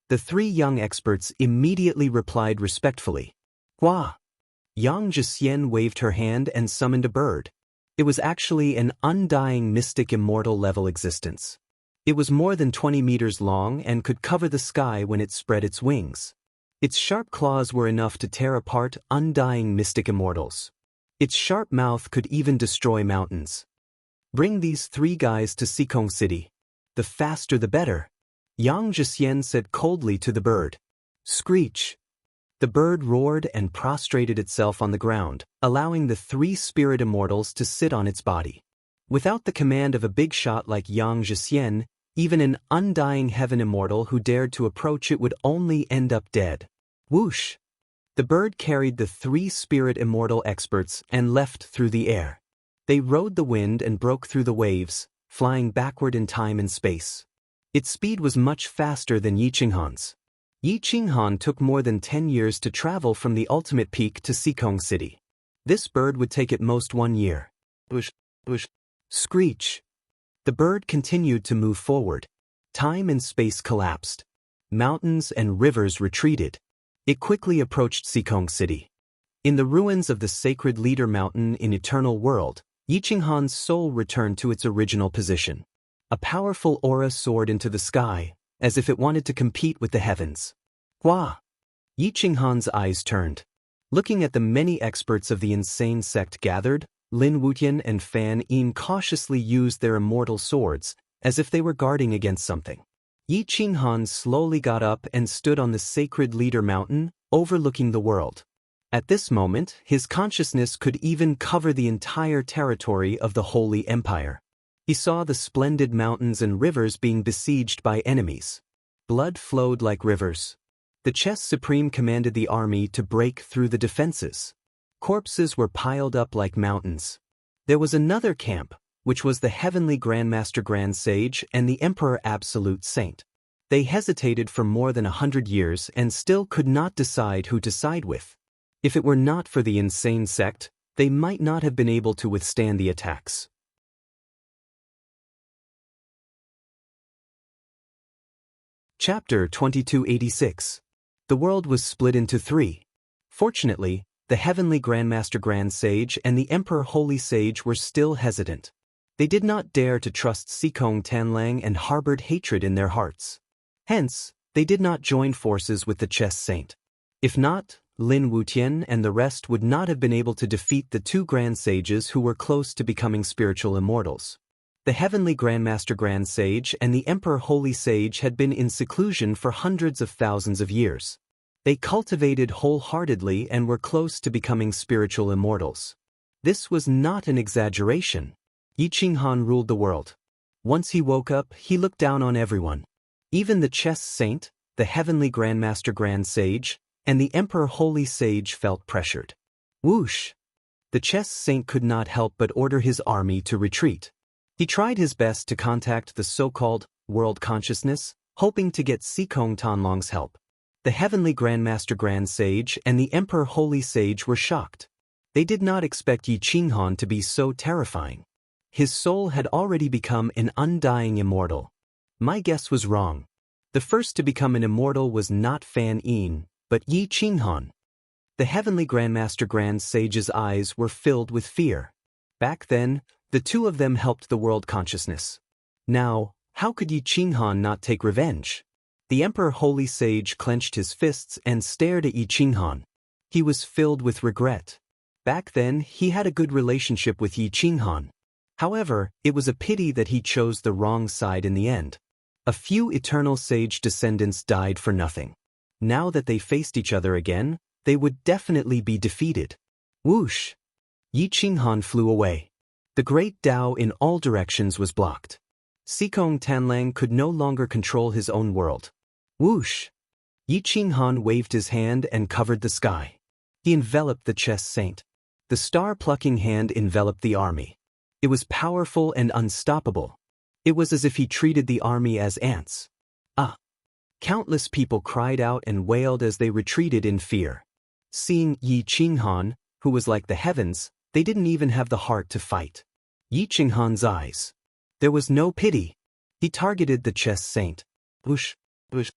The 3 young experts immediately replied respectfully. Hua! Yang Zhixian waved her hand and summoned a bird. It was actually an undying mystic immortal level existence. It was more than 20 meters long and could cover the sky when it spread its wings. Its sharp claws were enough to tear apart undying mystic immortals. Its sharp mouth could even destroy mountains. Bring these 3 guys to Sikong City. The faster the better. Yang Zhixian said coldly to the bird. Screech! The bird roared and prostrated itself on the ground, allowing the 3 spirit immortals to sit on its body. Without the command of a big shot like Yang Zhixian, even an undying heaven immortal who dared to approach it would only end up dead. Whoosh! The bird carried the 3 spirit immortal experts and left through the air. They rode the wind and broke through the waves, flying backward in time and space. Its speed was much faster than Yi Qinghan's. Yi Qinghan took more than 10 years to travel from the ultimate peak to Sikong City. This bird would take at most 1 year. Bush, bush. Screech! The bird continued to move forward. Time and space collapsed. Mountains and rivers retreated. It quickly approached Sikong City. In the ruins of the sacred leader mountain in Eternal World, Yi Qinghan's soul returned to its original position. A powerful aura soared into the sky, as if it wanted to compete with the heavens. Hua! Yi Qinghan's eyes turned. Looking at the many experts of the insane sect gathered, Lin Wutian and Fan Yin cautiously used their immortal swords, as if they were guarding against something. Yi Qinghan slowly got up and stood on the sacred leader mountain, overlooking the world. At this moment, his consciousness could even cover the entire territory of the Holy Empire. He saw the splendid mountains and rivers being besieged by enemies. Blood flowed like rivers. The Chess Supreme commanded the army to break through the defenses. Corpses were piled up like mountains. There was another camp, which was the Heavenly Grandmaster Grand Sage and the Emperor Absolute Saint. They hesitated for more than 100 years and still could not decide who to side with. If it were not for the insane sect, they might not have been able to withstand the attacks. Chapter 2286. The world was split into 3. Fortunately, the Heavenly Grandmaster Grand Sage and the Emperor Holy Sage were still hesitant. They did not dare to trust Sikong Tanlang and harbored hatred in their hearts. Hence, they did not join forces with the Chess Saint. If not, Lin Wutian and the rest would not have been able to defeat the 2 Grand Sages who were close to becoming spiritual immortals. The Heavenly Grandmaster Grand Sage and the Emperor Holy Sage had been in seclusion for hundreds of thousands of years. They cultivated wholeheartedly and were close to becoming spiritual immortals. This was not an exaggeration. Yi Qinghan ruled the world. Once he woke up, he looked down on everyone. Even the Chess Saint, the Heavenly Grandmaster Grand Sage, and the Emperor Holy Sage felt pressured. Whoosh! The Chess Saint could not help but order his army to retreat. He tried his best to contact the so-called world consciousness, hoping to get Sikong Tanlong's help. The Heavenly Grandmaster Grand Sage and the Emperor Holy Sage were shocked. They did not expect Yi Qinghan to be so terrifying. His soul had already become an undying immortal. My guess was wrong. The first to become an immortal was not Fan Yin, but Yi Qinghan. The heavenly Grandmaster Grand Sage's eyes were filled with fear. Back then, the two of them helped the world consciousness. Now, how could Yi Qinghan not take revenge? The Emperor Holy Sage clenched his fists and stared at Yi Qinghan. He was filled with regret. Back then, he had a good relationship with Yi Qinghan. However, it was a pity that he chose the wrong side in the end. A few eternal sage descendants died for nothing. Now that they faced each other again, they would definitely be defeated. Whoosh! Yi Qinghan flew away. The great Tao in all directions was blocked. Sikong Tanlang could no longer control his own world. Whoosh! Yi Qinghan waved his hand and covered the sky. He enveloped the chess saint. The star-plucking hand enveloped the army. It was powerful and unstoppable. It was as if he treated the army as ants. Ah! Countless people cried out and wailed as they retreated in fear. Seeing Yi Qinghan, who was like the heavens, they didn't even have the heart to fight. Yi Qinghan's eyes. There was no pity. He targeted the chess saint. Whoosh! Whoosh!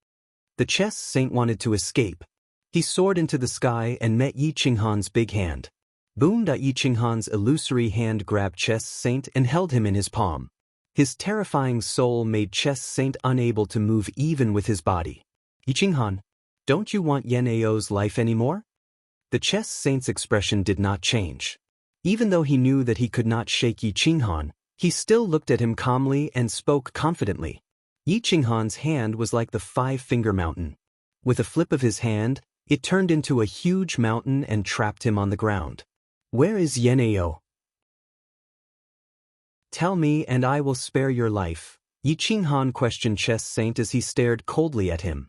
The chess saint wanted to escape. He soared into the sky and met Yi Qinghan's big hand. Boom! Yi Qinghan's illusory hand grabbed chess saint and held him in his palm. His terrifying soul made chess saint unable to move even with his body. Yi Qinghan, don't you want Yan Ao's life anymore? The chess saint's expression did not change. Even though he knew that he could not shake Yi Qinghan, he still looked at him calmly and spoke confidently. Yi Qinghan's hand was like the five-finger mountain. With a flip of his hand, it turned into a huge mountain and trapped him on the ground. Where is Yan Ao? Tell me and I will spare your life, Yi Qinghan questioned chess saint as he stared coldly at him.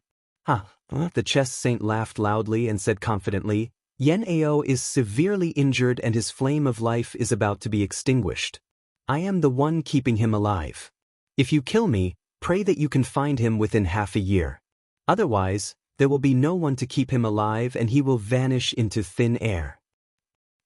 The chess saint laughed loudly and said confidently, Yan Ao is severely injured and his flame of life is about to be extinguished. I am the one keeping him alive. If you kill me, pray that you can find him within half a year. Otherwise, there will be no one to keep him alive and he will vanish into thin air.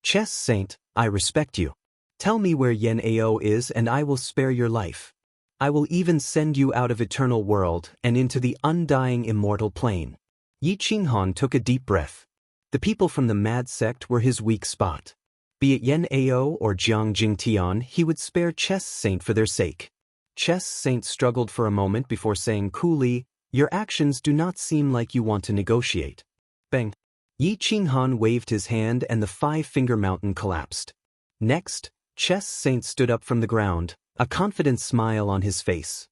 Chess saint, I respect you. Tell me where Yan Ao is and I will spare your life. I will even send you out of eternal world and into the undying immortal plane. Yi Qinghan took a deep breath. The people from the mad sect were his weak spot. Be it Yan Ao or Jiang Jingtian, he would spare chess saint for their sake. Chess saint struggled for a moment before saying coolly, your actions do not seem like you want to negotiate. Bang! Yi Qinghan waved his hand and the five-finger mountain collapsed. Next, chess saint stood up from the ground, a confident smile on his face.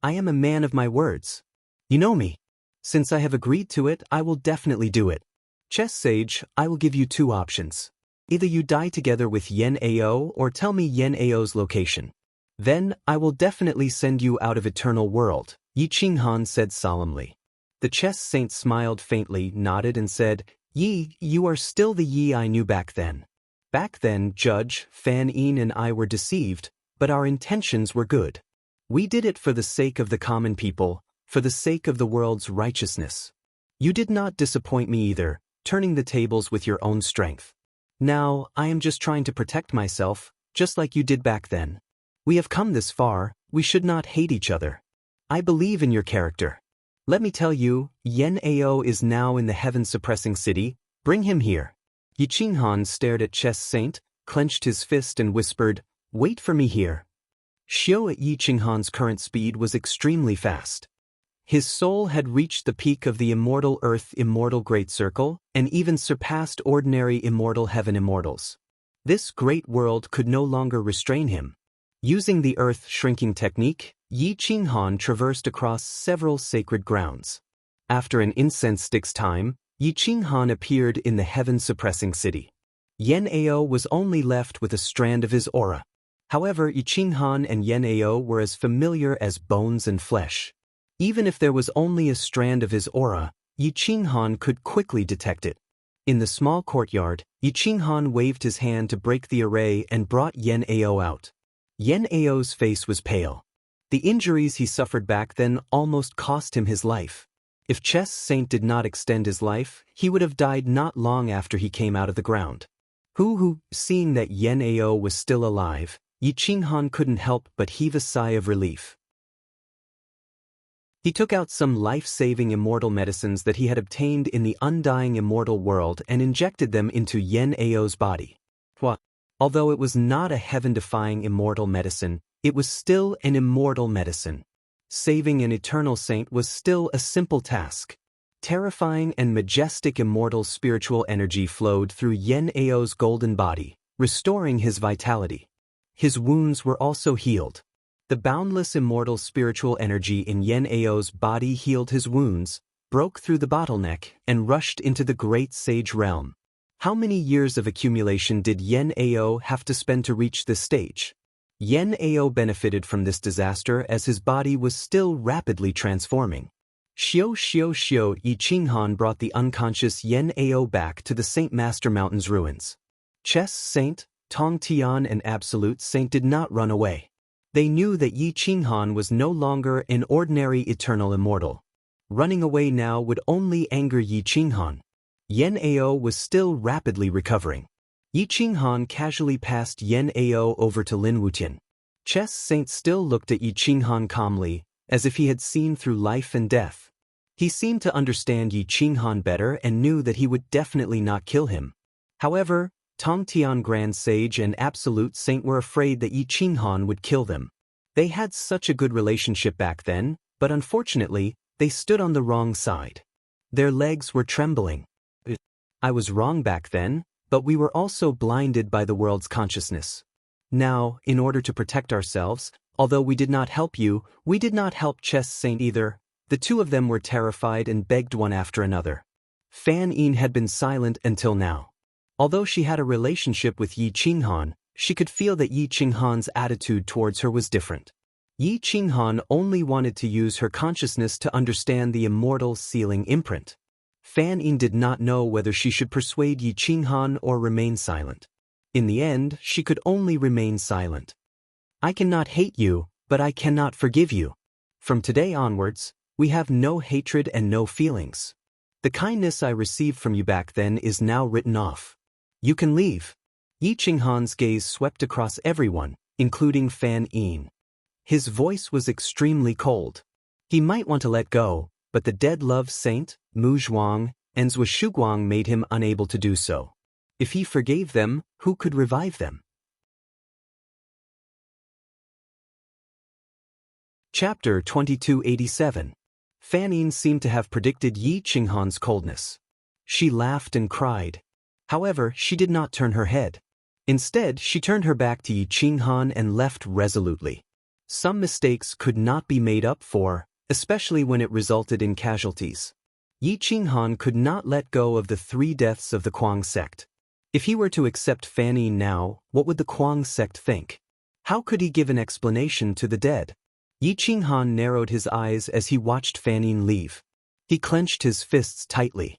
I am a man of my words. You know me. Since I have agreed to it, I will definitely do it. Chess sage, I will give you two options. Either you die together with Yan Ao or tell me Yan Ao's location. Then, I will definitely send you out of eternal world, Yi Qinghan said solemnly. The chess saint smiled faintly, nodded and said, Yi, you are still the Yi I knew back then. Back then, Judge, Fan Yin and I were deceived, but our intentions were good. We did it for the sake of the common people, for the sake of the world's righteousness. You did not disappoint me either, turning the tables with your own strength. Now, I am just trying to protect myself, just like you did back then. We have come this far, we should not hate each other. I believe in your character. Let me tell you, Yan Ao is now in the heaven-suppressing city, bring him here. Yi Qinghan stared at chess saint, clenched his fist and whispered, wait for me here. Xiu at Yi Qinghan's current speed was extremely fast. His soul had reached the peak of the immortal earth immortal great circle, and even surpassed ordinary immortal heaven immortals. This great world could no longer restrain him. Using the earth-shrinking technique, Yi Qinghan traversed across several sacred grounds. After an incense stick's time, Yi Qinghan appeared in the heaven-suppressing city. Yan Ao was only left with a strand of his aura. However, Yi Qinghan and Yan Ao were as familiar as bones and flesh. Even if there was only a strand of his aura, Yi Qinghan could quickly detect it. In the small courtyard, Yi Qinghan waved his hand to break the array and brought Yan Ao out. Yan Ao's face was pale. The injuries he suffered back then almost cost him his life. If Chess Saint did not extend his life, he would have died not long after he came out of the ground. Seeing that Yan Ao was still alive, Yi Qinghan couldn't help but heave a sigh of relief. He took out some life-saving immortal medicines that he had obtained in the undying immortal world and injected them into Yen Ao's body. Although it was not a heaven-defying immortal medicine, it was still an immortal medicine. Saving an eternal saint was still a simple task. Terrifying and majestic immortal spiritual energy flowed through Yen Ao's golden body, restoring his vitality. His wounds were also healed. The boundless immortal spiritual energy in Yen Ao's body healed his wounds, broke through the bottleneck, and rushed into the great sage realm. How many years of accumulation did Yen Ao have to spend to reach this stage? Yen Ao benefited from this disaster as his body was still rapidly transforming. Xiao Yi Qinghan brought the unconscious Yen Ao back to the Saint Master Mountain's ruins. Chess Saint, Tong Tian and Absolute Saint did not run away. They knew that Yi Qinghan was no longer an ordinary eternal immortal. Running away now would only anger Yi Qinghan. Yen Ao was still rapidly recovering. Yi Qinghan casually passed Yen Ao over to Lin Wutian. Chess Saint still looked at Yi Qinghan calmly, as if he had seen through life and death. He seemed to understand Yi Qinghan better and knew that he would definitely not kill him. However, Tong Tian Grand Sage and Absolute Saint were afraid that Yi Qinghan would kill them. They had such a good relationship back then, but unfortunately, they stood on the wrong side. Their legs were trembling. I was wrong back then, but we were also blinded by the world's consciousness. Now, in order to protect ourselves, although we did not help you, we did not help Chess Saint either. The two of them were terrified and begged one after another. Fan Yin had been silent until now. Although she had a relationship with Yi Qinghan, she could feel that Yi Qinghan's attitude towards her was different. Yi Qinghan only wanted to use her consciousness to understand the immortal sealing imprint. Fan Yin did not know whether she should persuade Yi Qinghan or remain silent. In the end, she could only remain silent. I cannot hate you, but I cannot forgive you. From today onwards, we have no hatred and no feelings. The kindness I received from you back then is now written off. You can leave. Yi Qinghan's gaze swept across everyone, including Fan Yin. His voice was extremely cold. He might want to let go, but the dead love saint, Mu Zhuang, and Zhou Shuguang made him unable to do so. If he forgave them, who could revive them? Chapter 2287. Fan Yin seemed to have predicted Yi Qinghan's coldness. She laughed and cried. However, she did not turn her head. Instead, she turned her back to Yi Qinghan and left resolutely. Some mistakes could not be made up for, especially when it resulted in casualties. Yi Qinghan could not let go of the 3 deaths of the Kuang sect. If he were to accept Fan Yin now, what would the Kuang sect think? How could he give an explanation to the dead? Yi Qinghan narrowed his eyes as he watched Fan Yin leave. He clenched his fists tightly.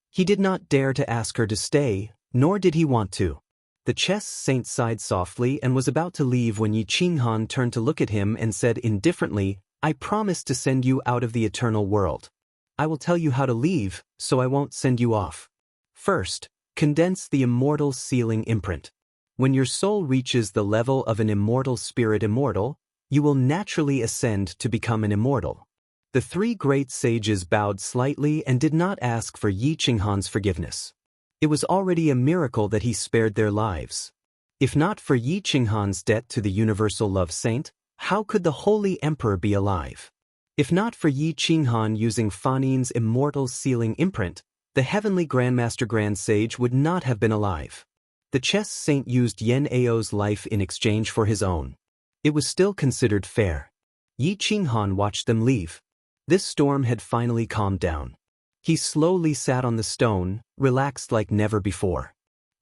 He did not dare to ask her to stay, nor did he want to. The chess saint sighed softly and was about to leave when Yi Qinghan turned to look at him and said indifferently, I promised to send you out of the eternal world. I will tell you how to leave, so I won't send you off. First, condense the immortal sealing imprint. When your soul reaches the level of an immortal spirit immortal, you will naturally ascend to become an immortal. The 3 great sages bowed slightly and did not ask for Yi Qinghan's forgiveness. It was already a miracle that he spared their lives. If not for Yi Qinghan's debt to the universal love saint, how could the holy emperor be alive? If not for Yi Qinghan using Fan Yin's immortal sealing imprint, the heavenly Grandmaster Grand Sage would not have been alive. The chess saint used Yen Ao's life in exchange for his own. It was still considered fair. Yi Qinghan watched them leave. This storm had finally calmed down. He slowly sat on the stone, relaxed like never before.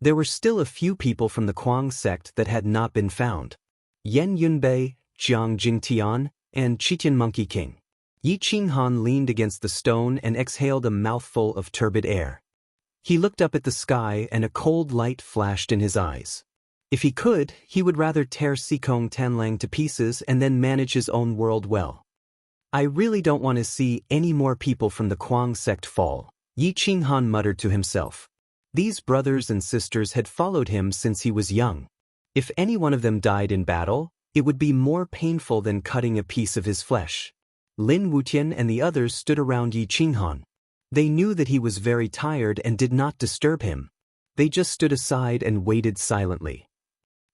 There were still a few people from the Kuang sect that had not been found. Yen Yunbei, Jiang Jingtian, and Qitian Monkey King. Yi Qinghan leaned against the stone and exhaled a mouthful of turbid air. He looked up at the sky and a cold light flashed in his eyes. If he could, he would rather tear Sikong Tanlang to pieces and then manage his own world well. I really don't want to see any more people from the Kuang sect fall, Yi Qinghan muttered to himself. These brothers and sisters had followed him since he was young. If any one of them died in battle, it would be more painful than cutting a piece of his flesh. Lin Wutian and the others stood around Yi Qinghan. They knew that he was very tired and did not disturb him. They just stood aside and waited silently.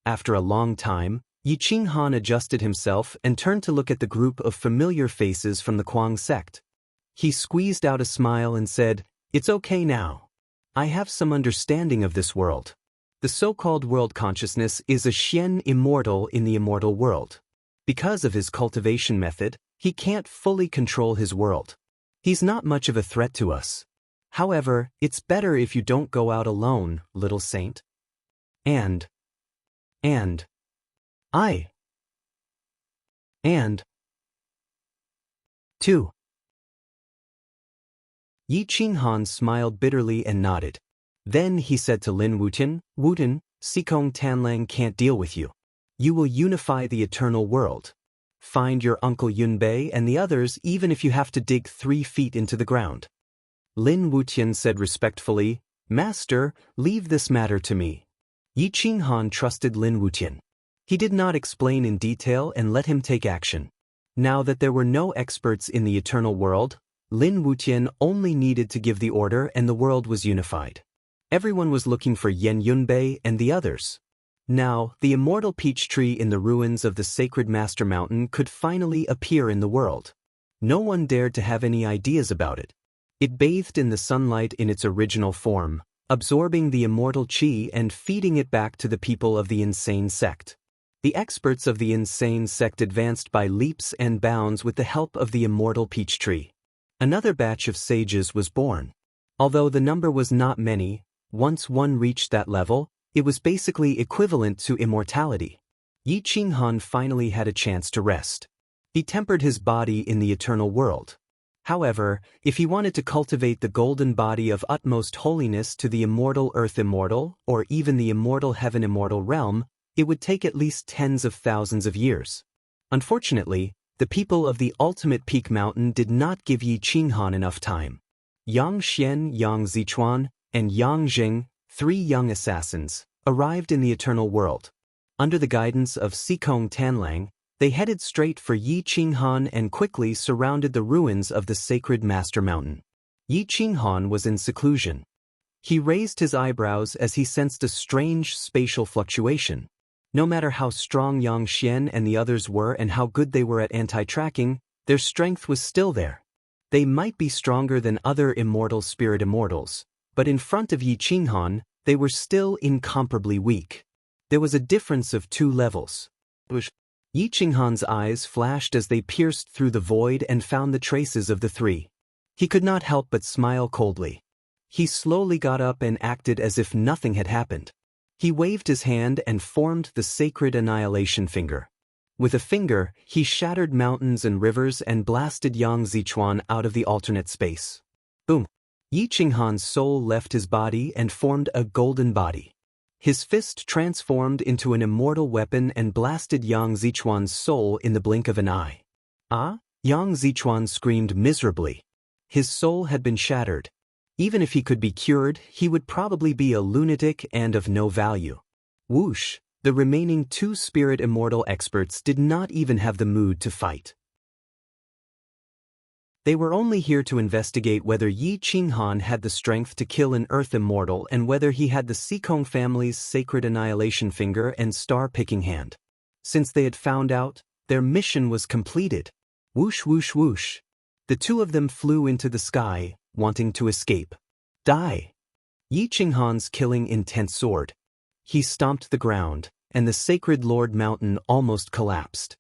After a long time, Yi Qinghan adjusted himself and turned to look at the group of familiar faces from the Kuang sect. He squeezed out a smile and said, "It's okay now. I have some understanding of this world. The so-called world consciousness is a Xian immortal in the immortal world. Because of his cultivation method, he can't fully control his world. He's not much of a threat to us. However, it's better if you don't go out alone, little saint." And 2. Yi Qinghan smiled bitterly and nodded. Then he said to Lin Wutian, "Wutian, Sikong Tanlang can't deal with you. You will unify the eternal world. Find your uncle Yunbei and the others even if you have to dig 3 feet into the ground." Lin Wutian said respectfully, "Master, leave this matter to me." Yi Qinghan trusted Lin Wutian. He did not explain in detail and let him take action. Now that there were no experts in the eternal world, Lin Wutian only needed to give the order and the world was unified. Everyone was looking for Yen Yunbei and the others. Now, the immortal peach tree in the ruins of the sacred Master Mountain could finally appear in the world. No one dared to have any ideas about it. It bathed in the sunlight in its original form, absorbing the immortal qi and feeding it back to the people of the insane sect. The experts of the insane sect advanced by leaps and bounds with the help of the immortal peach tree. Another batch of sages was born. Although the number was not many, once one reached that level, it was basically equivalent to immortality. Yi Qinghan finally had a chance to rest. He tempered his body in the eternal world. However, if he wanted to cultivate the golden body of utmost holiness to the immortal earth immortal, or even the immortal heaven immortal realm, it would take at least tens of thousands of years. Unfortunately, the people of the ultimate peak mountain did not give Yi Qinghan enough time. Yang Xian, Yang Zichuan, and Yang Jing, 3 young assassins, arrived in the eternal world. Under the guidance of Sikong Tanlang, they headed straight for Yi Qinghan and quickly surrounded the ruins of the sacred Master Mountain. Yi Qinghan was in seclusion. He raised his eyebrows as he sensed a strange spatial fluctuation. No matter how strong Yang Xian and the others were and how good they were at anti-tracking, their strength was still there. They might be stronger than other immortal spirit immortals, but in front of Yi Qinghan, they were still incomparably weak. There was a difference of 2 levels. Yi Qinghan's eyes flashed as they pierced through the void and found the traces of the 3. He could not help but smile coldly. He slowly got up and acted as if nothing had happened. He waved his hand and formed the sacred annihilation finger. With a finger, he shattered mountains and rivers and blasted Yang Zichuan out of the alternate space. Boom! Yi Qinghan's soul left his body and formed a golden body. His fist transformed into an immortal weapon and blasted Yang Zichuan's soul in the blink of an eye. Ah! Yang Zichuan screamed miserably. His soul had been shattered. Even if he could be cured, he would probably be a lunatic and of no value. Whoosh! The remaining 2 spirit immortal experts did not even have the mood to fight. They were only here to investigate whether Yi Qinghan had the strength to kill an earth immortal and whether he had the Sikong family's sacred annihilation finger and star-picking hand. Since they had found out, their mission was completed. Whoosh whoosh whoosh. The 2 of them flew into the sky, wanting to escape. Die! Yi Qinghan's killing intent soared. He stomped the ground, and the sacred Lord Mountain almost collapsed.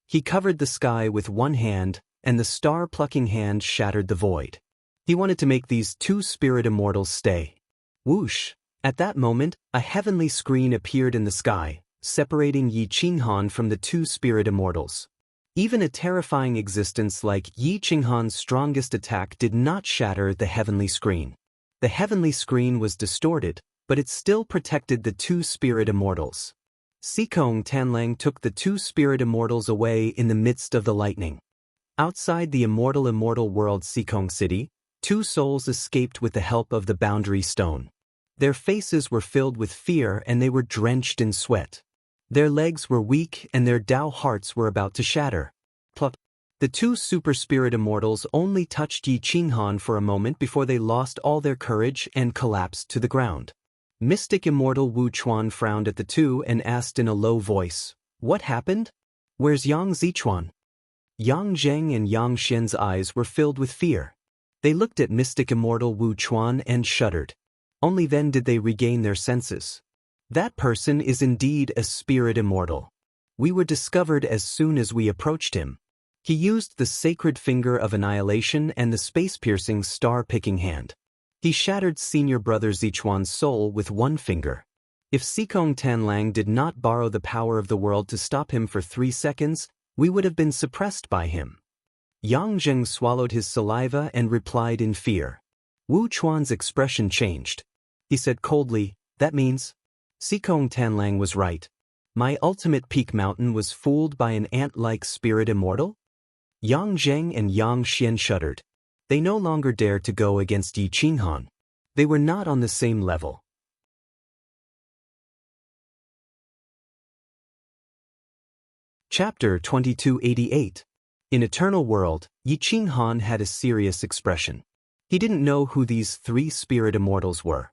He covered the sky with one hand, and the star-plucking hand shattered the void. He wanted to make these 2 spirit immortals stay. Whoosh! At that moment, a heavenly screen appeared in the sky, separating Yi Qinghan from the 2 spirit immortals. Even a terrifying existence like Yi Qinghan's strongest attack did not shatter the heavenly screen. The heavenly screen was distorted, but it still protected the 2 spirit immortals. Sikong Tanlang took the 2 spirit immortals away in the midst of the lightning. Outside the immortal world Sikong City, 2 souls escaped with the help of the boundary stone. Their faces were filled with fear and they were drenched in sweat. Their legs were weak and their Tao hearts were about to shatter. Plop! The two super spirit immortals only touched Yi Qinghan for a moment before they lost all their courage and collapsed to the ground. Mystic immortal Wu Chuan frowned at the two and asked in a low voice, "What happened? Where's Yang Zichuan?" Yang Zheng and Yang Xian's eyes were filled with fear. They looked at mystic immortal Wu Chuan and shuddered. Only then did they regain their senses. That person is indeed a spirit immortal. We were discovered as soon as we approached him. He used the sacred finger of annihilation and the space-piercing star-picking hand. He shattered senior brother Zichuan's soul with one finger. If Sikong Tanlang did not borrow the power of the world to stop him for 3 seconds, we would have been suppressed by him. Yang Zheng swallowed his saliva and replied in fear. Wu Chuan's expression changed. He said coldly, "That means?" Sikong Tanlang was right. My ultimate peak mountain was fooled by an ant-like spirit immortal? Yang Zheng and Yang Xian shuddered. They no longer dared to go against Yi Qinghan. They were not on the same level. Chapter 2288. In Eternal World, Yi Qinghan had a serious expression. He didn't know who these 3 spirit immortals were.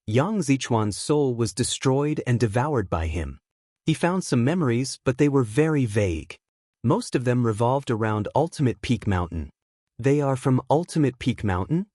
Yang Zichuan's soul was destroyed and devoured by him. He found some memories, but they were very vague. Most of them revolved around Ultimate Peak Mountain. They are from Ultimate Peak Mountain?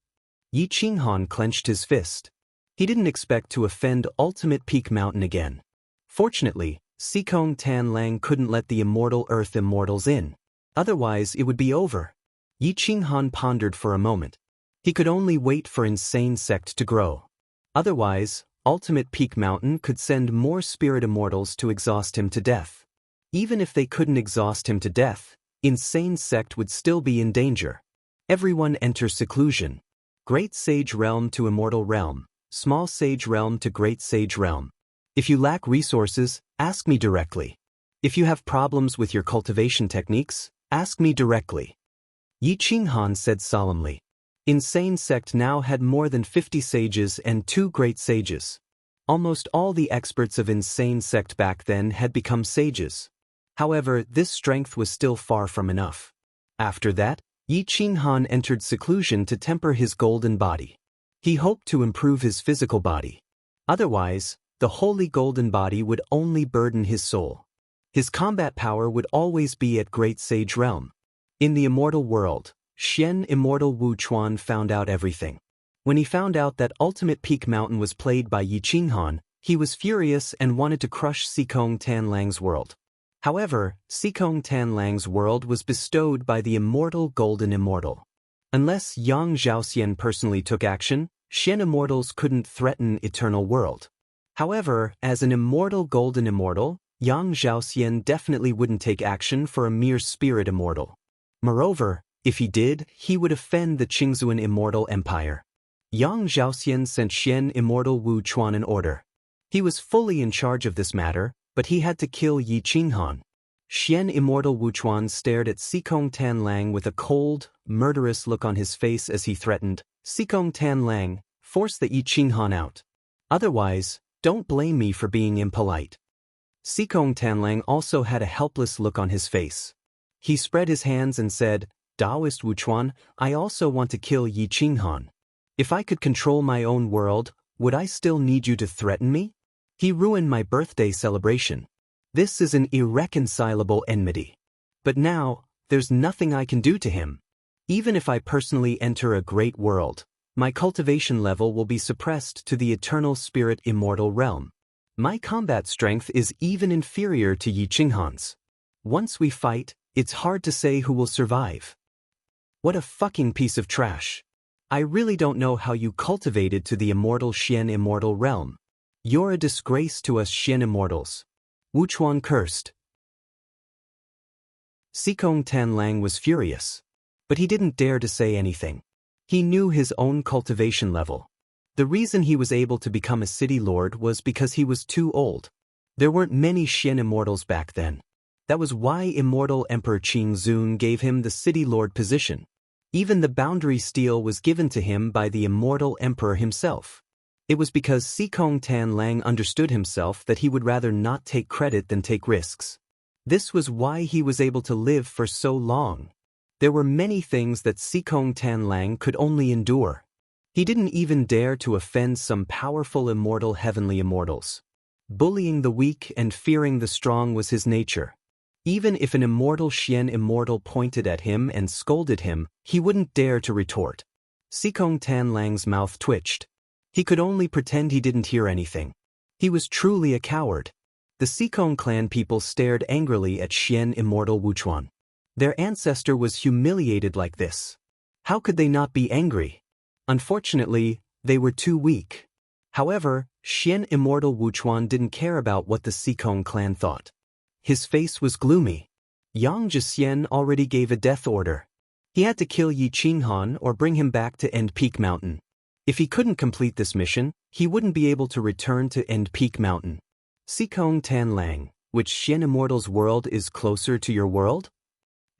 Yi Qinghan clenched his fist. He didn't expect to offend Ultimate Peak Mountain again. Fortunately, Sikong Tanlang couldn't let the immortal Earth immortals in. Otherwise, it would be over. Yi Qinghan pondered for a moment. He could only wait for Insane Sect to grow. Otherwise, Ultimate Peak Mountain could send more spirit immortals to exhaust him to death. Even if they couldn't exhaust him to death, Insane Sect would still be in danger. Everyone enters seclusion. Great Sage Realm to Immortal Realm, Small Sage Realm to Great Sage Realm. If you lack resources, ask me directly. If you have problems with your cultivation techniques, ask me directly. Yi Qinghan said solemnly. Insane Sect now had more than 50 sages and 2 great sages. Almost all the experts of Insane Sect back then had become sages. However, this strength was still far from enough. After that, Yi Qinghan entered seclusion to temper his golden body. He hoped to improve his physical body. Otherwise, the holy golden body would only burden his soul. His combat power would always be at Great Sage Realm. In the immortal world, Xian Immortal Wu Chuan found out everything. When he found out that Ultimate Peak Mountain was played by Yi Qinghan, he was furious and wanted to crush Sikong Tanlang's world. However, Sikong Tanlang's world was bestowed by the immortal Golden Immortal. Unless Yang Zhaoxian personally took action, Xian Immortals couldn't threaten Eternal World. However, as an immortal Golden Immortal, Yang Zhaoxian definitely wouldn't take action for a mere spirit immortal. Moreover, if he did, he would offend the Qingzuan Immortal Empire. Yang Zhaoxian sent Xian Immortal Wu Chuan an order. He was fully in charge of this matter, but he had to kill Yi Qinghan. Xian Immortal Wu Chuan stared at Sikong Tanlang with a cold, murderous look on his face as he threatened, "Sikong Tanlang, force the Yi Qinghan out. Otherwise, don't blame me for being impolite." Sikong Tanlang also had a helpless look on his face. He spread his hands and said, "Taoist Wu Chuan, I also want to kill Yi Qinghan. If I could control my own world, would I still need you to threaten me? He ruined my birthday celebration. This is an irreconcilable enmity. But now, there's nothing I can do to him. Even if I personally enter a great world, my cultivation level will be suppressed to the eternal spirit immortal realm. My combat strength is even inferior to Yi Qinghan's. Once we fight, it's hard to say who will survive." What a fucking piece of trash. I really don't know how you cultivated to the immortal Xian immortal realm. You're a disgrace to us Xian immortals. Wu Chuan cursed. Sikong Tanlang was furious. But he didn't dare to say anything. He knew his own cultivation level. The reason he was able to become a city lord was because he was too old. There weren't many Xian immortals back then. That was why Immortal Emperor Qingzun gave him the city lord position. Even the boundary steel was given to him by the Immortal Emperor himself. It was because Sikong Tanlang understood himself that he would rather not take credit than take risks. This was why he was able to live for so long. There were many things that Sikong Tanlang could only endure. He didn't even dare to offend some powerful immortal heavenly immortals. Bullying the weak and fearing the strong was his nature. Even if an immortal Xian immortal pointed at him and scolded him, he wouldn't dare to retort. Sikong Tanlang's mouth twitched. He could only pretend he didn't hear anything. He was truly a coward. The Sikong clan people stared angrily at Xian immortal Wuchuan. Their ancestor was humiliated like this. How could they not be angry? Unfortunately, they were too weak. However, Xian immortal Wuchuan didn't care about what the Sikong clan thought. His face was gloomy. Yang Zhixian already gave a death order. He had to kill Yi Qinghan or bring him back to End Peak Mountain. If he couldn't complete this mission, he wouldn't be able to return to End Peak Mountain. Sikong Tanlang, which Xian Immortal's world is closer to your world?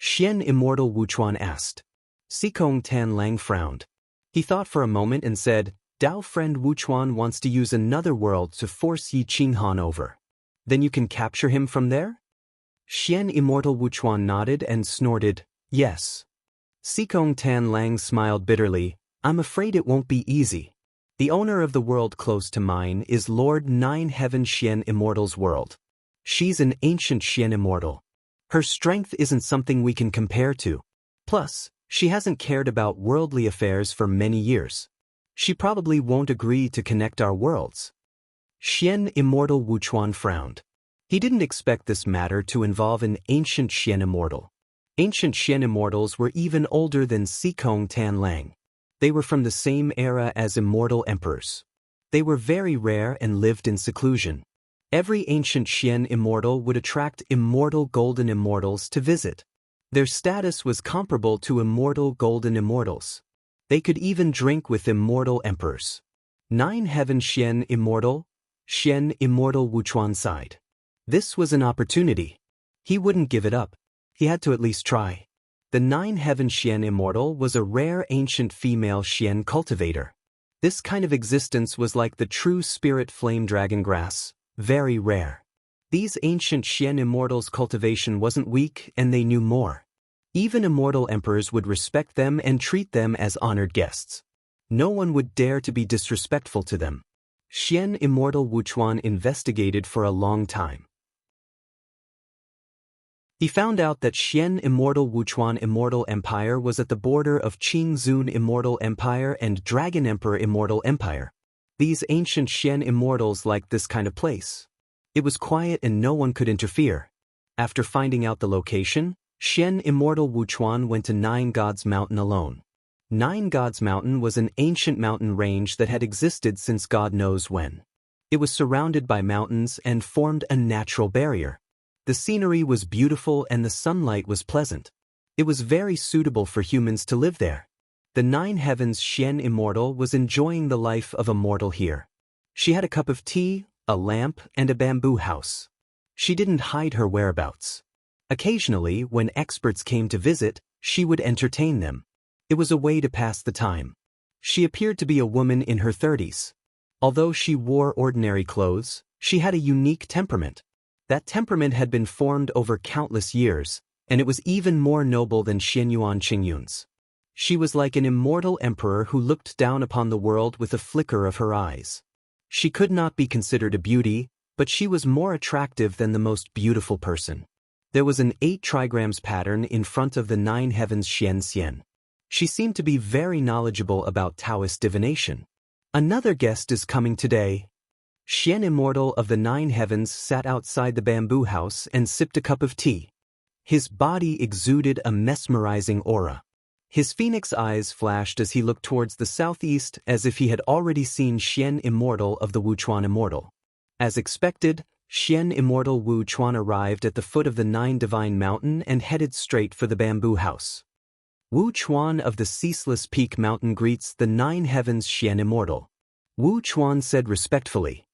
Xian Immortal Wuchuan asked. Sikong Tanlang frowned. He thought for a moment and said, Dao friend Wuchuan wants to use another world to force Yi Qinghan over. Then you can capture him from there? Xian Immortal Wuchuan nodded and snorted, yes. Sikong Tanlang smiled bitterly, I'm afraid it won't be easy. The owner of the world close to mine is Lord Nine Heaven Xian Immortal's world. She's an ancient Xian Immortal. Her strength isn't something we can compare to. Plus, she hasn't cared about worldly affairs for many years. She probably won't agree to connect our worlds. Xian Immortal Wuchuan frowned. He didn't expect this matter to involve an ancient Xian Immortal. Ancient Xian Immortals were even older than Sikong Tanlang. They were from the same era as immortal emperors. They were very rare and lived in seclusion. Every ancient Xian Immortal would attract immortal golden immortals to visit. Their status was comparable to immortal golden immortals. They could even drink with immortal emperors. Nine Heaven Xian Immortal Wuchuan sighed. This was an opportunity. He wouldn't give it up. He had to at least try. The Nine Heaven Xian Immortal was a rare ancient female Xian cultivator. This kind of existence was like the true spirit flame dragon grass, very rare. These ancient Xian Immortals' cultivation wasn't weak and they knew more. Even immortal emperors would respect them and treat them as honored guests. No one would dare to be disrespectful to them. Xian Immortal Wuchuan investigated for a long time. He found out that Xian Immortal Wuchuan Immortal Empire was at the border of Qingzun Immortal Empire and Dragon Emperor Immortal Empire. These ancient Xian Immortals liked this kind of place. It was quiet and no one could interfere. After finding out the location, Xian Immortal Wuchuan went to Nine Gods Mountain alone. Nine Gods Mountain was an ancient mountain range that had existed since God knows when. It was surrounded by mountains and formed a natural barrier. The scenery was beautiful and the sunlight was pleasant. It was very suitable for humans to live there. The Nine Heavens Xian Immortal was enjoying the life of a mortal here. She had a cup of tea, a lamp, and a bamboo house. She didn't hide her whereabouts. Occasionally, when experts came to visit, she would entertain them. It was a way to pass the time. She appeared to be a woman in her 30s. Although she wore ordinary clothes, she had a unique temperament. That temperament had been formed over countless years, and it was even more noble than Xianyuan Qingyun's. She was like an immortal emperor who looked down upon the world with a flicker of her eyes. She could not be considered a beauty, but she was more attractive than the most beautiful person. There was an 8 trigrams pattern in front of the Nine Heavens Xian. She seemed to be very knowledgeable about Taoist divination. Another guest is coming today. Xian Immortal of the Nine Heavens sat outside the bamboo house and sipped a cup of tea. His body exuded a mesmerizing aura. His phoenix eyes flashed as he looked towards the southeast as if he had already seen Xian Immortal of the Wuchuan Immortal. As expected, Xian Immortal Wuchuan arrived at the foot of the Nine Divine Mountain and headed straight for the bamboo house. Wuchuan of the Ceaseless Peak Mountain greets the Nine Heavens Xian Immortal. Wuchuan said respectfully.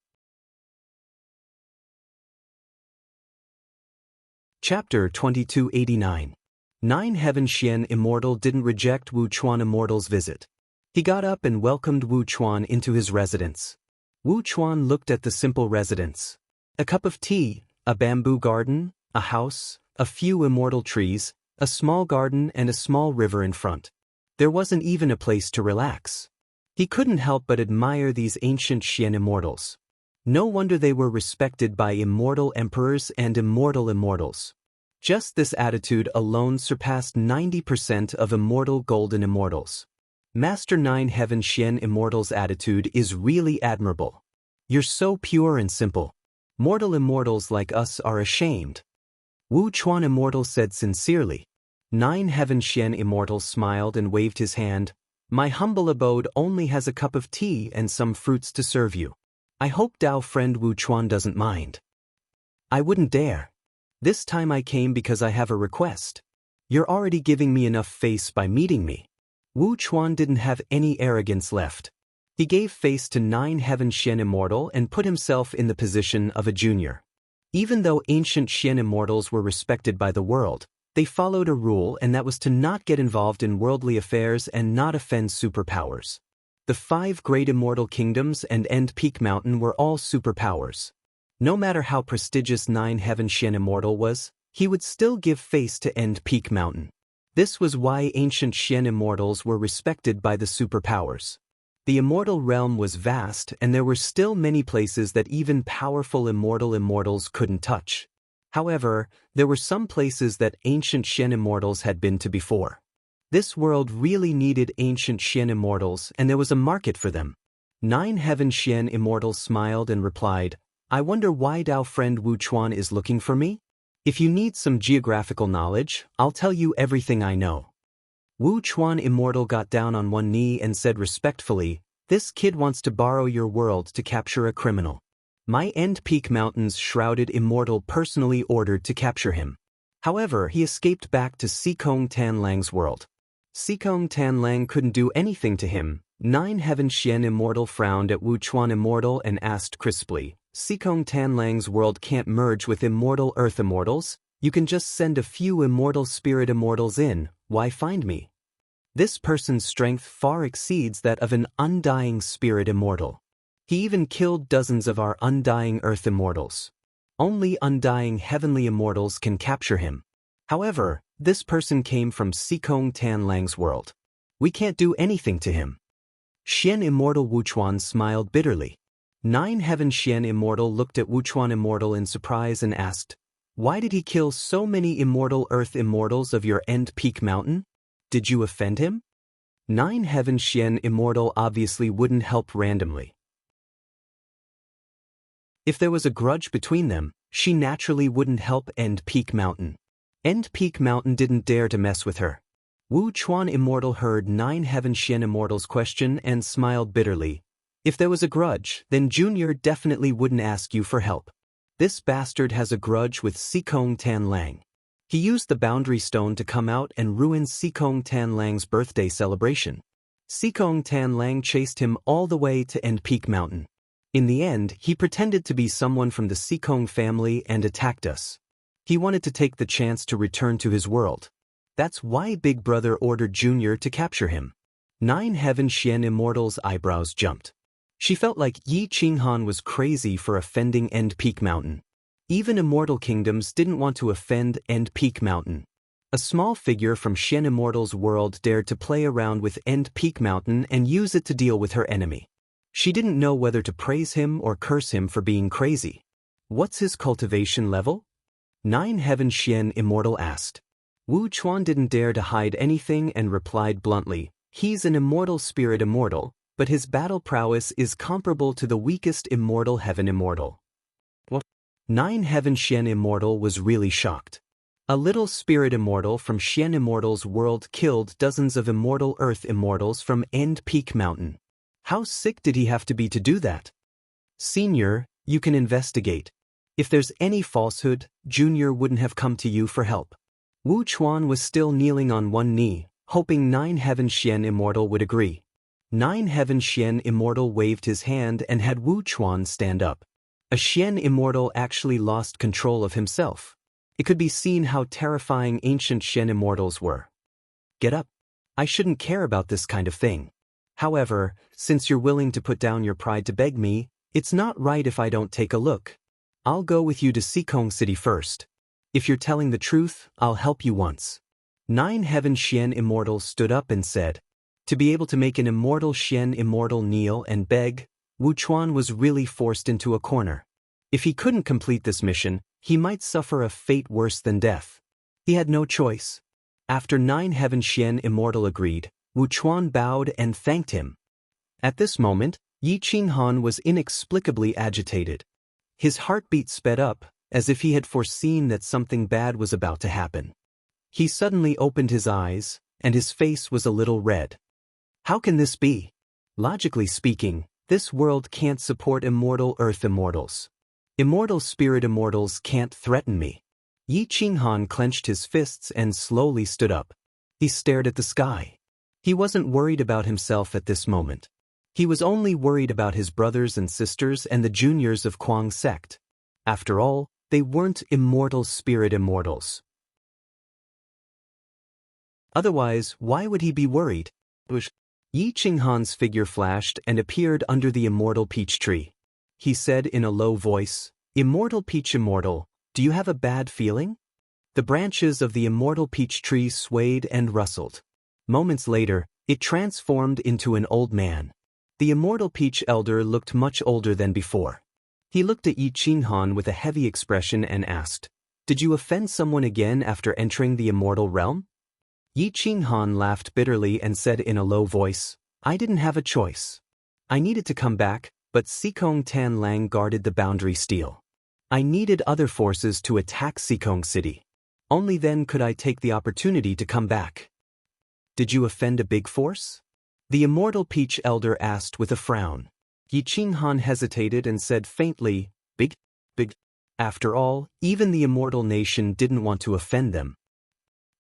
Chapter 2289. Nine Heaven Xian Immortal didn't reject Wuchuan Immortal's visit. He got up and welcomed Wuchuan into his residence. Wuchuan looked at the simple residence. A cup of tea, a bamboo garden, a house, a few immortal trees. A small garden and a small river in front. There wasn't even a place to relax. He couldn't help but admire these ancient Xian immortals. No wonder they were respected by immortal emperors and immortal immortals. Just this attitude alone surpassed 90% of immortal golden immortals. Master Nine Heaven Xian Immortal's attitude is really admirable. You're so pure and simple. Mortal immortals like us are ashamed. Wu Chuan Immortal said sincerely. Nine Heaven Xian Immortal smiled and waved his hand. My humble abode only has a cup of tea and some fruits to serve you. I hope Dao friend Wu Chuan doesn't mind. I wouldn't dare. This time I came because I have a request. You're already giving me enough face by meeting me. Wu Chuan didn't have any arrogance left. He gave face to Nine Heaven Xian Immortal and put himself in the position of a junior. Even though ancient Xian Immortals were respected by the world, they followed a rule, and that was to not get involved in worldly affairs and not offend superpowers. The 5 great immortal kingdoms and End Peak Mountain were all superpowers. No matter how prestigious Nine Heaven Xian Immortal was, he would still give face to End Peak Mountain. This was why ancient Xian Immortals were respected by the superpowers. The immortal realm was vast, and there were still many places that even powerful immortal immortals couldn't touch. However, there were some places that ancient Xian Immortals had been to before. This world really needed ancient Xian Immortals, and there was a market for them. Nine Heaven Xian Immortals smiled and replied, I wonder why Dao friend Wu Chuan is looking for me? If you need some geographical knowledge, I'll tell you everything I know. Wu Chuan Immortal got down on one knee and said respectfully, This kid wants to borrow your world to capture a criminal. My End Peak Mountain's shrouded immortal personally ordered to capture him. However, he escaped back to Sikong Tanlang's world. Sikong Tanlang couldn't do anything to him. Nine Heaven Xian Immortal frowned at Wu Chuan Immortal and asked crisply, Sikong Tanlang's world can't merge with immortal Earth Immortals? You can just send a few immortal spirit immortals in, why find me? This person's strength far exceeds that of an undying spirit immortal. He even killed dozens of our undying Earth Immortals. Only undying heavenly immortals can capture him. However, this person came from Sikong Tanlang's world. We can't do anything to him. Xian Immortal Wu Chuan smiled bitterly. Nine Heaven Xian Immortal looked at Wu Chuan Immortal in surprise and asked, Why did he kill so many immortal Earth Immortals of your End Peak Mountain? Did you offend him? Nine Heaven Xian Immortal obviously wouldn't help randomly. If there was a grudge between them, she naturally wouldn't help End Peak Mountain. End Peak Mountain didn't dare to mess with her. Wu Chuan Immortal heard Nine Heaven Xian Immortal's question and smiled bitterly. If there was a grudge, then Junior definitely wouldn't ask you for help. This bastard has a grudge with Sikong Tanlang. He used the boundary stone to come out and ruin Sikong Tanlang's birthday celebration. Sikong Tanlang chased him all the way to End Peak Mountain. In the end, he pretended to be someone from the Sikong family and attacked us. He wanted to take the chance to return to his world. That's why Big Brother ordered Junior to capture him. Nine Heaven Xian Immortal's eyebrows jumped. She felt like Yi Qinghan was crazy for offending End Peak Mountain. Even immortal kingdoms didn't want to offend End Peak Mountain. A small figure from Xian Immortal's world dared to play around with End Peak Mountain and use it to deal with her enemy. She didn't know whether to praise him or curse him for being crazy. What's his cultivation level? Nine Heaven Xian Immortal asked. Wu Chuan didn't dare to hide anything and replied bluntly, He's an immortal spirit immortal, but his battle prowess is comparable to the weakest immortal heaven immortal. What? Nine Heaven Xian Immortal was really shocked. A little spirit immortal from Xian Immortal's world killed dozens of immortal Earth Immortals from End Peak Mountain. How sick did he have to be to do that? Senior, you can investigate. If there's any falsehood, Junior wouldn't have come to you for help. Wu Chuan was still kneeling on one knee, hoping Nine Heaven Xian Immortal would agree. Nine Heaven Xian Immortal waved his hand and had Wu Chuan stand up. A Xian Immortal actually lost control of himself. It could be seen how terrifying ancient Xian Immortals were. Get up. I shouldn't care about this kind of thing. However, since you're willing to put down your pride to beg me, it's not right if I don't take a look. I'll go with you to Sikong City first. If you're telling the truth, I'll help you once. 9 Heaven Xian Immortal stood up and said, to be able to make an immortal Xian Immortal kneel and beg, Wu Chuan was really forced into a corner. If he couldn't complete this mission, he might suffer a fate worse than death. He had no choice. After 9 Heaven Xian Immortal agreed, Wu Chuan bowed and thanked him. At this moment, Yi Qinghan was inexplicably agitated. His heartbeat sped up, as if he had foreseen that something bad was about to happen. He suddenly opened his eyes, and his face was a little red. How can this be? Logically speaking, this world can't support immortal earth immortals. Immortal spirit immortals can't threaten me. Yi Qinghan clenched his fists and slowly stood up. He stared at the sky. He wasn't worried about himself at this moment. He was only worried about his brothers and sisters and the juniors of Kuang sect. After all, they weren't immortal spirit immortals. Otherwise, why would he be worried? Yi Qinghan's figure flashed and appeared under the immortal peach tree. He said in a low voice, Immortal Peach Immortal, do you have a bad feeling? The branches of the immortal peach tree swayed and rustled. Moments later, it transformed into an old man. The immortal peach elder looked much older than before. He looked at Yi Qinghan with a heavy expression and asked, Did you offend someone again after entering the immortal realm? Yi Qinghan laughed bitterly and said in a low voice, I didn't have a choice. I needed to come back, but Sikong Tanlang guarded the boundary steel. I needed other forces to attack Sikong City. Only then could I take the opportunity to come back. Did you offend a big force? The immortal peach elder asked with a frown. Yi Qinghan hesitated and said faintly, Big. After all, even the immortal nation didn't want to offend them.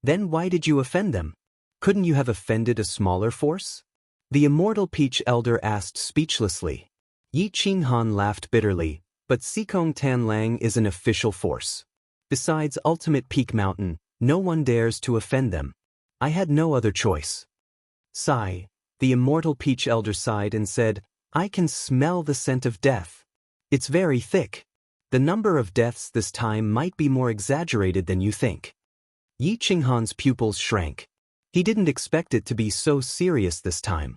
Then why did you offend them? Couldn't you have offended a smaller force? The immortal peach elder asked speechlessly. Yi Qinghan laughed bitterly, but Sikong Tanlang is an official force. Besides Ultimate Peak Mountain, no one dares to offend them. I had no other choice. Sigh, the immortal peach elder sighed and said, I can smell the scent of death. It's very thick. The number of deaths this time might be more exaggerated than you think. Yi Qinghan's pupils shrank. He didn't expect it to be so serious this time.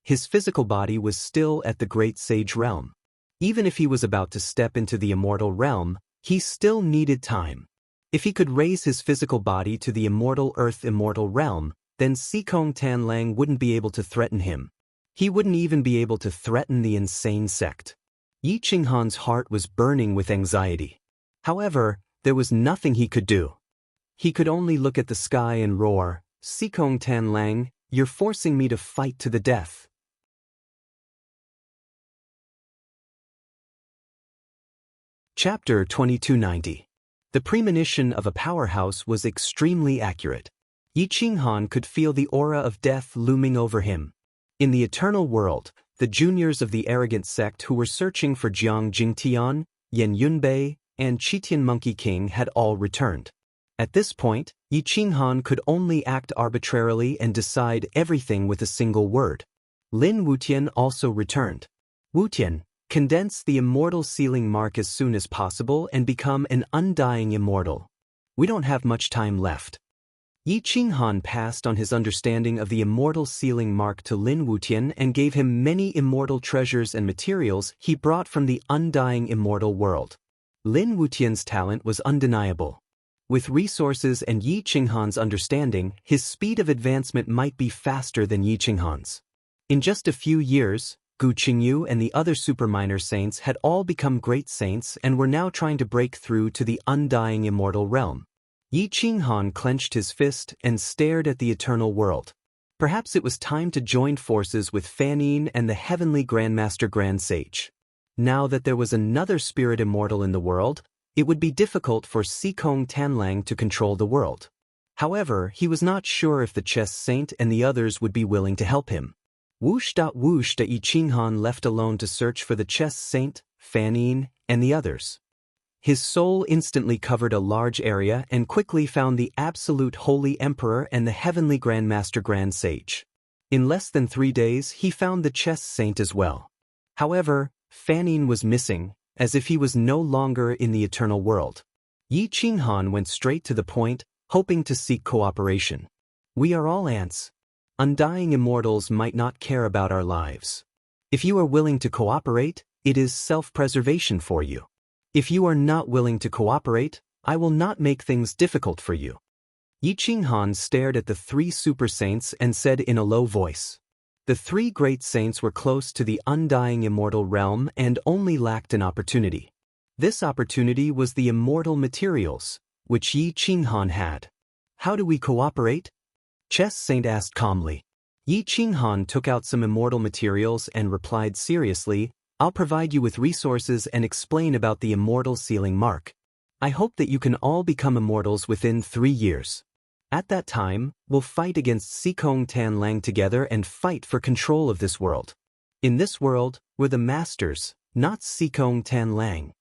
His physical body was still at the Great Sage realm. Even if he was about to step into the immortal realm, he still needed time. If he could raise his physical body to the immortal earth immortal realm, then Sikong Tanlang wouldn't be able to threaten him. He wouldn't even be able to threaten the insane sect. Yi Qinghan's heart was burning with anxiety. However, there was nothing he could do. He could only look at the sky and roar, Sikong Tanlang, you're forcing me to fight to the death. Chapter 2290. The premonition of a powerhouse was extremely accurate. Yi Qinghan could feel the aura of death looming over him. In the eternal world, the juniors of the arrogant sect who were searching for Jiang Jingtian, Yen Yunbei, and Qitian Monkey King had all returned. At this point, Yi Qinghan could only act arbitrarily and decide everything with a single word. Lin Wutian also returned. Wutian, condense the immortal sealing mark as soon as possible and become an undying immortal. We don't have much time left. Yi Qinghan passed on his understanding of the immortal sealing mark to Lin Wutian and gave him many immortal treasures and materials he brought from the undying immortal world. Lin Wutian's talent was undeniable. With resources and Yi Qinghan's understanding, his speed of advancement might be faster than Yi Qinghan's. In just a few years, Gu Qingyu and the other super minor saints had all become great saints and were now trying to break through to the undying immortal realm. Yi Qinghan clenched his fist and stared at the eternal world. Perhaps it was time to join forces with Fanyin and the heavenly Grandmaster Grand Sage. Now that there was another spirit immortal in the world, it would be difficult for Sikong Tanlang to control the world. However, he was not sure if the chess saint and the others would be willing to help him. Whoosh. Yi Qinghan left alone to search for the chess saint, Fanyin, and the others. His soul instantly covered a large area and quickly found the absolute holy emperor and the heavenly Grandmaster Grand Sage. In less than 3 days, he found the chess saint as well. However, Fanyin was missing, as if he was no longer in the eternal world. Yi Qinghan went straight to the point, hoping to seek cooperation. We are all ants. Undying immortals might not care about our lives. If you are willing to cooperate, it is self-preservation for you. If you are not willing to cooperate, I will not make things difficult for you. Yi Qinghan stared at the three super saints and said in a low voice. The three great saints were close to the undying immortal realm and only lacked an opportunity. This opportunity was the immortal materials, which Yi Qinghan had. How do we cooperate? Chess Saint asked calmly. Yi Qinghan took out some immortal materials and replied seriously, I'll provide you with resources and explain about the immortal sealing mark. I hope that you can all become immortals within 3 years. At that time, we'll fight against Sikong Tanlang together and fight for control of this world. In this world, we're the masters, not Sikong Tanlang.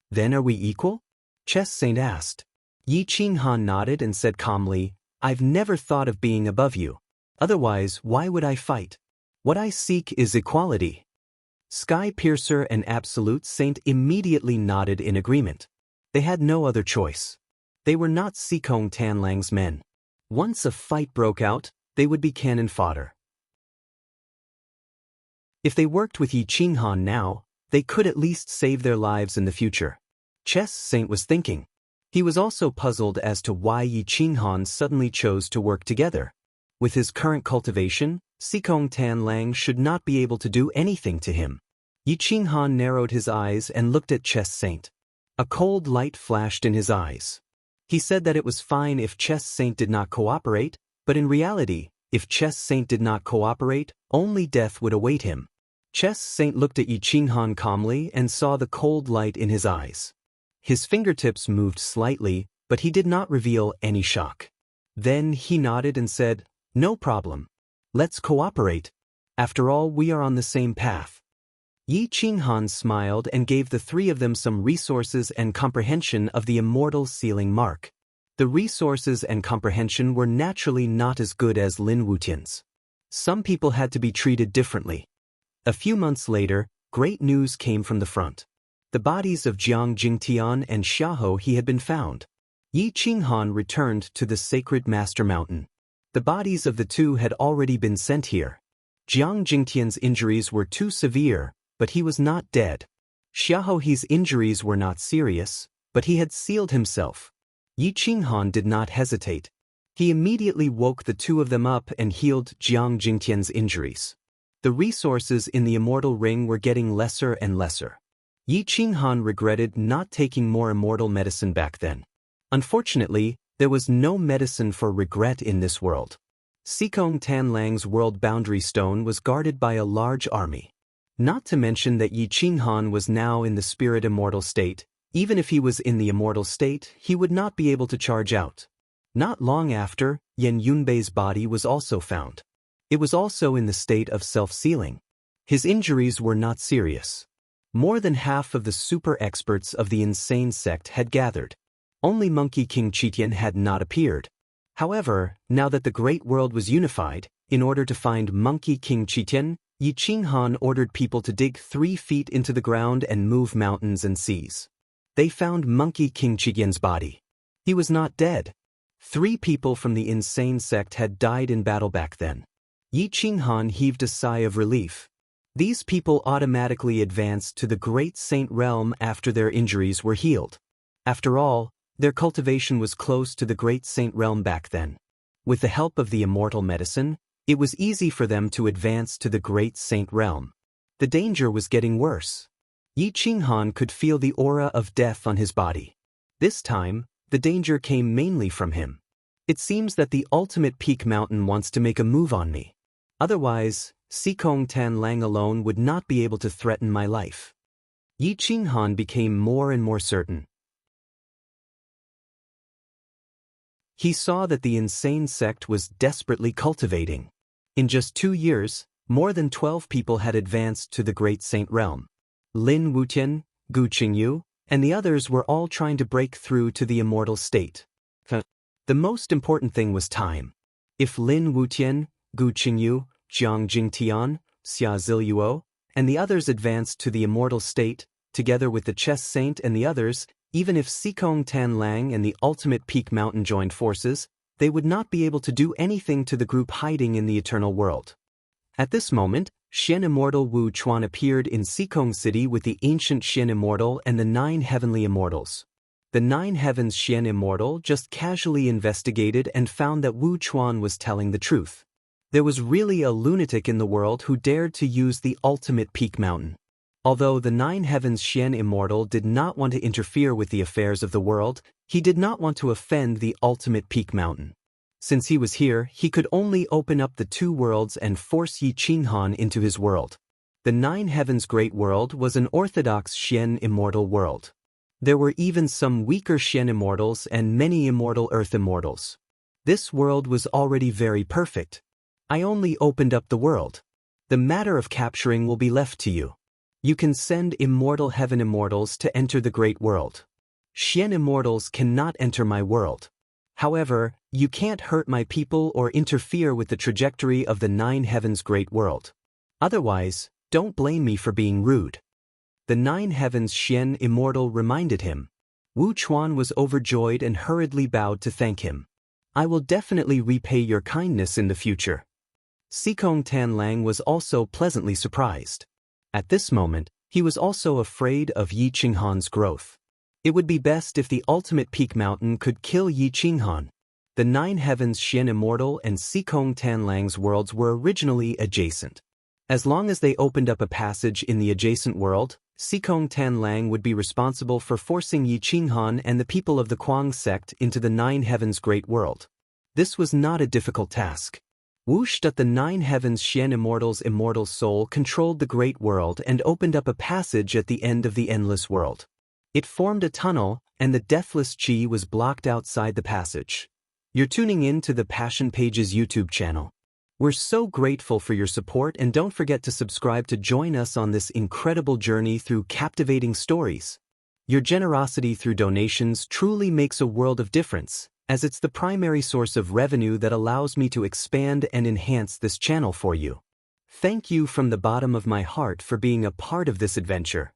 Then are we equal? Chess Saint asked. Yi Qinghan nodded and said calmly, I've never thought of being above you. Otherwise, why would I fight? What I seek is equality. Sky Piercer and Absolute Saint immediately nodded in agreement. They had no other choice. They were not Sikong Tanlang's men. Once a fight broke out, they would be cannon fodder. If they worked with Yi Qinghan now, they could at least save their lives in the future. Chess Saint was thinking. He was also puzzled as to why Yi Qinghan suddenly chose to work together. With his current cultivation, Sikong Tanlang should not be able to do anything to him. Yi Qinghan narrowed his eyes and looked at Chess Saint. A cold light flashed in his eyes. He said that it was fine if Chess Saint did not cooperate, but in reality, if Chess Saint did not cooperate, only death would await him. Chess Saint looked at Yi Qinghan calmly and saw the cold light in his eyes. His fingertips moved slightly, but he did not reveal any shock. Then he nodded and said, No problem. Let's cooperate. After all, we are on the same path. Yi Qinghan smiled and gave the three of them some resources and comprehension of the immortal sealing mark. The resources and comprehension were naturally not as good as Lin Wutian's. Some people had to be treated differently. A few months later, great news came from the front. The bodies of Jiang Jingtian and Xiahou He had been found. Yi Qinghan returned to the sacred Master Mountain. The bodies of the two had already been sent here. Jiang Jingtian's injuries were too severe, but he was not dead. Xiahou He's injuries were not serious, but he had sealed himself. Yi Qinghan did not hesitate. He immediately woke the two of them up and healed Jiang Jingtian's injuries. The resources in the immortal ring were getting lesser and lesser. Yi Qinghan regretted not taking more immortal medicine back then. Unfortunately, there was no medicine for regret in this world. Sikong Tanlang's world boundary stone was guarded by a large army. Not to mention that Yi Qinghan was now in the spirit immortal state. Even if he was in the immortal state, he would not be able to charge out. Not long after, Yan Yunbei's body was also found. It was also in the state of self-sealing. His injuries were not serious. More than half of the super experts of the insane sect had gathered. Only Monkey King Qitian had not appeared. However, now that the great world was unified, in order to find Monkey King Qitian, Yi Qinghan ordered people to dig 3 feet into the ground and move mountains and seas. They found Monkey King Qitian's body. He was not dead. 3 people from the insane sect had died in battle back then. Yi Qinghan heaved a sigh of relief. These people automatically advanced to the Great Saint Realm after their injuries were healed. After all, their cultivation was close to the Great Saint Realm back then. With the help of the immortal medicine, it was easy for them to advance to the Great Saint Realm. The danger was getting worse. Yi Qinghan could feel the aura of death on his body. This time, the danger came mainly from him. It seems that the ultimate peak mountain wants to make a move on me. Otherwise, Sikong Tanlang alone would not be able to threaten my life. Yi Qinghan became more and more certain. He saw that the insane sect was desperately cultivating. In just 2 years, more than 12 people had advanced to the Great Saint Realm. Lin Wutian, Gu Qingyu, and the others were all trying to break through to the immortal state. The most important thing was time. If Lin Wutian, Gu Qingyu, Jiang Jingtian, Xia Ziluo, and the others advanced to the immortal state, together with the chess saint and the others, Even if Sikong Tanlang and the Ultimate Peak Mountain joined forces, they would not be able to do anything to the group hiding in the Eternal World. At this moment, Xian Immortal Wu Chuan appeared in Sikong City with the ancient Xian Immortal and the 9 heavenly immortals. The 9 heavens Xian Immortal just casually investigated and found that Wu Chuan was telling the truth. There was really a lunatic in the world who dared to use the Ultimate Peak Mountain. Although the 9 heavens Xian Immortal did not want to interfere with the affairs of the world, he did not want to offend the Ultimate Peak Mountain. Since he was here, he could only open up the 2 worlds and force Yi Qinghan into his world. The 9 heavens Great World was an orthodox Xian Immortal world. There were even some weaker Xian Immortals and many immortal Earth Immortals. This world was already very perfect. I only opened up the world. The matter of capturing will be left to you. You can send immortal heaven immortals to enter the Great World. Xian Immortals cannot enter my world. However, you can't hurt my people or interfere with the trajectory of the 9 heavens Great World. Otherwise, don't blame me for being rude. The 9 heavens Xian Immortal reminded him. Wu Chuan was overjoyed and hurriedly bowed to thank him. I will definitely repay your kindness in the future. Sikong Tanlang was also pleasantly surprised. At this moment, he was also afraid of Yi Qinghan's growth. It would be best if the Ultimate Peak Mountain could kill Yi Qinghan. The 9 heavens Xian Immortal and Sikong Tanlang's worlds were originally adjacent. As long as they opened up a passage in the adjacent world, Sikong Tanlang would be responsible for forcing Yi Qinghan and the people of the Kuang sect into the 9 heavens Great World. This was not a difficult task. Whoosh! The 9 heavens Xian Immortal's immortal soul controlled the Great World and opened up a passage at the end of the Endless World. It formed a tunnel, and the deathless Qi was blocked outside the passage. You're tuning in to the Passion Pages YouTube channel. We're so grateful for your support, and don't forget to subscribe to join us on this incredible journey through captivating stories. Your generosity through donations truly makes a world of difference, as it's the primary source of revenue that allows me to expand and enhance this channel for you. Thank you from the bottom of my heart for being a part of this adventure.